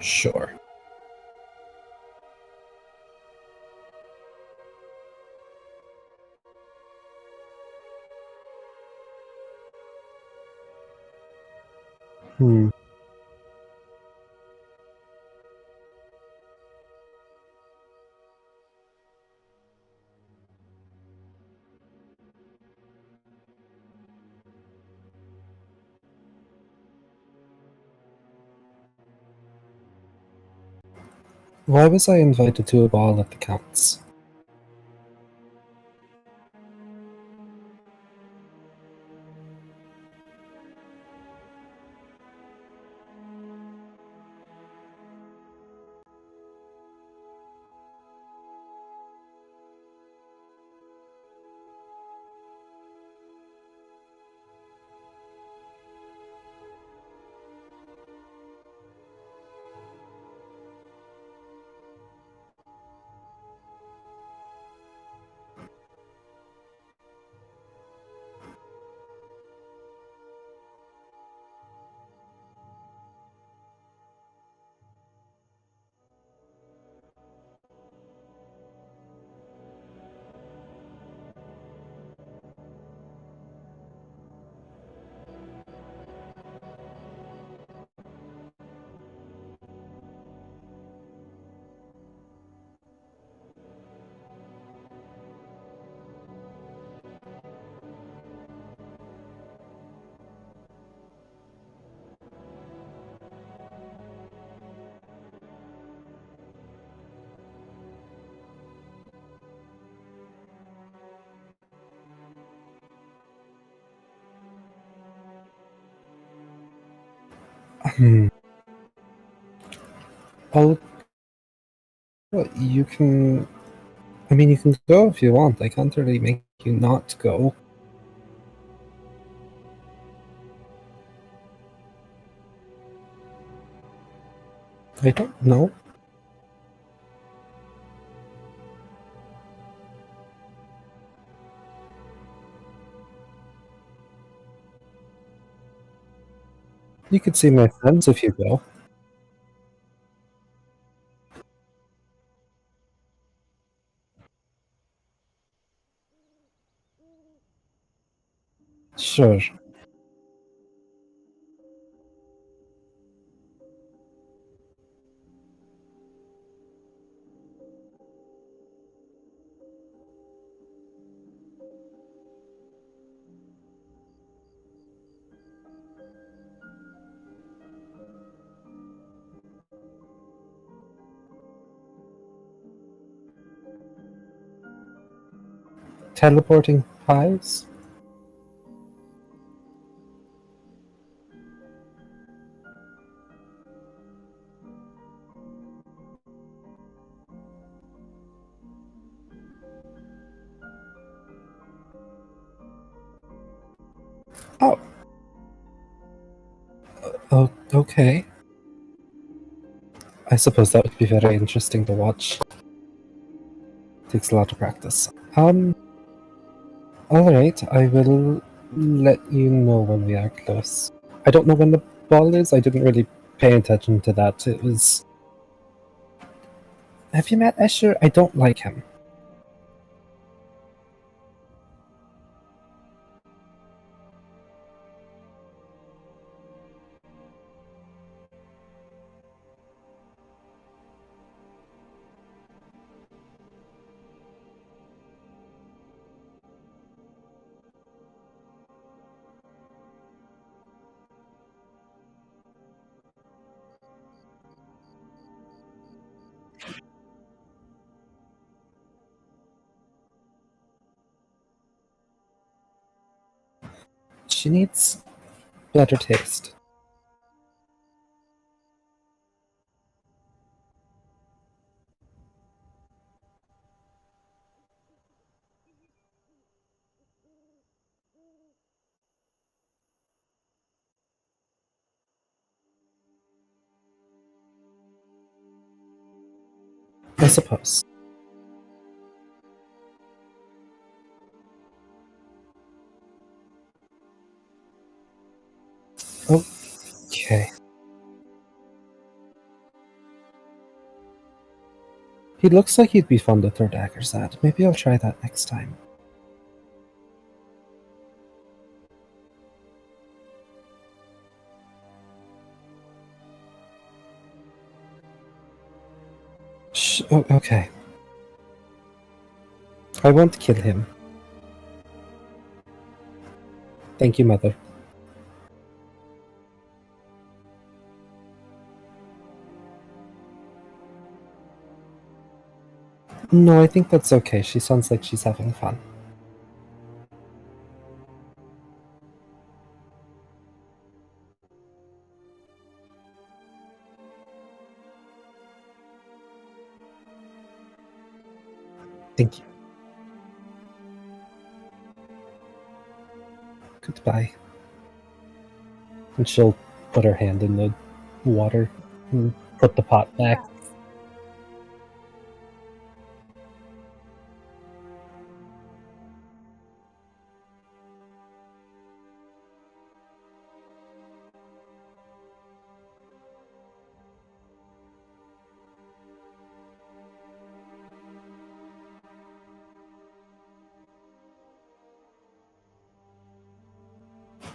Sure. Hmm. Why was I invited to a ball at the Count's? Hmm. Oh, well, you can. I mean, you can go if you want. I can't really make you not go. I don't know. You could see my friends if you go. Sure. Teleporting pies? Oh, okay. I suppose that would be very interesting to watch. Takes a lot of practice. Alright, I will let you know when we are close. I don't know when the ball is, I didn't really pay attention to that. It was... Have you met Escher? I don't like him. She needs better taste. I suppose. Okay. He looks like he'd be fun to throw daggers at. Maybe I'll try that next time. Oh, okay. I won't kill him. Thank you, Mother. No, I think that's okay. She sounds like she's having fun. Thank you. Goodbye. And she'll put her hand in the water and put the pot back.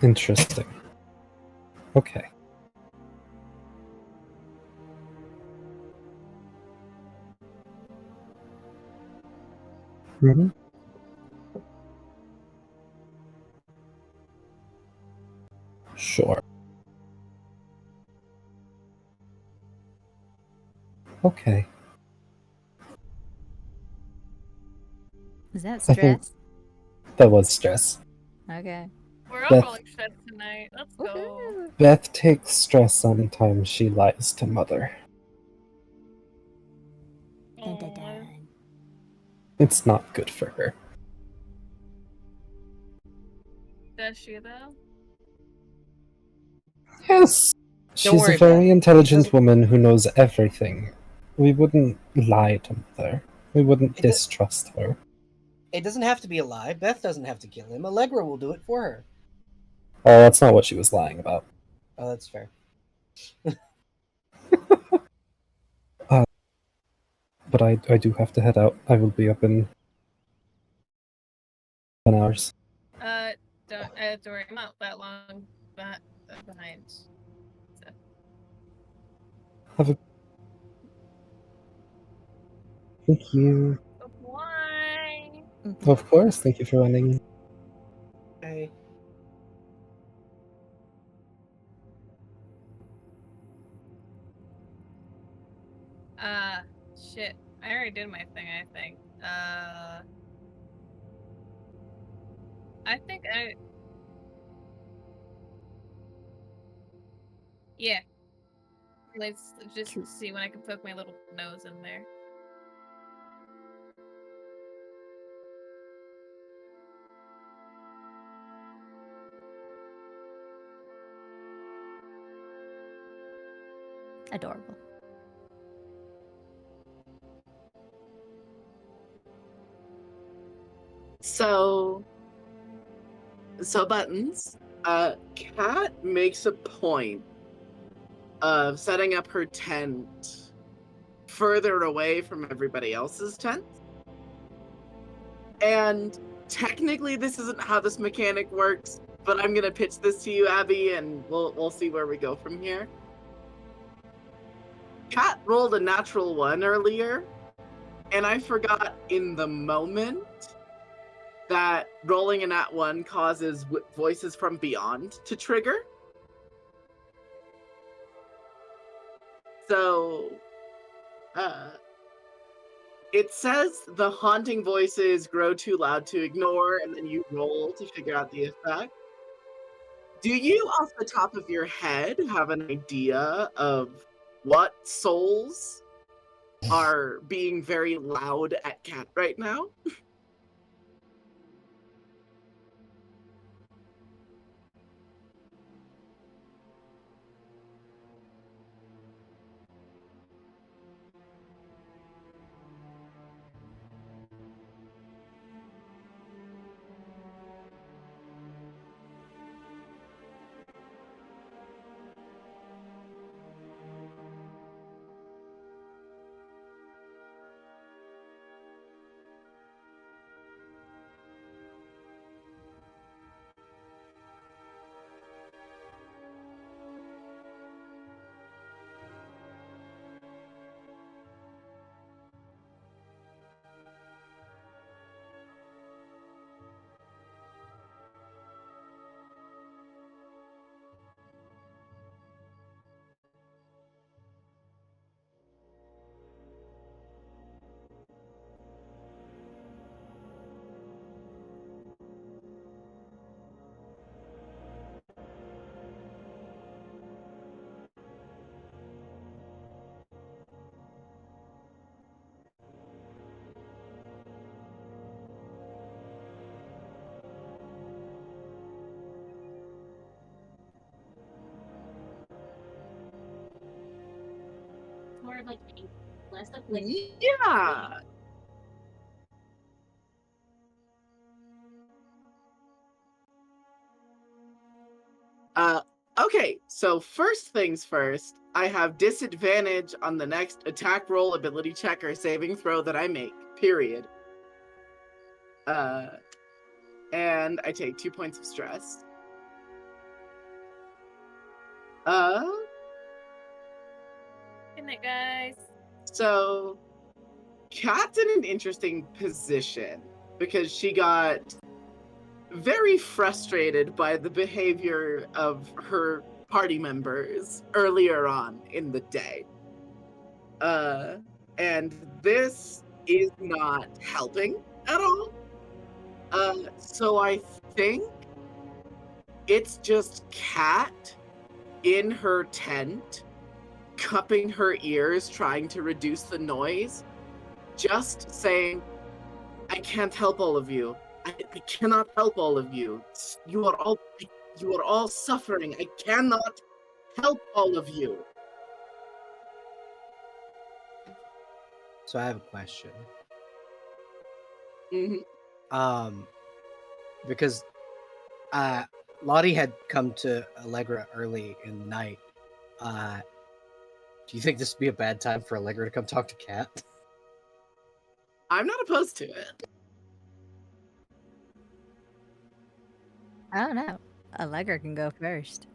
Interesting. Okay. Mm-hmm. Sure. Okay. Is that I think stress? that was stress. Okay. We're all Beth- rolling stress tonight. Let's go. Woohoo. Beth takes stress anytime she lies to Mother. Dun, dun, Aw. dun. It's not good for her. Does she though? Yes. She's worry, a very Beth. intelligent Doesn't- woman who knows everything. We wouldn't lie to Mother. We wouldn't It does- distrust her. It doesn't have to be a lie. Beth doesn't have to kill him. Allegra will do it for her. Oh, that's not what she was lying about. Oh, that's fair. But I do have to head out. I will be up in 10 hours. Don't worry. I'm not that long behind. So. Thank you. Why? Of course, thank you for running. Hey. Shit. I already did my thing, I think. I think I... Yeah. Let's just see when I can poke my little nose in there. Adorable. So Buttons, Kat makes a point of setting up her tent further away from everybody else's tent. And technically this isn't how this mechanic works, but I'm gonna pitch this to you, Abby, and we'll see where we go from here. Kat rolled a natural 1 earlier, and I forgot in the moment that rolling a nat 1 causes voices from beyond to trigger. So, it says the haunting voices grow too loud to ignore, and then you roll to figure out the effect. Do you, off the top of your head, have an idea of what souls are being very loud at Kat right now? More of like less of like Yeah. Okay, so first things first, I have disadvantage on the next attack roll, ability check, or saving throw that I make, period. And I take 2 points of stress. Good night, guys. So Kat's in an interesting position because she got very frustrated by the behavior of her party members earlier on in the day. And this is not helping at all. So I think it's just Kat in her tent, cupping her ears, trying to reduce the noise, just saying, I can't help all of you. I cannot help all of you. You are all suffering. I cannot help all of you. So I have a question. Mm-hmm. Because Lottie had come to Allegra early in the night. Do you think this would be a bad time for Allegra to come talk to Kat? I'm not opposed to it. I don't know. Allegra can go first.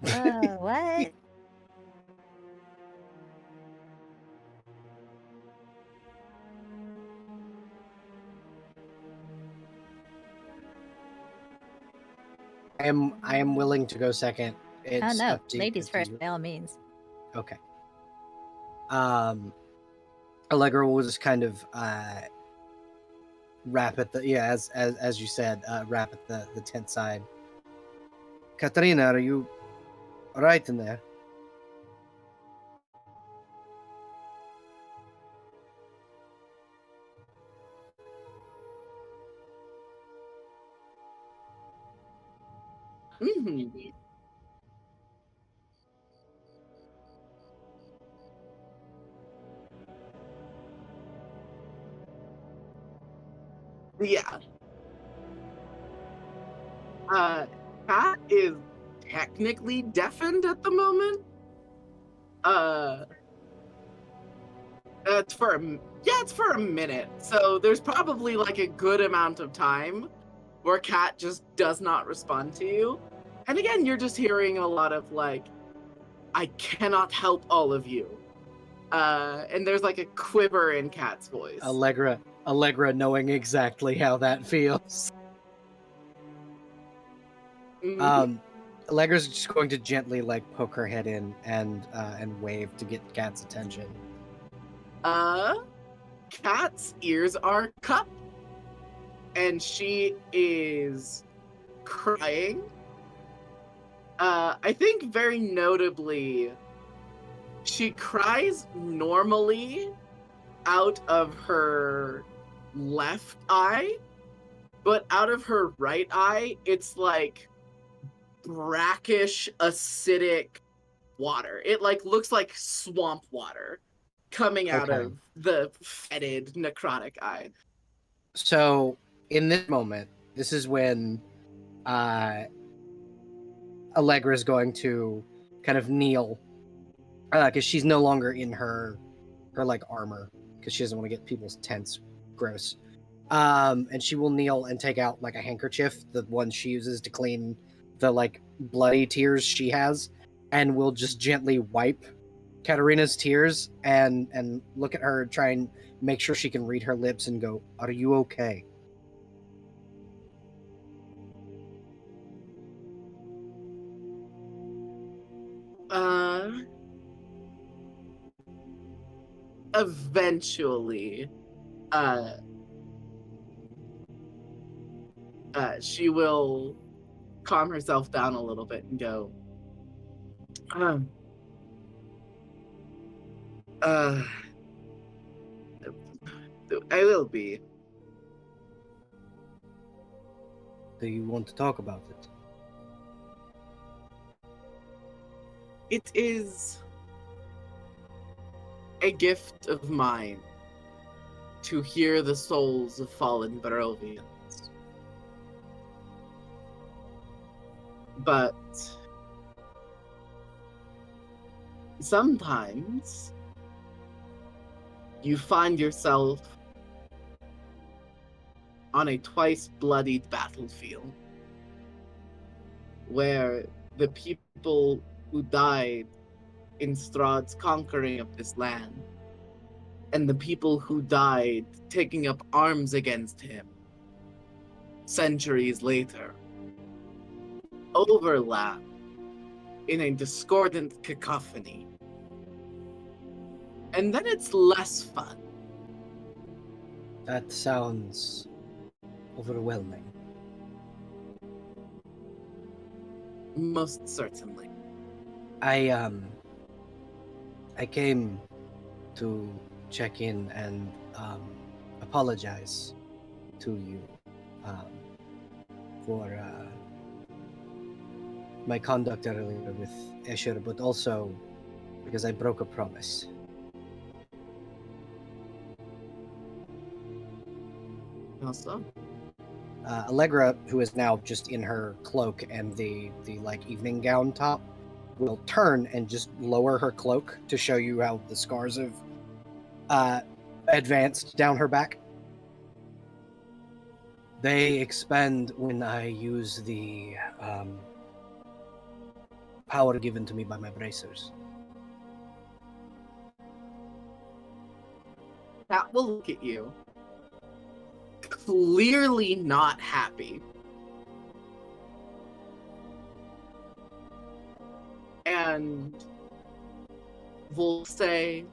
What? I am willing to go second. It's no, up to ladies up to first, you. by all means. Okay. Allegra will just kind of rap at the as you said, rap at the tent side. Katarina, are you all right in there? Mm-hmm. Yeah. Cat is technically deafened at the moment. It's for it's for a minute. So there's probably like a good amount of time where Cat just does not respond to you. And again, you're just hearing a lot of like, I cannot help all of you. And there's like a quiver in Cat's voice. Allegra knowing exactly how that feels. Mhm. Allegra's just going to gently like poke her head in and wave to get Cat's attention. Cat's ears are cupped, and she is crying. I think very notably, she cries normally out of her left eye, but out of her right eye, it's like brackish, acidic water. It like looks like swamp water coming out Okay. of the fetid, necrotic eye. So in this moment, this is when Allegra is going to kind of kneel because she's no longer in her like armor because she doesn't want to get people's tents gross. And she will kneel and take out like a handkerchief, the one she uses to clean the like bloody tears she has, and will just gently wipe Katarina's tears and look at her and try and make sure she can read her lips and go, "Are you okay?" Eventually, she will calm herself down a little bit and go, um, uh, I will be. Do you want to talk about it? It is a gift of mine to hear the souls of fallen Barovians. But sometimes you find yourself on a twice-bloodied battlefield where the people who died in Strahd's conquering of this land and the people who died taking up arms against him centuries later overlap in a discordant cacophony. And then it's less fun. That sounds overwhelming. Most certainly. I came to check in and apologize to you for my conduct earlier with Escher, but also because I broke a promise. How so? Allegra, who is now just in her cloak and the like evening gown top, will turn and just lower her cloak to show you how the scars have advanced down her back. They expand when I use the power given to me by my bracers. Cat will look at you, clearly not happy. And will say,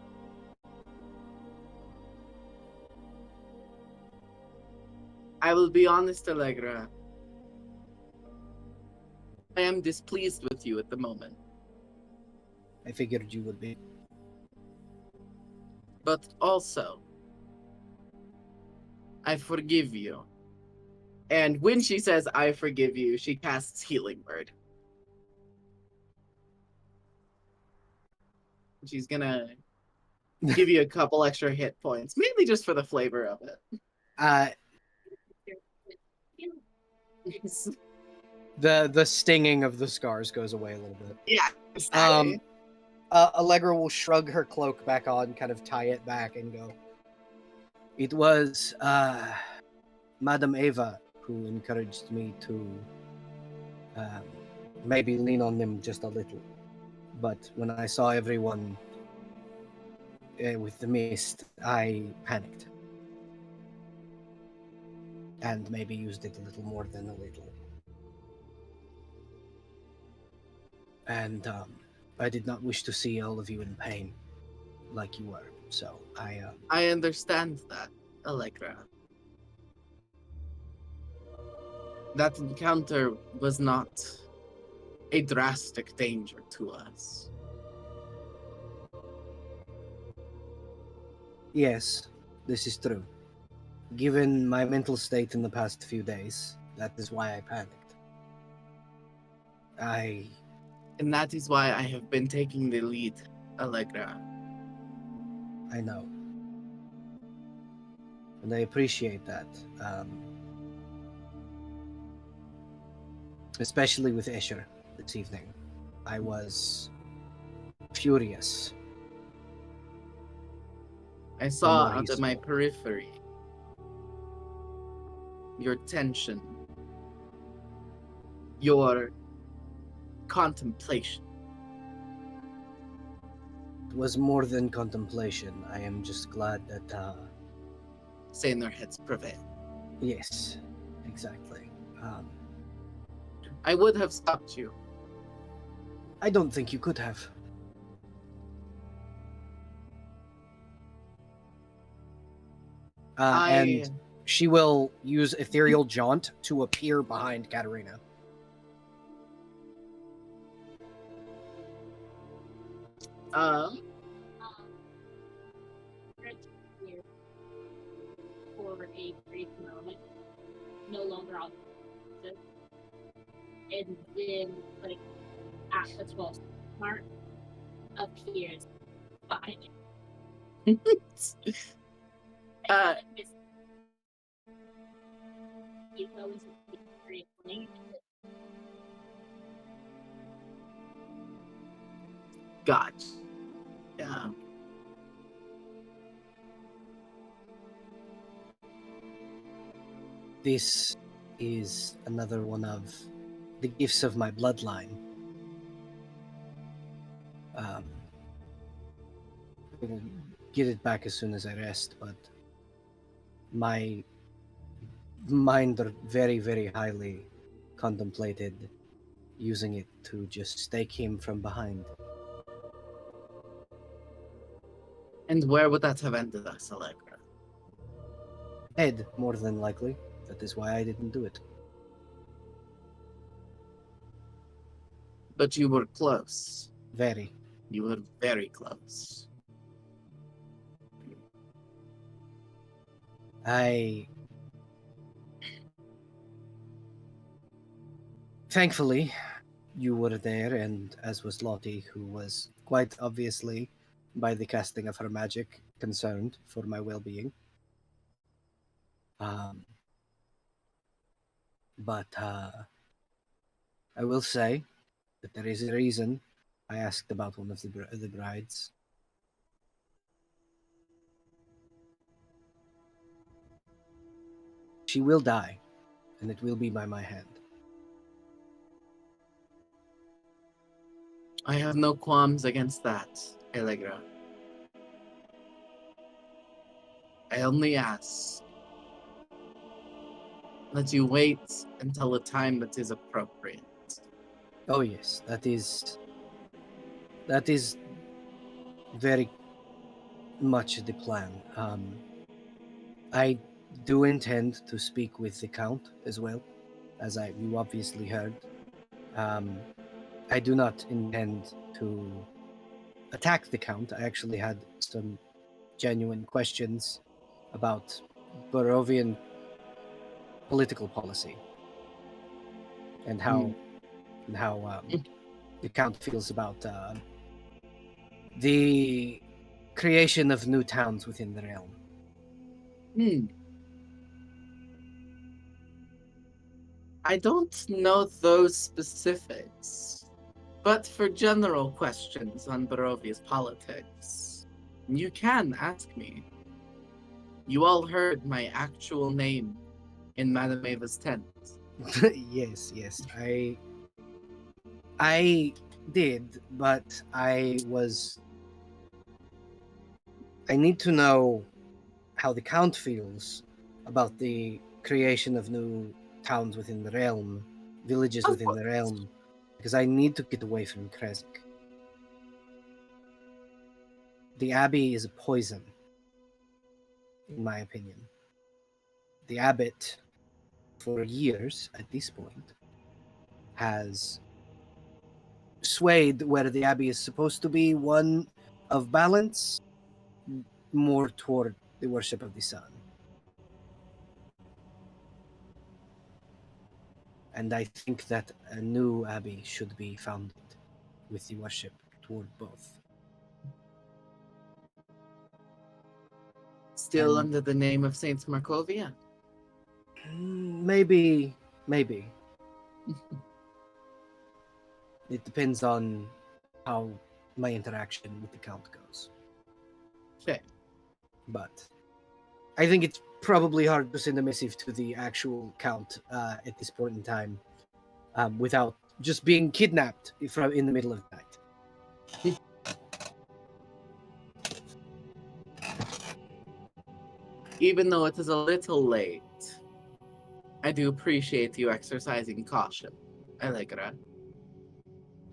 I will be honest, Allegra. I am displeased with you at the moment. I figured you would be. But also, I forgive you. And when she says, I forgive you, she casts Healing Word. She's gonna give you a couple extra hit points, mainly just for the flavor of it. The stinging of the scars goes away a little bit. Yeah. Exactly. Allegra will shrug her cloak back on, kind of tie it back, and go. It was Madame Eva who encouraged me to maybe lean on them just a little. But when I saw everyone with the mist, I panicked. And maybe used it a little more than a little. And I did not wish to see all of you in pain like you were. So I understand that, Allegra. That encounter was not a drastic danger to us. Yes, this is true. Given my mental state in the past few days, that is why I panicked. And that is why I have been taking the lead, Allegra. I know. And I appreciate that. Especially with Escher this evening. I was furious. I saw more he under my spoke. periphery your tension, your contemplation. It was more than contemplation. I am just glad that, Saying their heads prevail. yes, exactly. I would have stopped you. I don't think you could have. And she will use Ethereal Jaunt to appear behind Katarina. Here for a brief moment, no longer on the and then like at the 12 mark appears behind it. You know, it's very funny. Gotcha. Yeah. This is another one of the gifts of my bloodline. I will get it back as soon as I rest, but my mind very, very highly contemplated using it to just stake him from behind. And where would that have ended us, Allegra? Dead, more than likely. That is why I didn't do it. But you were close. Very. You were very close. Thankfully, you were there, and as was Lottie, who was quite obviously, by the casting of her magic, concerned for my well-being. But I will say that there is a reason I asked about one of the brides. She will die, and it will be by my hand. I have no qualms against that, Allegra. I only ask that you wait until a time that is appropriate. Oh yes, that is very much the plan. I do intend to speak with the Count as well, as you obviously heard. I do not intend to attack the Count. I actually had some genuine questions about Barovian political policy and how the Count feels about the creation of new towns within the realm. I don't know those specifics, but for general questions on Barovia's politics, you can ask me. You all heard my actual name in Madame Ava's tent. Yes, I did, but I need to know how the Count feels about the creation of new towns within the realm, villages Of within the course. realm, because I need to get away from Krezk. The Abbey is a poison, in my opinion. The Abbot, for years at this point, has swayed where the Abbey is supposed to be one of balance, more toward the worship of the sun. And I think that a new abbey should be founded with the worship toward both. Still And under the name of Saint Markovia? maybe. It depends on how my interaction with the Count goes. Okay. But I think it's probably hard to send a missive to the actual Count at this point in time without just being kidnapped in the middle of the night. Even though it is a little late, I do appreciate you exercising caution, Allegra.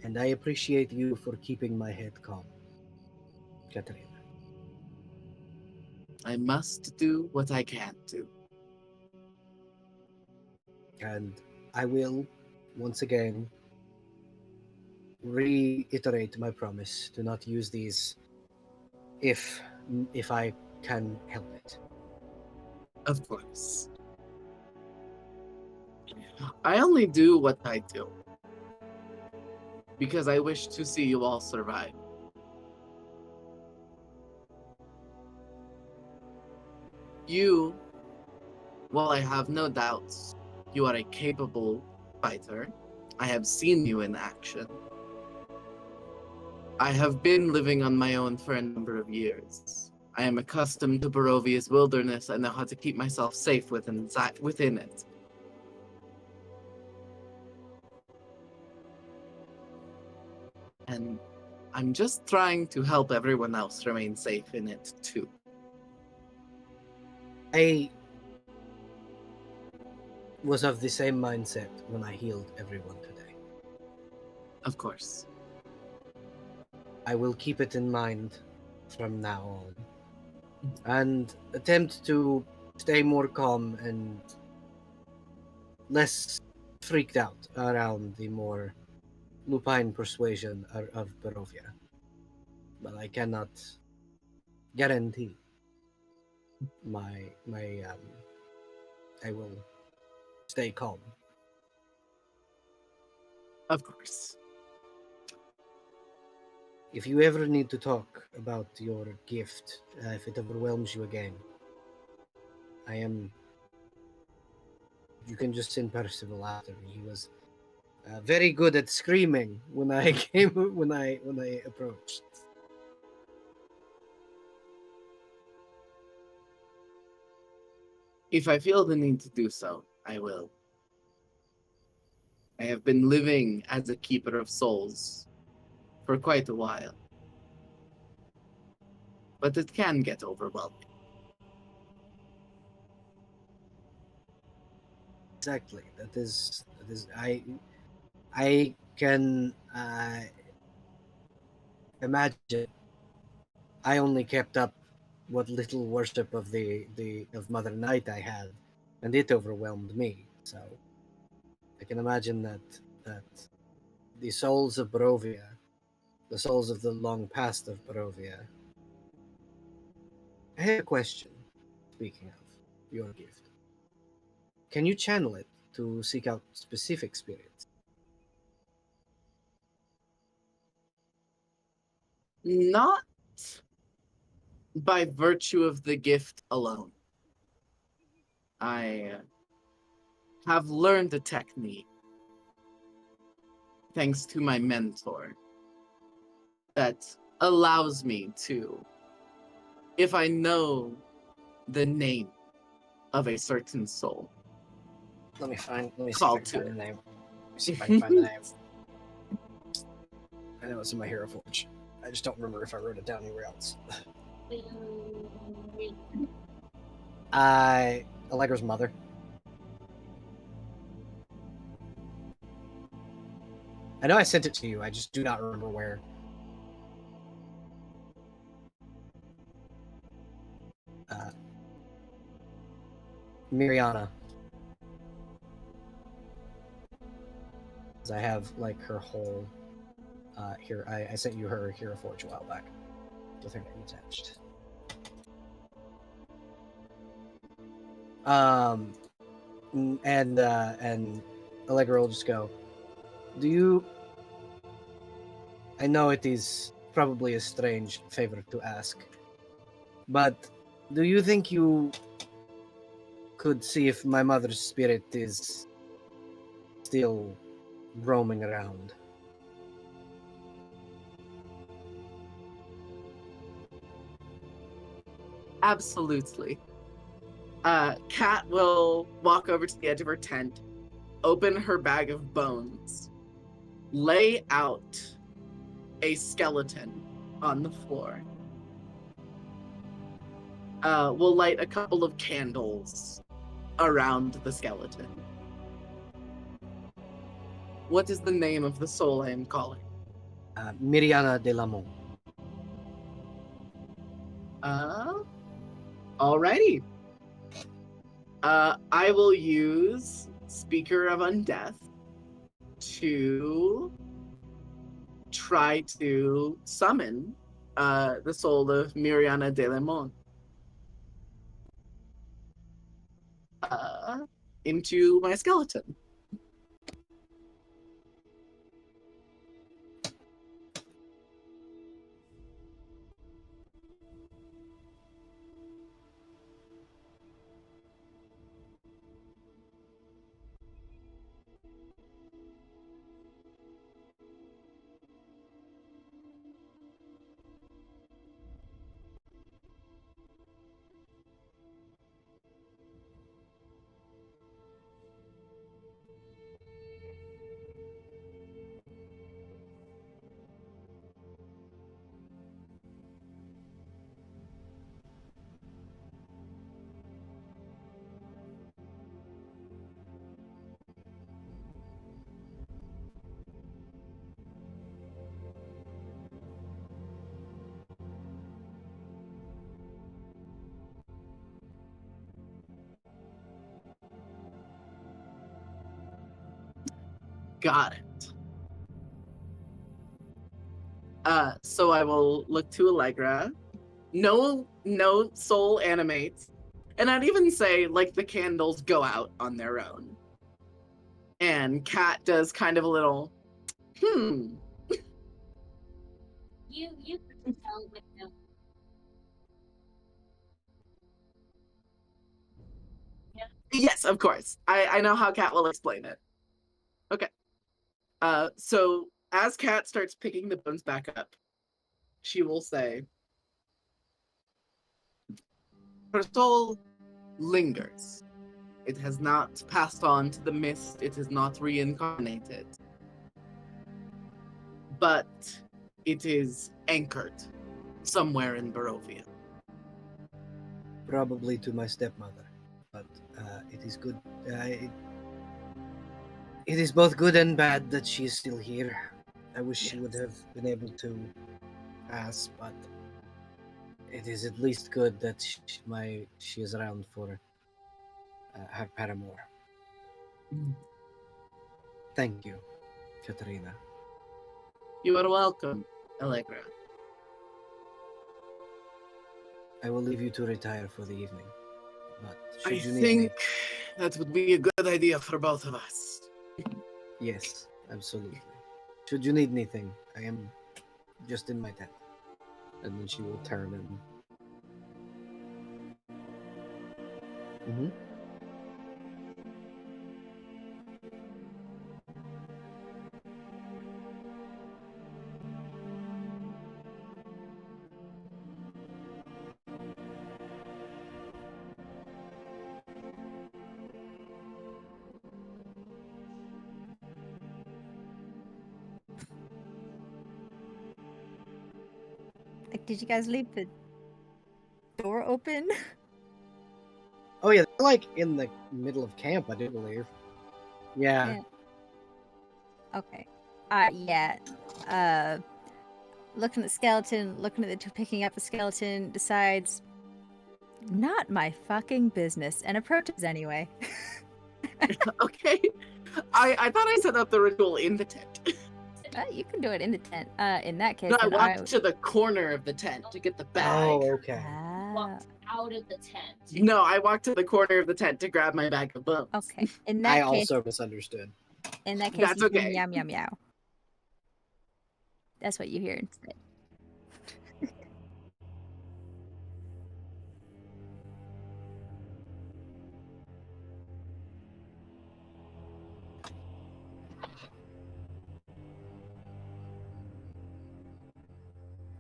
And I appreciate you for keeping my head calm, Katerina. I must do what I can do. And I will, once again, reiterate my promise to not use these if I can help it. Of course. I only do what I do because I wish to see you all survive. You, while I have no doubts, you are a capable fighter. I have seen you in action. I have been living on my own for a number of years. I am accustomed to Barovia's wilderness and know how to keep myself safe within it. And I'm just trying to help everyone else remain safe in it too. I was of the same mindset when I healed everyone today. Of course. I will keep it in mind from now on and attempt to stay more calm and less freaked out around the more lupine persuasion of Barovia. But I cannot guarantee I will stay calm. Of course. If you ever need to talk about your gift, if it overwhelms you again, you can just send Percival after me. He was very good at screaming when I when I approached. If I feel the need to do so, I will. I have been living as a keeper of souls for quite a while. But it can get overwhelming. Exactly. That is I can imagine. I only kept up what little worship of the of Mother Night I had, and it overwhelmed me. So I can imagine that the souls of Barovia, the souls of the long past of Barovia. I have a question. Speaking of your gift, can you channel it to seek out specific spirits? Not by virtue of the gift alone. I have learned a technique, thanks to my mentor, that allows me to, if I know the name of a certain soul, Let me see if I Call can to find it. the name. Let me see if I can find the name. I know it's in my Hero Forge. I just don't remember if I wrote it down anywhere else. Allegra's mother. I know I sent it to you. I just do not remember where. Miriana. I have like her whole. Here, I sent you her Hero Forge a while back with her name attached. And Allegra will just go. Do you? I know it is probably a strange favor to ask, but do you think you could see if my mother's spirit is still roaming around? Absolutely. Kat will walk over to the edge of her tent, open her bag of bones, lay out a skeleton on the floor. We'll light a couple of candles around the skeleton. What is the name of the soul I am calling? Miriana de Lamont. Alrighty. I will use Speaker of Undeath to try to summon the soul of Miriana de Lamont into my skeleton. Got it. So I will look to Allegra. No soul animates. And I'd even say, like, the candles go out on their own. And Kat does kind of a little, You can tell with them. Yes, of course. I know how Kat will explain it. Okay. So as Kat starts picking the bones back up, she will say, her soul lingers. It has not passed on to the mist. It is not reincarnated. But it is anchored somewhere in Barovia. Probably to my stepmother, but it is good. It is both good and bad that she is still here. I wish she would have been able to pass, but it is at least good that she is around for her paramour. Thank you, Katarina. You are welcome, Allegra. I will leave you to retire for the evening, but I should you need think me, that would be a good idea for both of us. yes, absolutely. Should you need anything, I am just in my tent. And then she will turn and. Did you guys leave the door open? Oh yeah, they're like in the middle of camp, I do believe. Yeah. Okay. Yeah. Looking at the skeleton, looking at the two picking up the skeleton, decides not my fucking business, and approaches anyway. Okay. I thought I set up the ritual in the tent. You can do it in the tent. In that case, No, I then walked to the corner of the tent to get the bag. Oh, okay. Walked out of the tent. No, I walked to the corner of the tent to grab my bag of bones. Okay. In I that case, also misunderstood. That's you okay. hear meow meow meow. That's what you hear instead.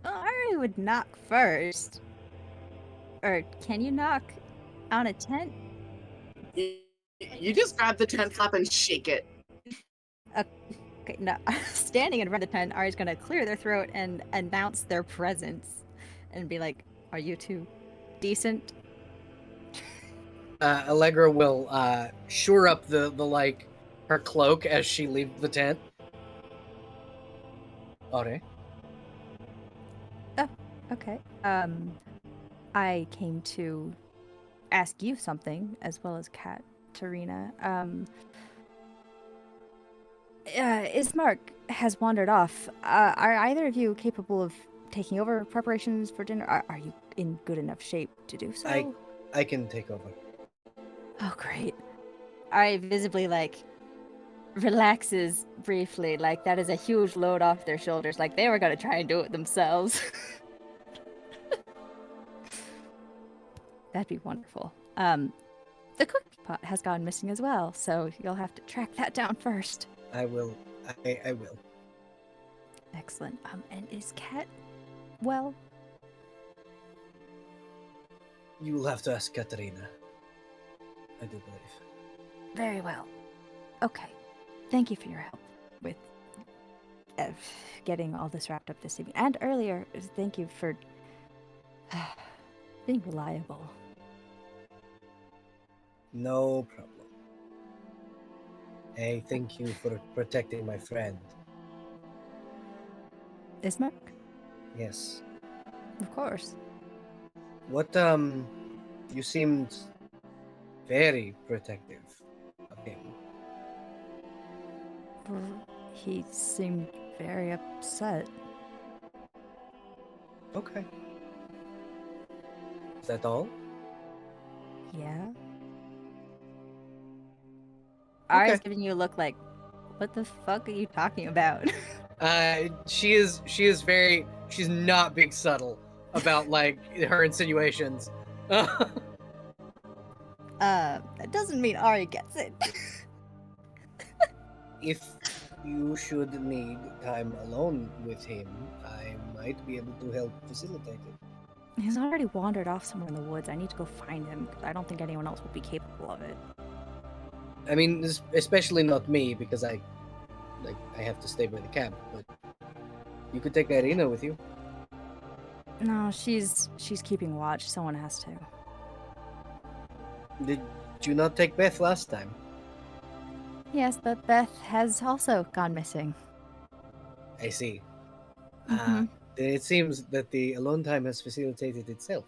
Well, Ari would knock first. Or can you knock on a tent? You just grab the tent flap and shake it. Okay, no. Standing in front of the tent, Ari's gonna clear their throat and announce their presence. And be like, are you two decent? Allegra will shore up the like her cloak as she leaves the tent. Okay. Okay. I came to ask you something, as well as Katarina. Ismark has wandered off. Are either of you capable of taking over preparations for dinner? Are you in good enough shape to do so? I can take over. Oh, great. I visibly, relaxes briefly. Like, that is a huge load off their shoulders. Like, they were gonna try and do it themselves. That'd be wonderful. The cookie pot has gone missing as well, so you'll have to track that down first. I will. I will. Excellent. And is Cat well? You will have to ask Katarina. I do believe. Very well. Okay. Thank you for your help with getting all this wrapped up this evening. And earlier, thank you for being reliable. No problem. Hey, thank you for protecting my friend. Ismark? Yes. Of course. What, you seemed very protective of him. He seemed very upset. Okay. Is that all? Yeah. Ari's Okay. giving you a look like, what the fuck are you talking about? She's not being subtle about her insinuations. That doesn't mean Ari gets it. If you should need time alone with him, I might be able to help facilitate it. He's already wandered off somewhere in the woods. I need to go find him because I don't think anyone else will be capable of it. I mean, especially not me, because I have to stay by the camp, but you could take Irina with you. No, she's keeping watch. Someone has to. Did you not take Beth last time? Yes, but Beth has also gone missing. I see. Mhm. It seems that the alone time has facilitated itself.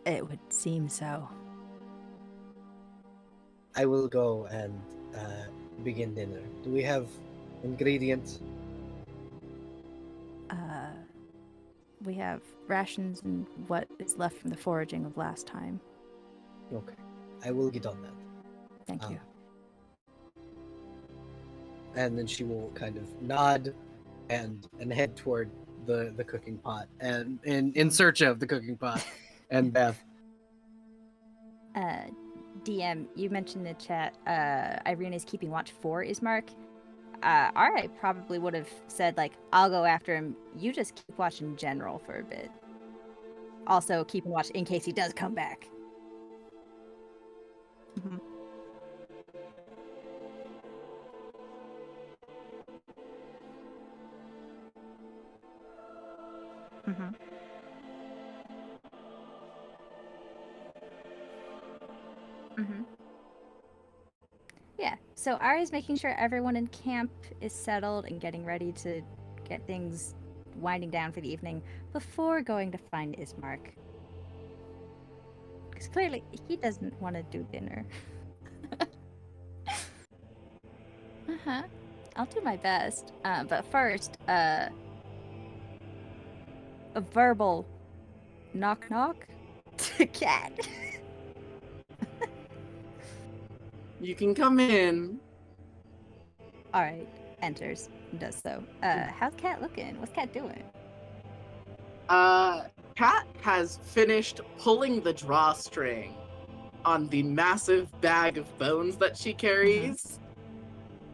It would seem so. I will go and begin dinner. Do we have ingredients? We have rations and what is left from the foraging of last time. Okay. I will get on that. Thank you. And then she will kind of nod and head toward the cooking pot and in search of the cooking pot and Beth. DM, you mentioned in the chat Irina is keeping watch for Ismark. Alright, probably would have said, I'll go after him. You just keep watch in general for a bit. Also, keeping watch in case he does come back. Mm-hmm. Mm-hmm. Mm-hmm. Yeah. So Ari's making sure everyone in camp is settled and getting ready to get things winding down for the evening before going to find Ismark. Because clearly he doesn't want to do dinner. Uh-huh. I'll do my best. But first, a verbal knock knock to Cat. You can come in. Alright, enters and does so. How's Cat looking? What's Cat doing? Kat has finished pulling the drawstring on the massive bag of bones that she carries,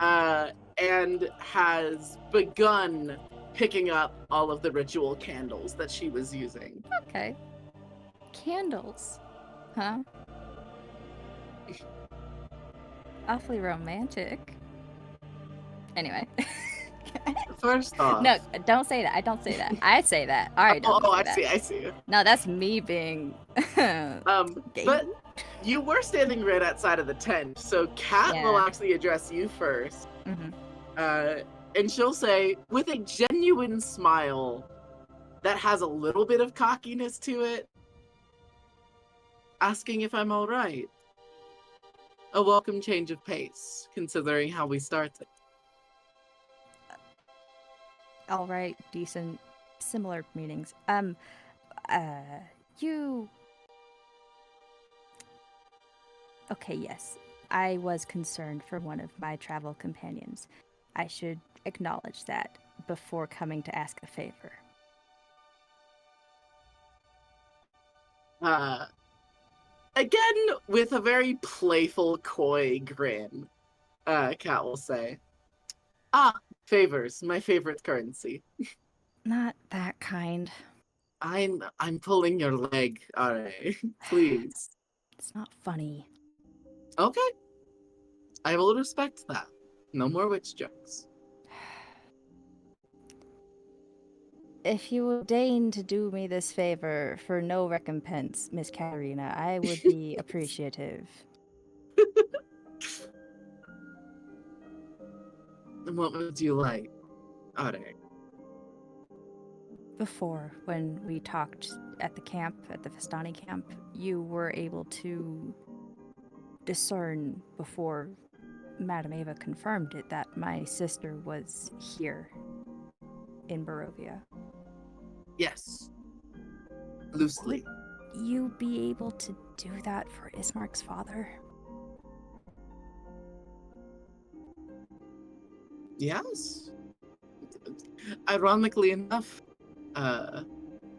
and has begun picking up all of the ritual candles that she was using. Okay. Candles. Huh? Awfully romantic. Anyway. First off, No, don't say that. I don't say that. I say that. Alright, oh, don't I say that. see. No, that's me being gay. But you were standing right outside of the tent, so Kat will Yeah. actually address you first. Mhm. And she'll say, with a genuine smile that has a little bit of cockiness to it, asking if I'm all right. A welcome change of pace, considering how we started. Alright, decent. Similar meanings. You... Okay, yes. I was concerned for one of my travel companions. I should acknowledge that before coming to ask a favor. Again, with a very playful, coy grin, Kat will say, favors, my favorite currency. Not that kind. I'm pulling your leg, alright. Please. It's not funny. Okay. I will respect that. No more witch jokes. If you would deign to do me this favor for no recompense, Miss Katarina, I would be appreciative. And what would you like? Alright. Before, when we talked at the camp, at the Vistani camp, you were able to discern before Madame Ava confirmed it that my sister was here in Barovia. Yes. Loosely. Would you be able to do that for Ismark's father? Yes. Ironically enough,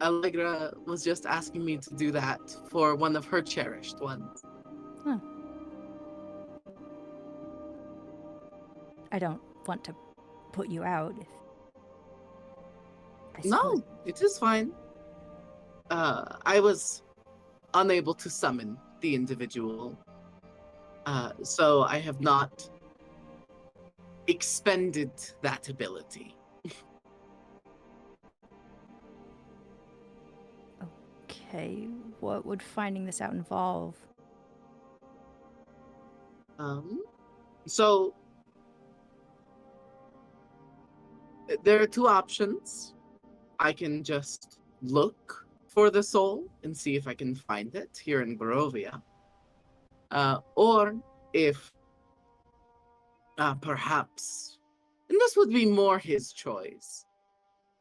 Allegra was just asking me to do that for one of her cherished ones. Huh. I don't want to put you out. No, it is fine. I was unable to summon the individual, so I have not expended that ability. Okay, what would finding this out involve? So there are two options. I can just look for the soul and see if I can find it here in Barovia. Or if perhaps, and this would be more his choice,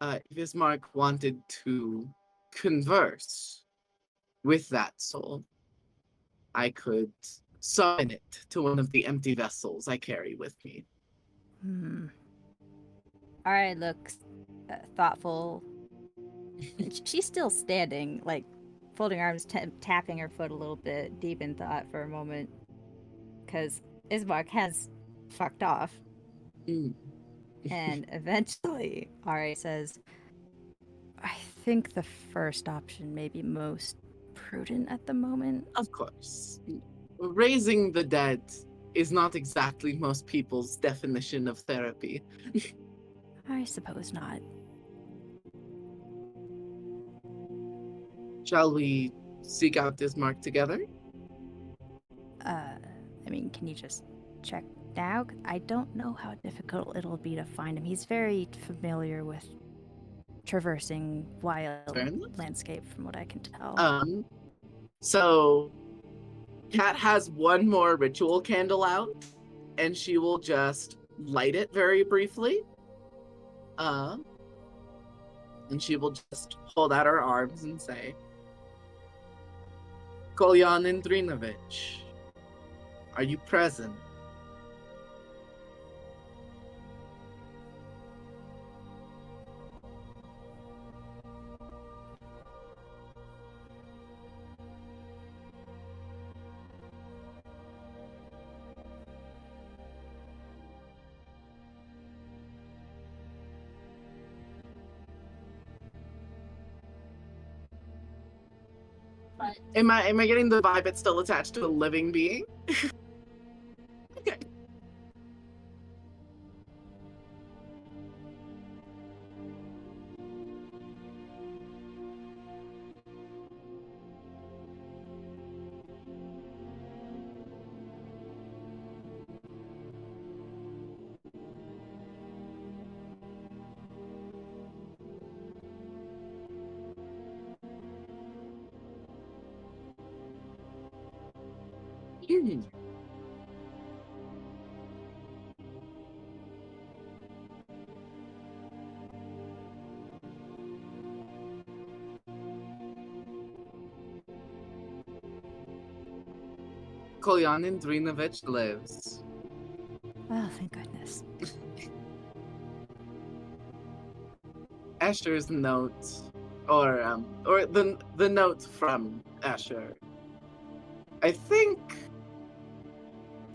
if Ismark wanted to converse with that soul, I could summon it to one of the empty vessels I carry with me. Alright, looks thoughtful. She's still standing, like, folding arms, tapping her foot a little bit, deep in thought for a moment. Because Ismark has fucked off. And eventually, Ari says, I think the first option may be most prudent at the moment. Of course. Raising the dead is not exactly most people's definition of therapy. I suppose not. Shall we seek out this mark together? I mean, can you just check now? I don't know how difficult it'll be to find him. He's very familiar with traversing wild Fair enough. landscape, from what I can tell. So Kat has one more ritual candle out, and she will just light it very briefly. And she will just hold out her arms and say, Kolyan Indrinovich, are you present? But Am I getting the vibe it's still attached to a living being? Okay. Hmm. Kolyan Indrinovich lives. Oh, thank goodness. Asher's note, or the note from Asher. I think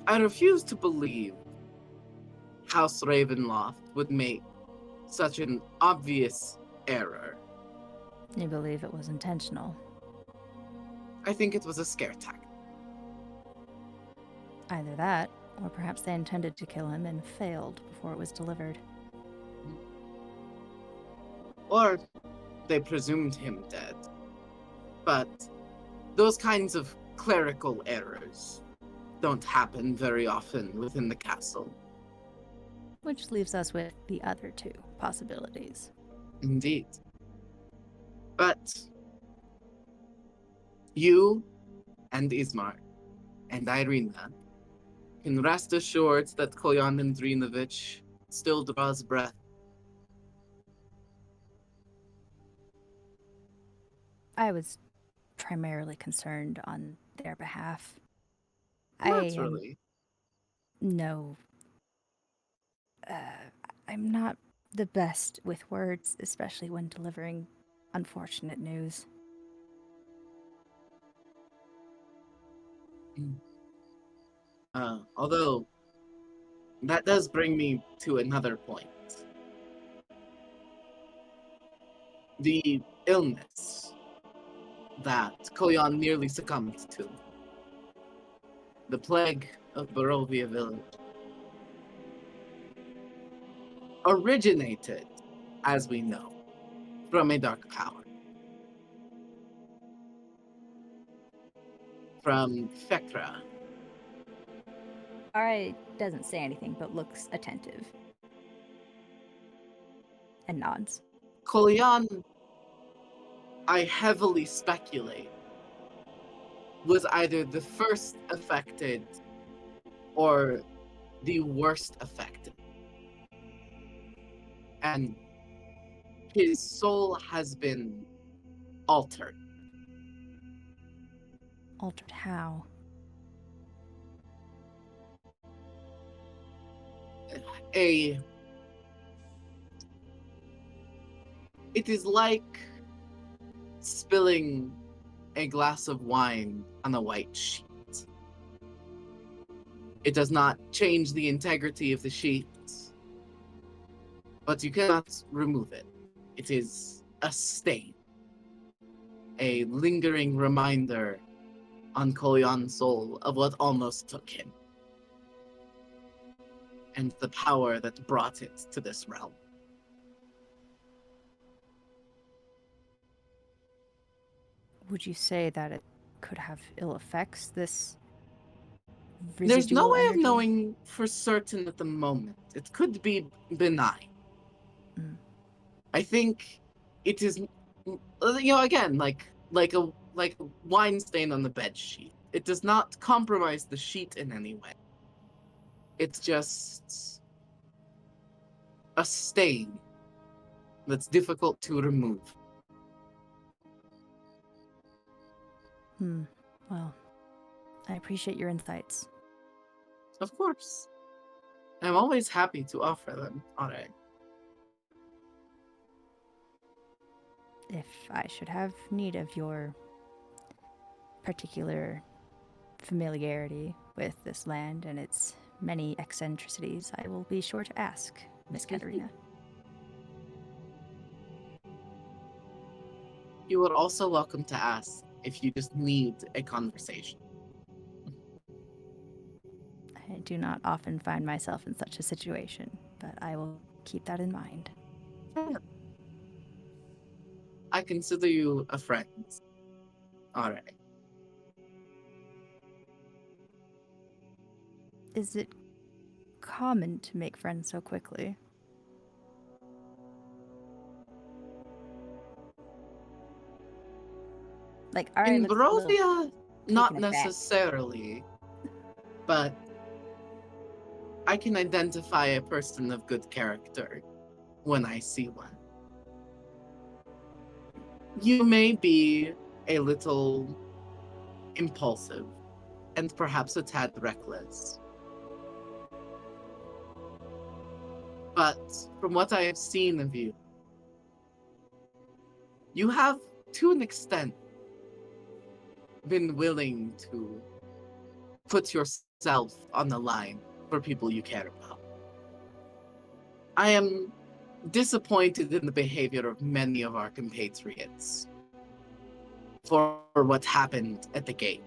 I refuse to believe House Ravenloft would make such an obvious error. You believe it was intentional? I think it was a scare tactic. Either that, or perhaps they intended to kill him and failed before it was delivered. Or they presumed him dead. But those kinds of clerical errors don't happen very often within the castle. Which leaves us with the other two possibilities. Indeed. But you and Ismar and Irina can rest assured that Kolyan Andrinovich still draws breath. I was primarily concerned on their behalf. Naturally. No. I'm not the best with words, especially when delivering unfortunate news. Although, that does bring me to another point. The illness that Koyan nearly succumbed to. The plague of Barovia village. Originated, as we know, from a dark power. From Fekra. Ari doesn't say anything, but looks attentive. And nods. Kolyan, I heavily speculate, was either the first affected or the worst affected. And his soul has been altered. Altered how? It is like spilling a glass of wine on a white sheet. It does not change the integrity of the sheet, but you cannot remove it. It is a stain, a lingering reminder on Kolyan's soul of what almost took him, and the power that brought it to this realm. would you say that it could have ill effects, this There's no residual way of energy? knowing for certain at the moment. It could be benign. Mm. I think it is, again, like a wine stain on the bed sheet. It does not compromise the sheet in any way. It's just a stain that's difficult to remove. Well, I appreciate your insights. Of course. I'm always happy to offer them, alright. If I should have need of your particular familiarity with this land and its many eccentricities, I will be sure to ask, Miss Katerina. You are also welcome to ask if you just need a conversation. I do not often find myself in such a situation, but I will keep that in mind. Yeah. I consider you a friend. Alright. Is it common to make friends so quickly? Like, Ari In looks a little Barovia, not taken aback. necessarily, but I can identify a person of good character when I see one. You may be a little impulsive and perhaps a tad reckless. But from what I have seen of you, you have, to an extent, been willing to put yourself on the line for people you care about. I am disappointed in the behavior of many of our compatriots for what happened at the gate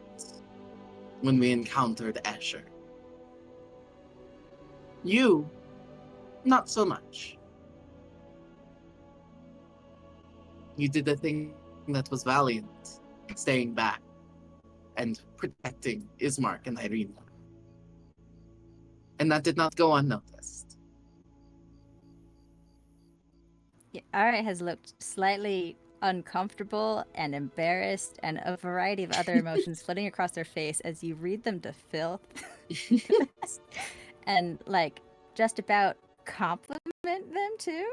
when we encountered Escher. You, not so much. You did a thing that was valiant, staying back and protecting Ismark and Irina. And that did not go unnoticed. Yeah, Ari has looked slightly uncomfortable and embarrassed, and a variety of other emotions floating across their face as you read them to filth. And, like, just about compliment them too.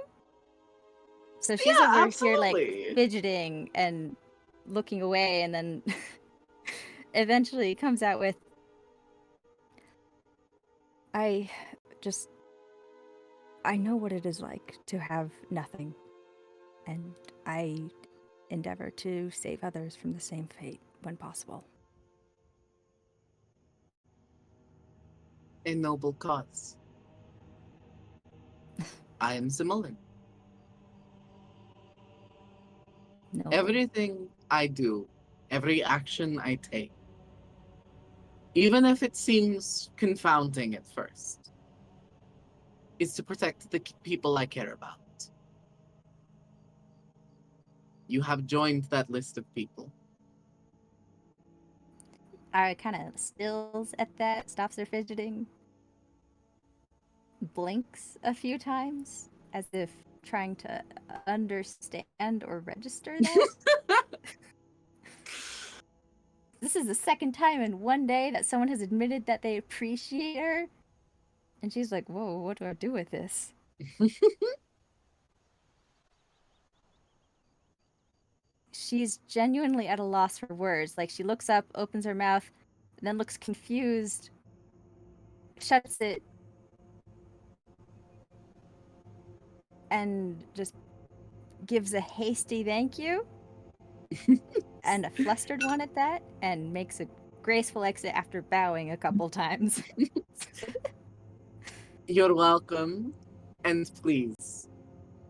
So she's Yeah, over absolutely. here, like, fidgeting and looking away, and then eventually comes out with, I know what it is like to have nothing, and I endeavor to save others from the same fate when possible. A noble cause. I am similar. No, Everything I do, every action I take, even if it seems confounding at first, is to protect the people I care about. You have joined that list of people. Ari kind of stills at that, stops her fidgeting, blinks a few times as if trying to understand or register that. This is the second time in one day that someone has admitted that they appreciate her. And she's like, whoa, what do I do with this? She's genuinely at a loss for words. Like, she looks up, opens her mouth, and then looks confused, shuts it, and just gives a hasty thank you. And a flustered one at that, and makes a graceful exit after bowing a couple times. You're welcome, and please,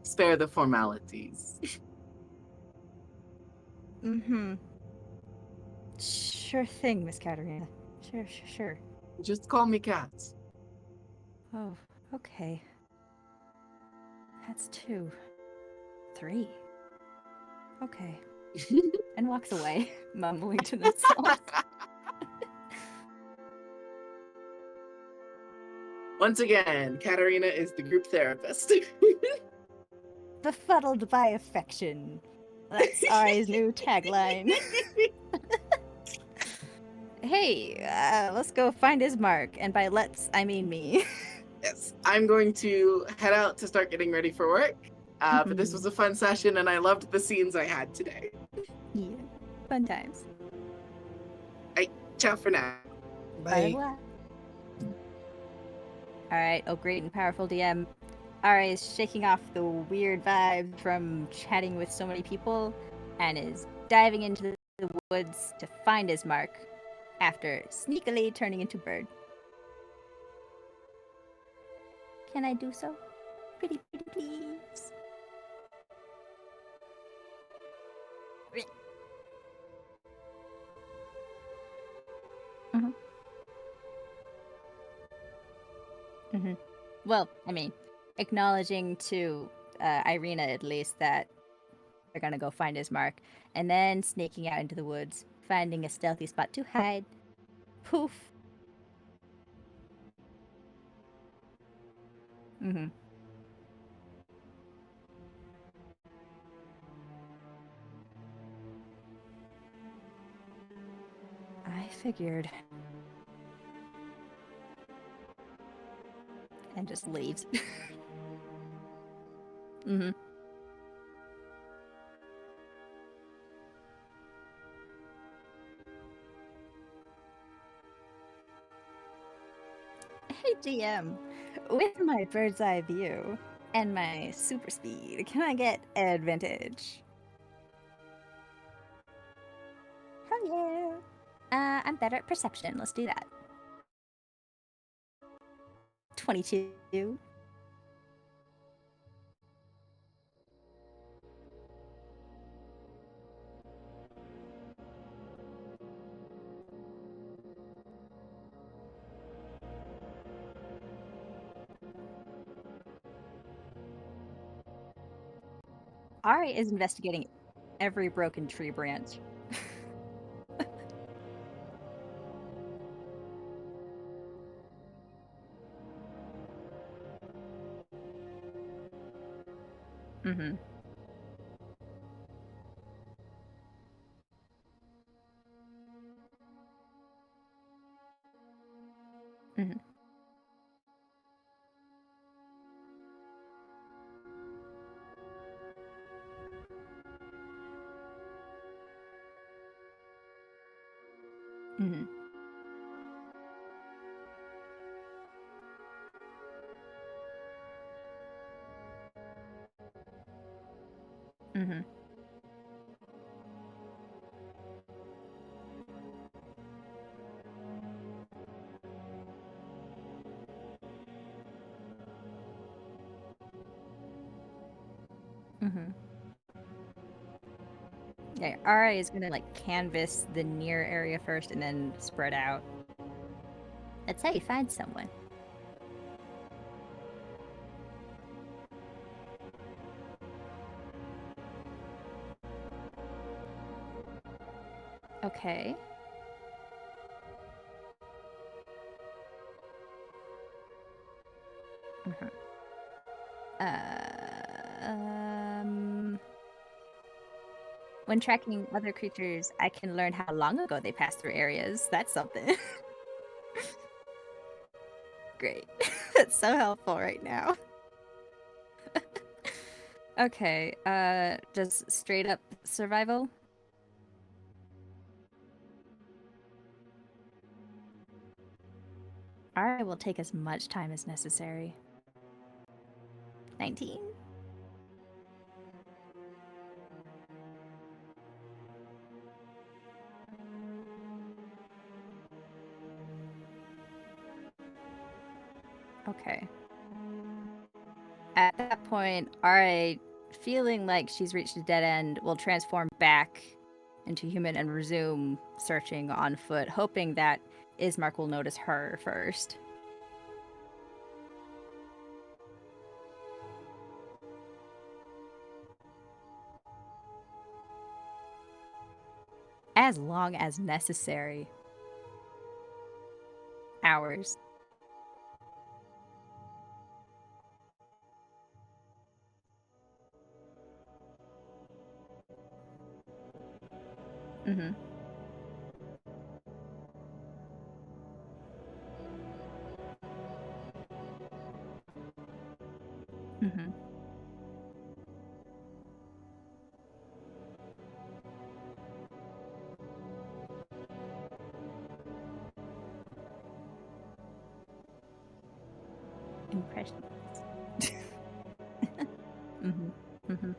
spare the formalities. Mm-hmm. Sure thing, Miss Katerina. Sure. Just call me Kat. Oh, okay. That's 2. 3. Okay. and walks away, mumbling to themselves. Once again, Katarina is the group therapist. Befuddled by affection. That's Ari's new tagline. Hey, let's go find his mark. And by let's, I mean me. Yes, I'm going to head out to start getting ready for work. But this was a fun session, and I loved the scenes I had today. Yeah, fun times. Ciao for now. Bye. Alright, oh great and powerful DM. Ari is shaking off the weird vibes from chatting with so many people and is diving into the woods to find his mark after sneakily turning into bird. Can I do so? Pretty please. Well, I mean, acknowledging to Irina at least that they're gonna go find his mark, and then sneaking out into the woods, finding a stealthy spot to hide. Poof. I figured. And just leaves. Hey GM, with my bird's eye view and my super speed, can I get advantage? Hell yeah! I'm better at perception. Let's do that. 22. Ari is investigating every broken tree branch. Mm-hmm. Mm-hmm. Mm-hmm. Mm-hmm. Mm-hmm. Yeah, Ara is gonna like canvas the near area first and then spread out. That's how you find someone. Okay. Mm-hmm. When tracking other creatures, I can learn how long ago they passed through areas. That's something. Great. That's so helpful right now. Okay, just straight up survival? I will take as much time as necessary. 19? Okay. At that point, Ra, feeling like she's reached a dead end, will transform back into human and resume searching on foot, hoping that Ismark will notice her first. As long as necessary. Hours. Mm-hmm. Mm-hmm. Impressions. Mm-hmm. Mm-hmm.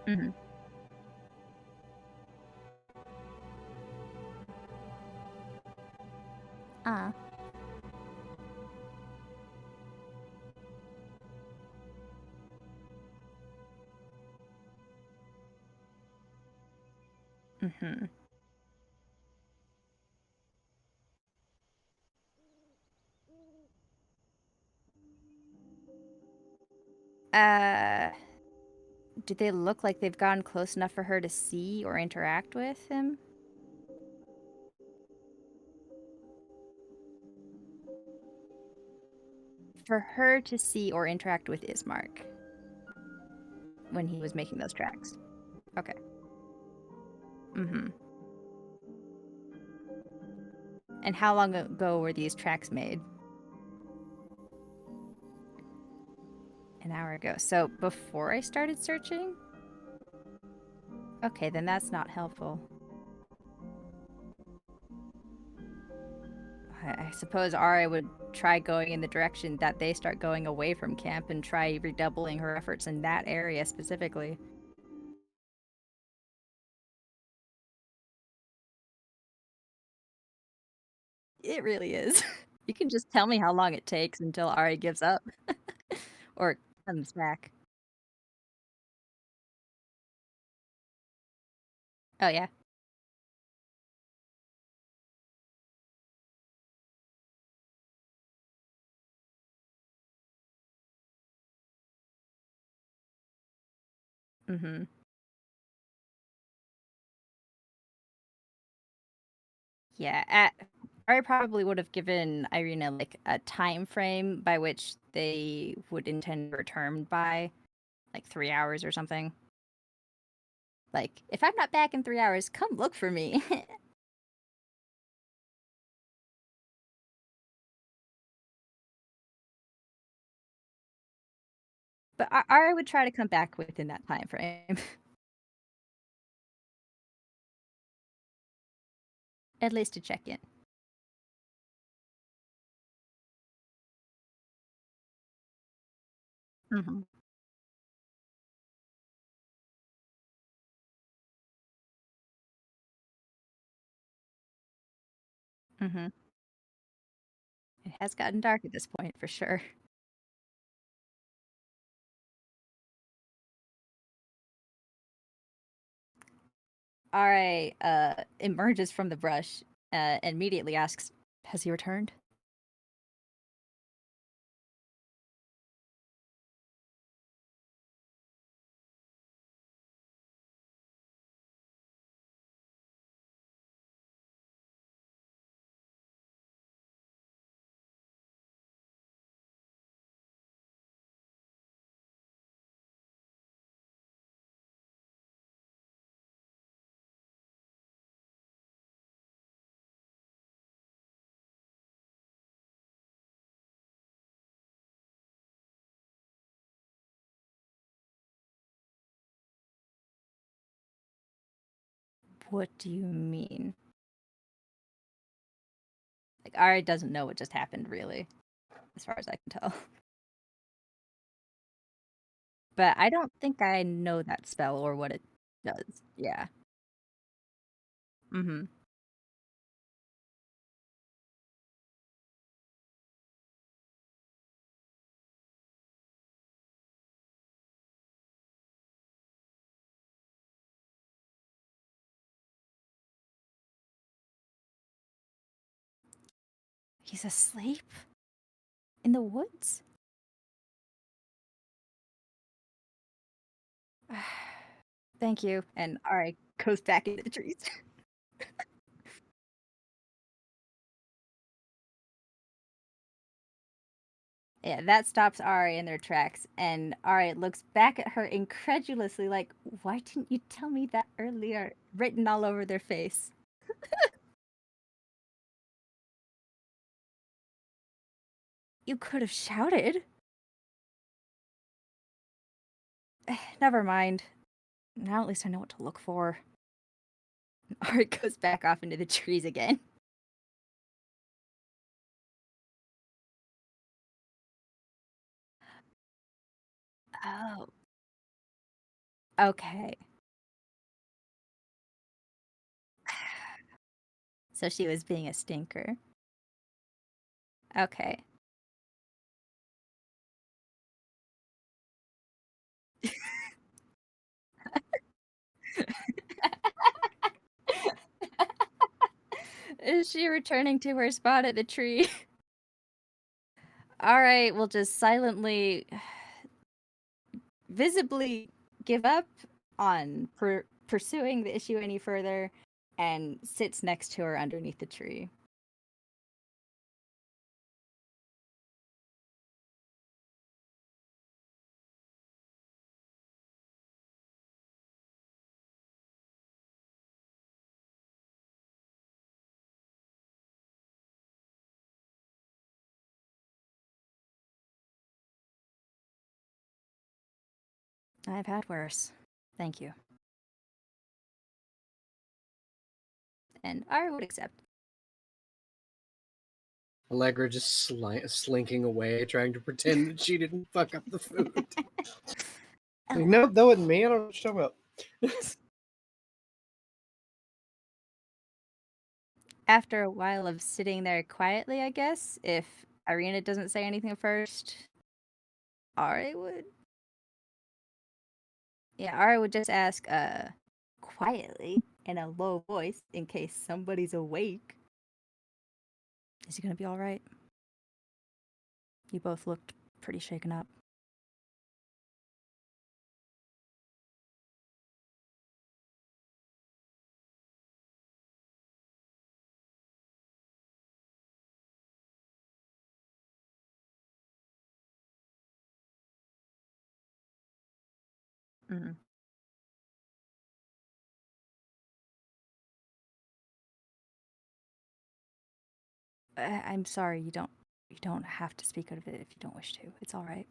Mm-hmm. Ah. Mm-hmm. Do they look like they've gone close enough for her to see or interact with him? For her to see or interact with Ismark when he was making those tracks. Okay. Mm-hmm. And how long ago were these tracks made? An hour ago. So before I started searching? Okay, then that's not helpful. I suppose Ari would try going in the direction that they start going away from camp and try redoubling her efforts in that area specifically. It really is. You can just tell me how long it takes until Ari gives up. Or comes back. Oh, yeah. Mm-hmm. Yeah, Ari probably would have given Irina like a time frame by which they would intend to return by, like 3 hours or something. Like, if I'm not back in 3 hours, come look for me. But Ari would try to come back within that time frame. At least to check in. Mm-hmm. Mm-hmm. It has gotten dark at this point, for sure. Ari emerges from the brush and immediately asks, "Has he returned?" What do you mean? Like, Ari doesn't know what just happened, really, as far as I can tell. But I don't think I know that spell or what it does. Yeah. Mm-hmm. He's asleep? In the woods? Thank you. And Ari goes back into the trees. Yeah, that stops Ari in their tracks, and Ari looks back at her incredulously, like, why didn't you tell me that earlier? Written all over their face. You could have shouted. Never mind. Now at least I know what to look for. Ari goes back off into the trees again. Oh. Okay. So she was being a stinker. Okay. Is she returning to her spot at the tree? All right, we'll just silently, visibly give up on pursuing the issue any further and sits next to her underneath the tree. I've had worse. Thank you. And I would accept. Allegra just slinking away, trying to pretend that she didn't fuck up the food. Like, nope, that wasn't me. I don't know what you're talking about. After a while of sitting there quietly, I guess, if Irina doesn't say anything first, Ari would. Yeah, Ari would just ask, quietly in a low voice in case somebody's awake. Is he gonna be all right? You both looked pretty shaken up. Mm-hmm. I'm sorry, you don't have to speak out of it if you don't wish to. It's all right.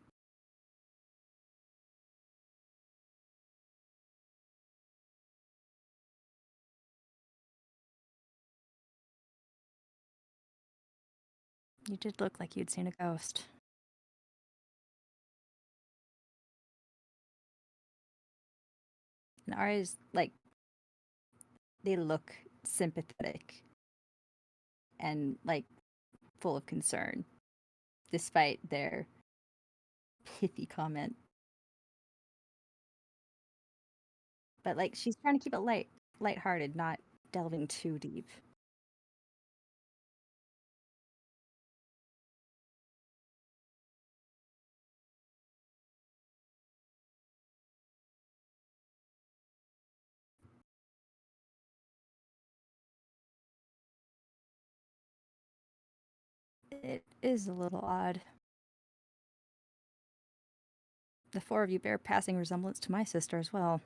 You did look like you'd seen a ghost. And Ari's like, they look sympathetic and like full of concern, despite their pithy comment. But like, she's trying to keep it lighthearted, not delving too deep. It is a little odd. The four of you bear passing resemblance to my sister as well.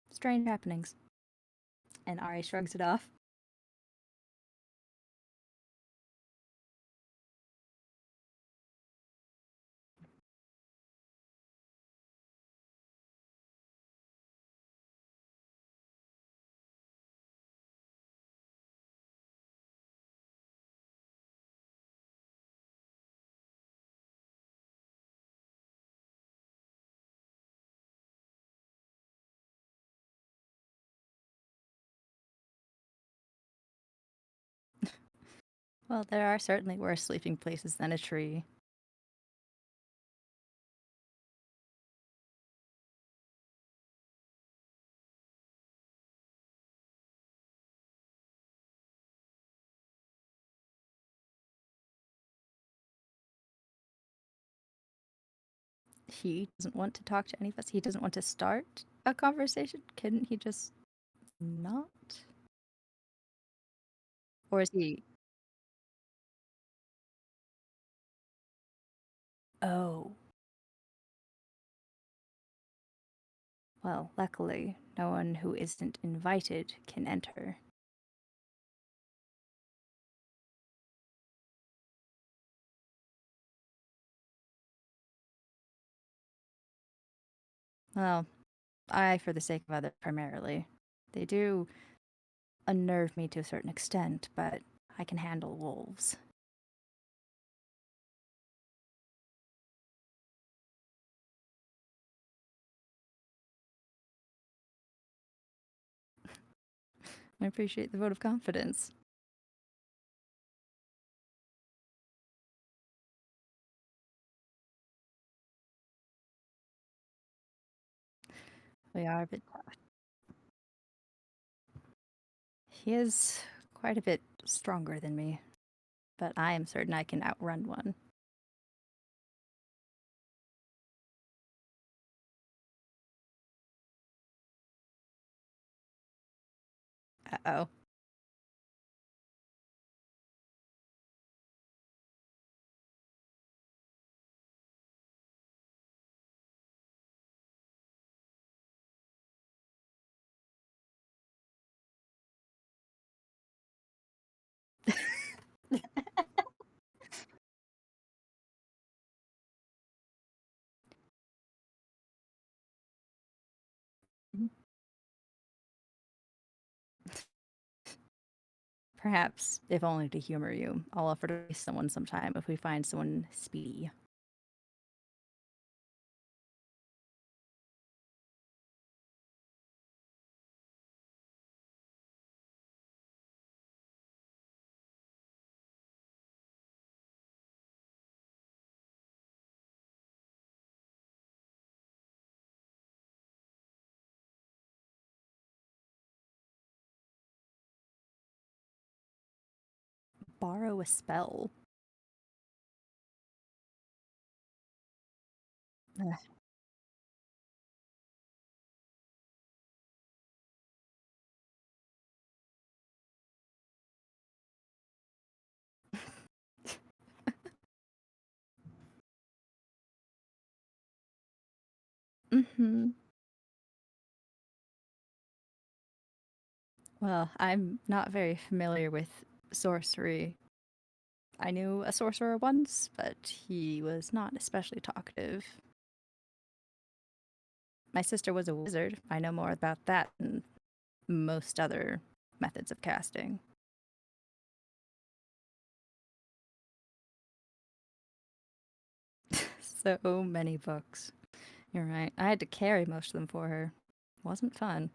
Strange happenings. And Ari shrugs it off. Well, there are certainly worse sleeping places than a tree. he doesn't want to talk to any of us. He doesn't want to start a conversation. Couldn't he just not? Or is he? Oh. Well, luckily, no one who isn't invited can enter. Well, I for the sake of others primarily. They do unnerve me to a certain extent, but I can handle wolves. I appreciate the vote of confidence. We are a bit tough. He is quite a bit stronger than me, but I am certain I can outrun one. Uh-oh. Perhaps, if only to humor you, I'll offer to race someone sometime if we find someone speedy. Borrow a spell. Ugh. Mm-hmm. Well, I'm not very familiar with sorcery. I knew a sorcerer once, but he was not especially talkative. My sister was a wizard. I know more about that than most other methods of casting. So many books. You're right. I had to carry most of them for her. Wasn't fun.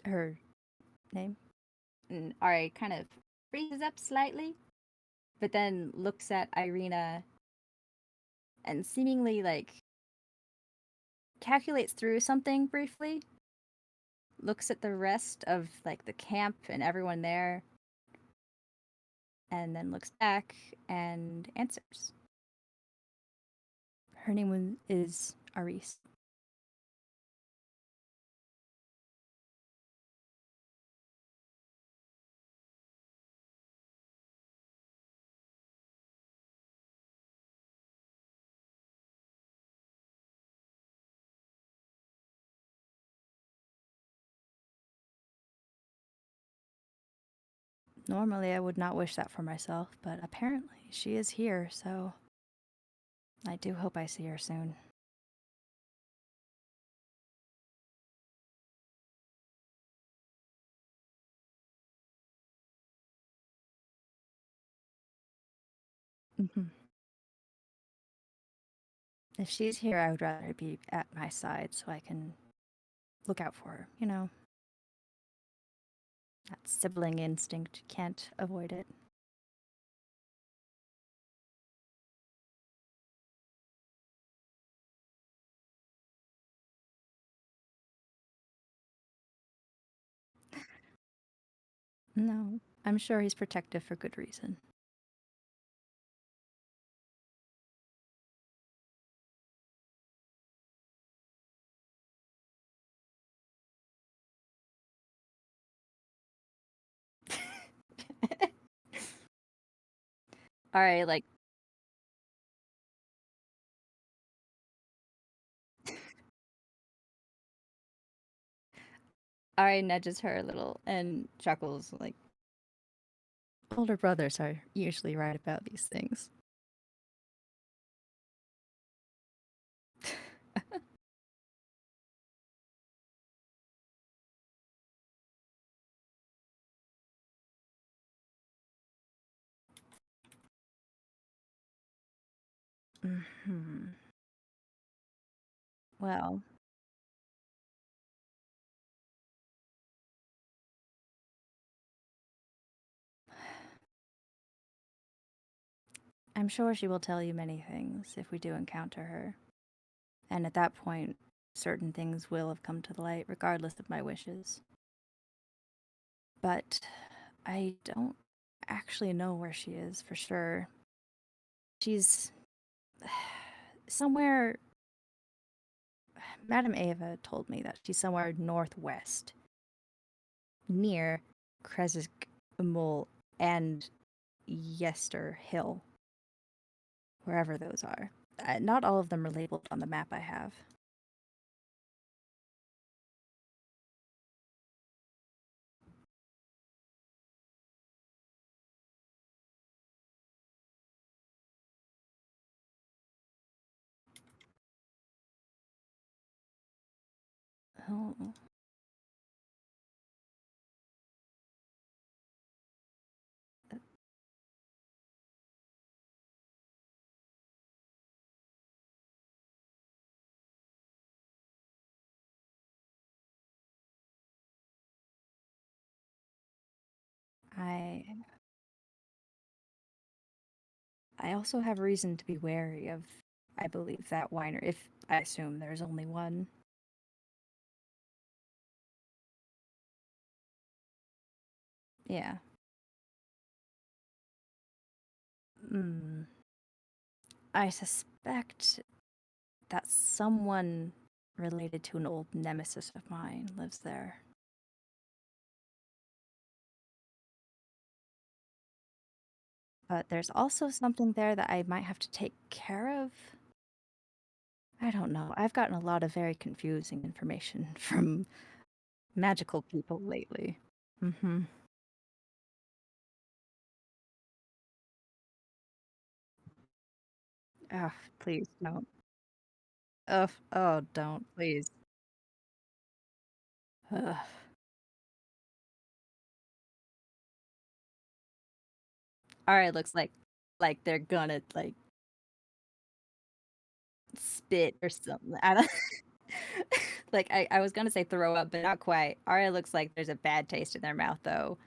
Her name? And Ari kind of freezes up slightly, but then looks at Irina and seemingly like calculates through something briefly. Looks at the rest of like the camp and everyone there, and then looks back and answers. Her name is Aris. Normally, I would not wish that for myself, but apparently she is here, so I do hope I see her soon. Mm-hmm. If she's here, I would rather be at my side so I can look out for her, you know? That sibling instinct, can't avoid it. No, I'm sure he's protective for good reason. All right, like Ari nudges her a little and chuckles like older brothers are usually right about these things. Hmm. Well, I'm sure she will tell you many things if we do encounter her. And at that point, certain things will have come to the light, regardless of my wishes. But I don't actually know where she is for sure. She's somewhere. Madame Ava told me that she's somewhere northwest, near Krezik Mul and Jester Hill, wherever those are. Not all of them are labeled on the map I have. Oh. I also have reason to be wary of, I believe, that whiner, if I assume there's only one. Yeah. Hmm. I suspect that someone related to an old nemesis of mine lives there. But there's also something there that I might have to take care of. I don't know. I've gotten a lot of very confusing information from magical people lately. Mm-hmm. Oh, please don't. Oh, don't, please. Ugh. Alright, looks like they're gonna like spit or something. I don't like I was gonna say throw up, but not quite. Alright, looks like there's a bad taste in their mouth though.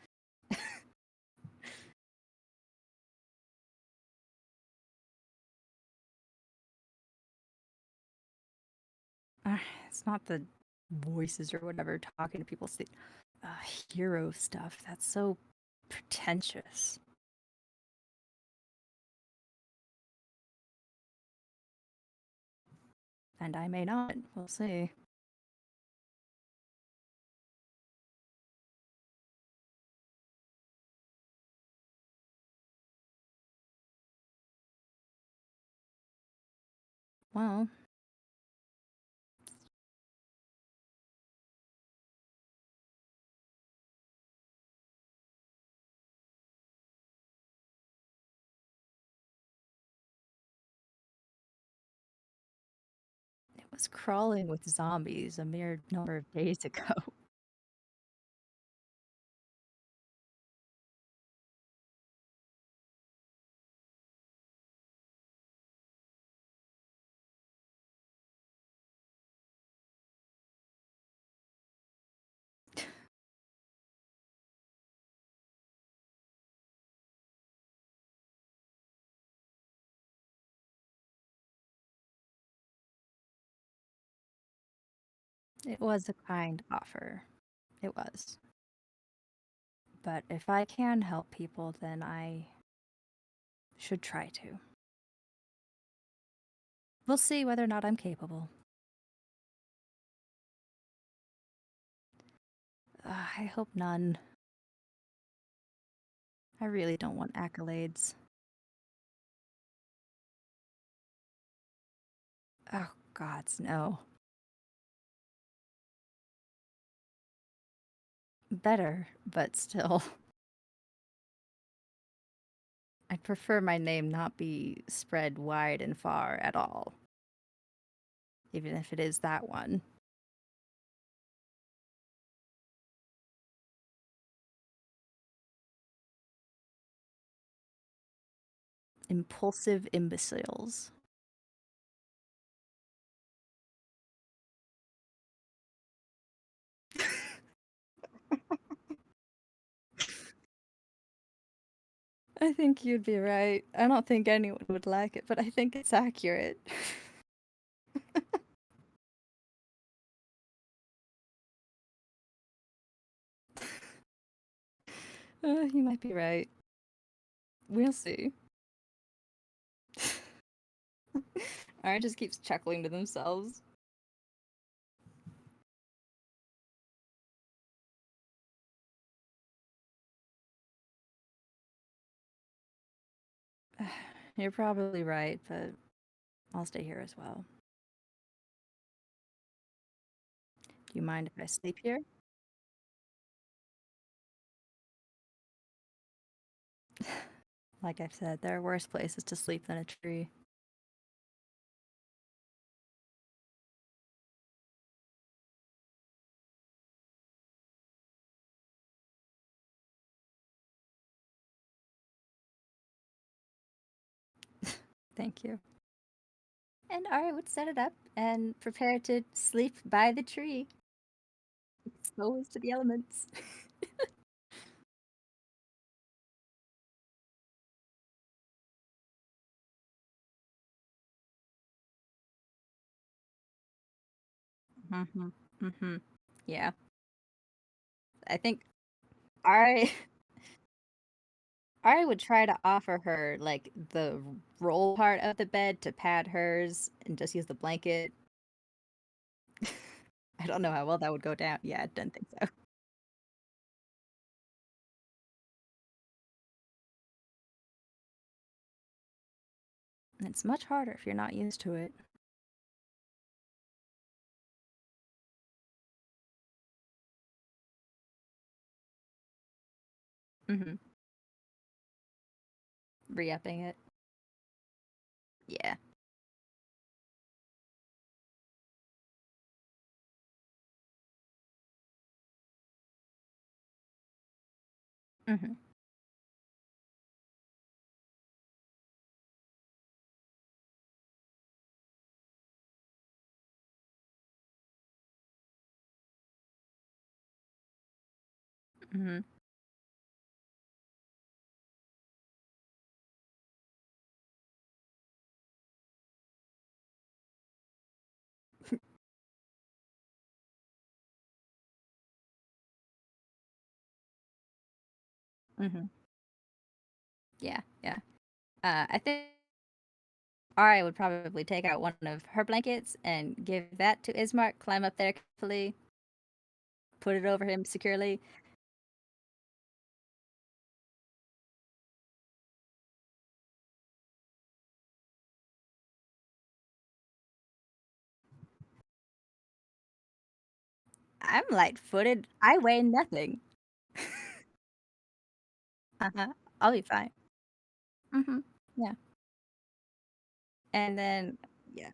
It's not the voices or whatever talking to people. Hero stuff. That's so pretentious. And I may not. We'll see. Well, it was crawling with zombies a mere number of days ago. It was a kind offer. It was. But if I can help people, then I should try to. We'll see whether or not I'm capable. I hope none. I really don't want accolades. Oh, gods, no. Better, but still. I'd prefer my name not be spread wide and far at all. Even if it is that one. Impulsive imbeciles. I think you'd be right. I don't think anyone would like it, but I think it's accurate. You might be right. We'll see. Ari just keeps chuckling to themselves. You're probably right, but I'll stay here as well. Do you mind if I sleep here? Like I've said, there are worse places to sleep than a tree. Thank you. And Ari would set it up and prepare to sleep by the tree, exposed to the elements. Yeah. I think Ari Ari would try to offer her like the roll part of the bed to pad hers and just use the blanket. I don't know how well that would go down. Yeah, I don't think so. And it's much harder if you're not used to it. Mm-hmm. Re-upping it. Yeah. Mm-hmm. Mm-hmm. Mm-hmm. Yeah, yeah. I think Ari would probably take out one of her blankets and give that to Ismark, climb up there carefully, put it over him securely. I'm light-footed. I weigh nothing. Uh-huh. I'll be fine. Mm-hmm. Yeah. And then, yeah.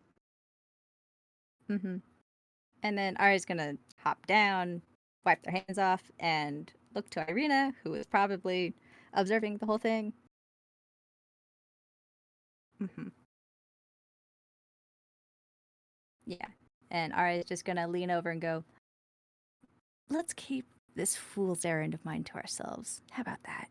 Mm-hmm. And then Ari's gonna hop down, wipe their hands off, and look to Irina, who is probably observing the whole thing. Mm-hmm. Yeah. And Ari's just gonna lean over and go, let's keep this fool's errand of mine to ourselves. How about that?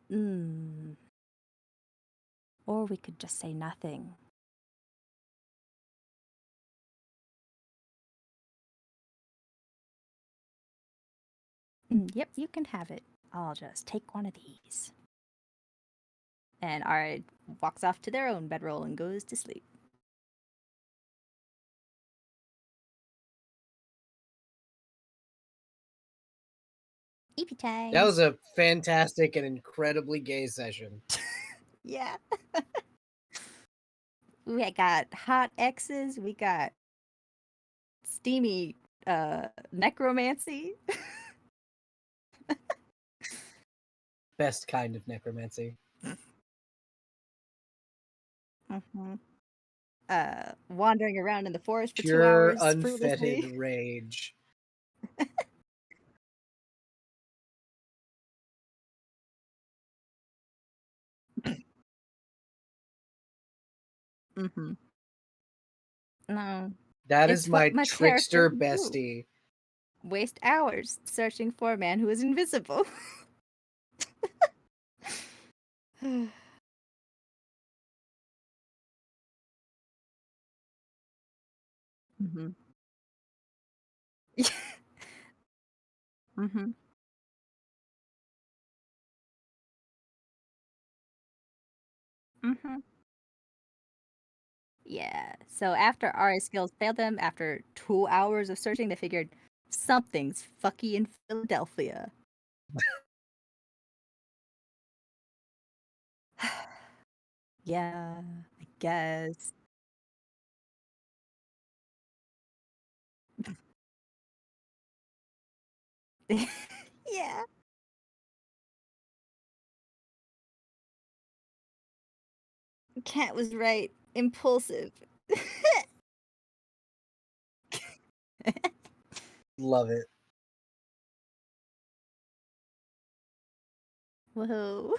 Hmm. Or we could just say nothing. Yep, you can have it. I'll just take one of these. And Ara walks off to their own bedroll and goes to sleep. EP time. That was a fantastic and incredibly gay session. Yeah. We got hot X's. We got steamy necromancy. Best kind of necromancy. Mm-hmm. Wandering around in the forest for 2 Pure, hours unfettered fruitlessly. rage. Mm-hmm. No. That It's is what my my trickster character would do. bestie. Waste hours searching for a man who is invisible. Mm-hmm. Mm-hmm. Mm-hmm. Yeah. So after Ari's skills failed them, after 2 hours of searching, they figured something's fucky in Philadelphia. Yeah, I guess. Yeah. Cat was right. Impulsive. Love it. Whoa.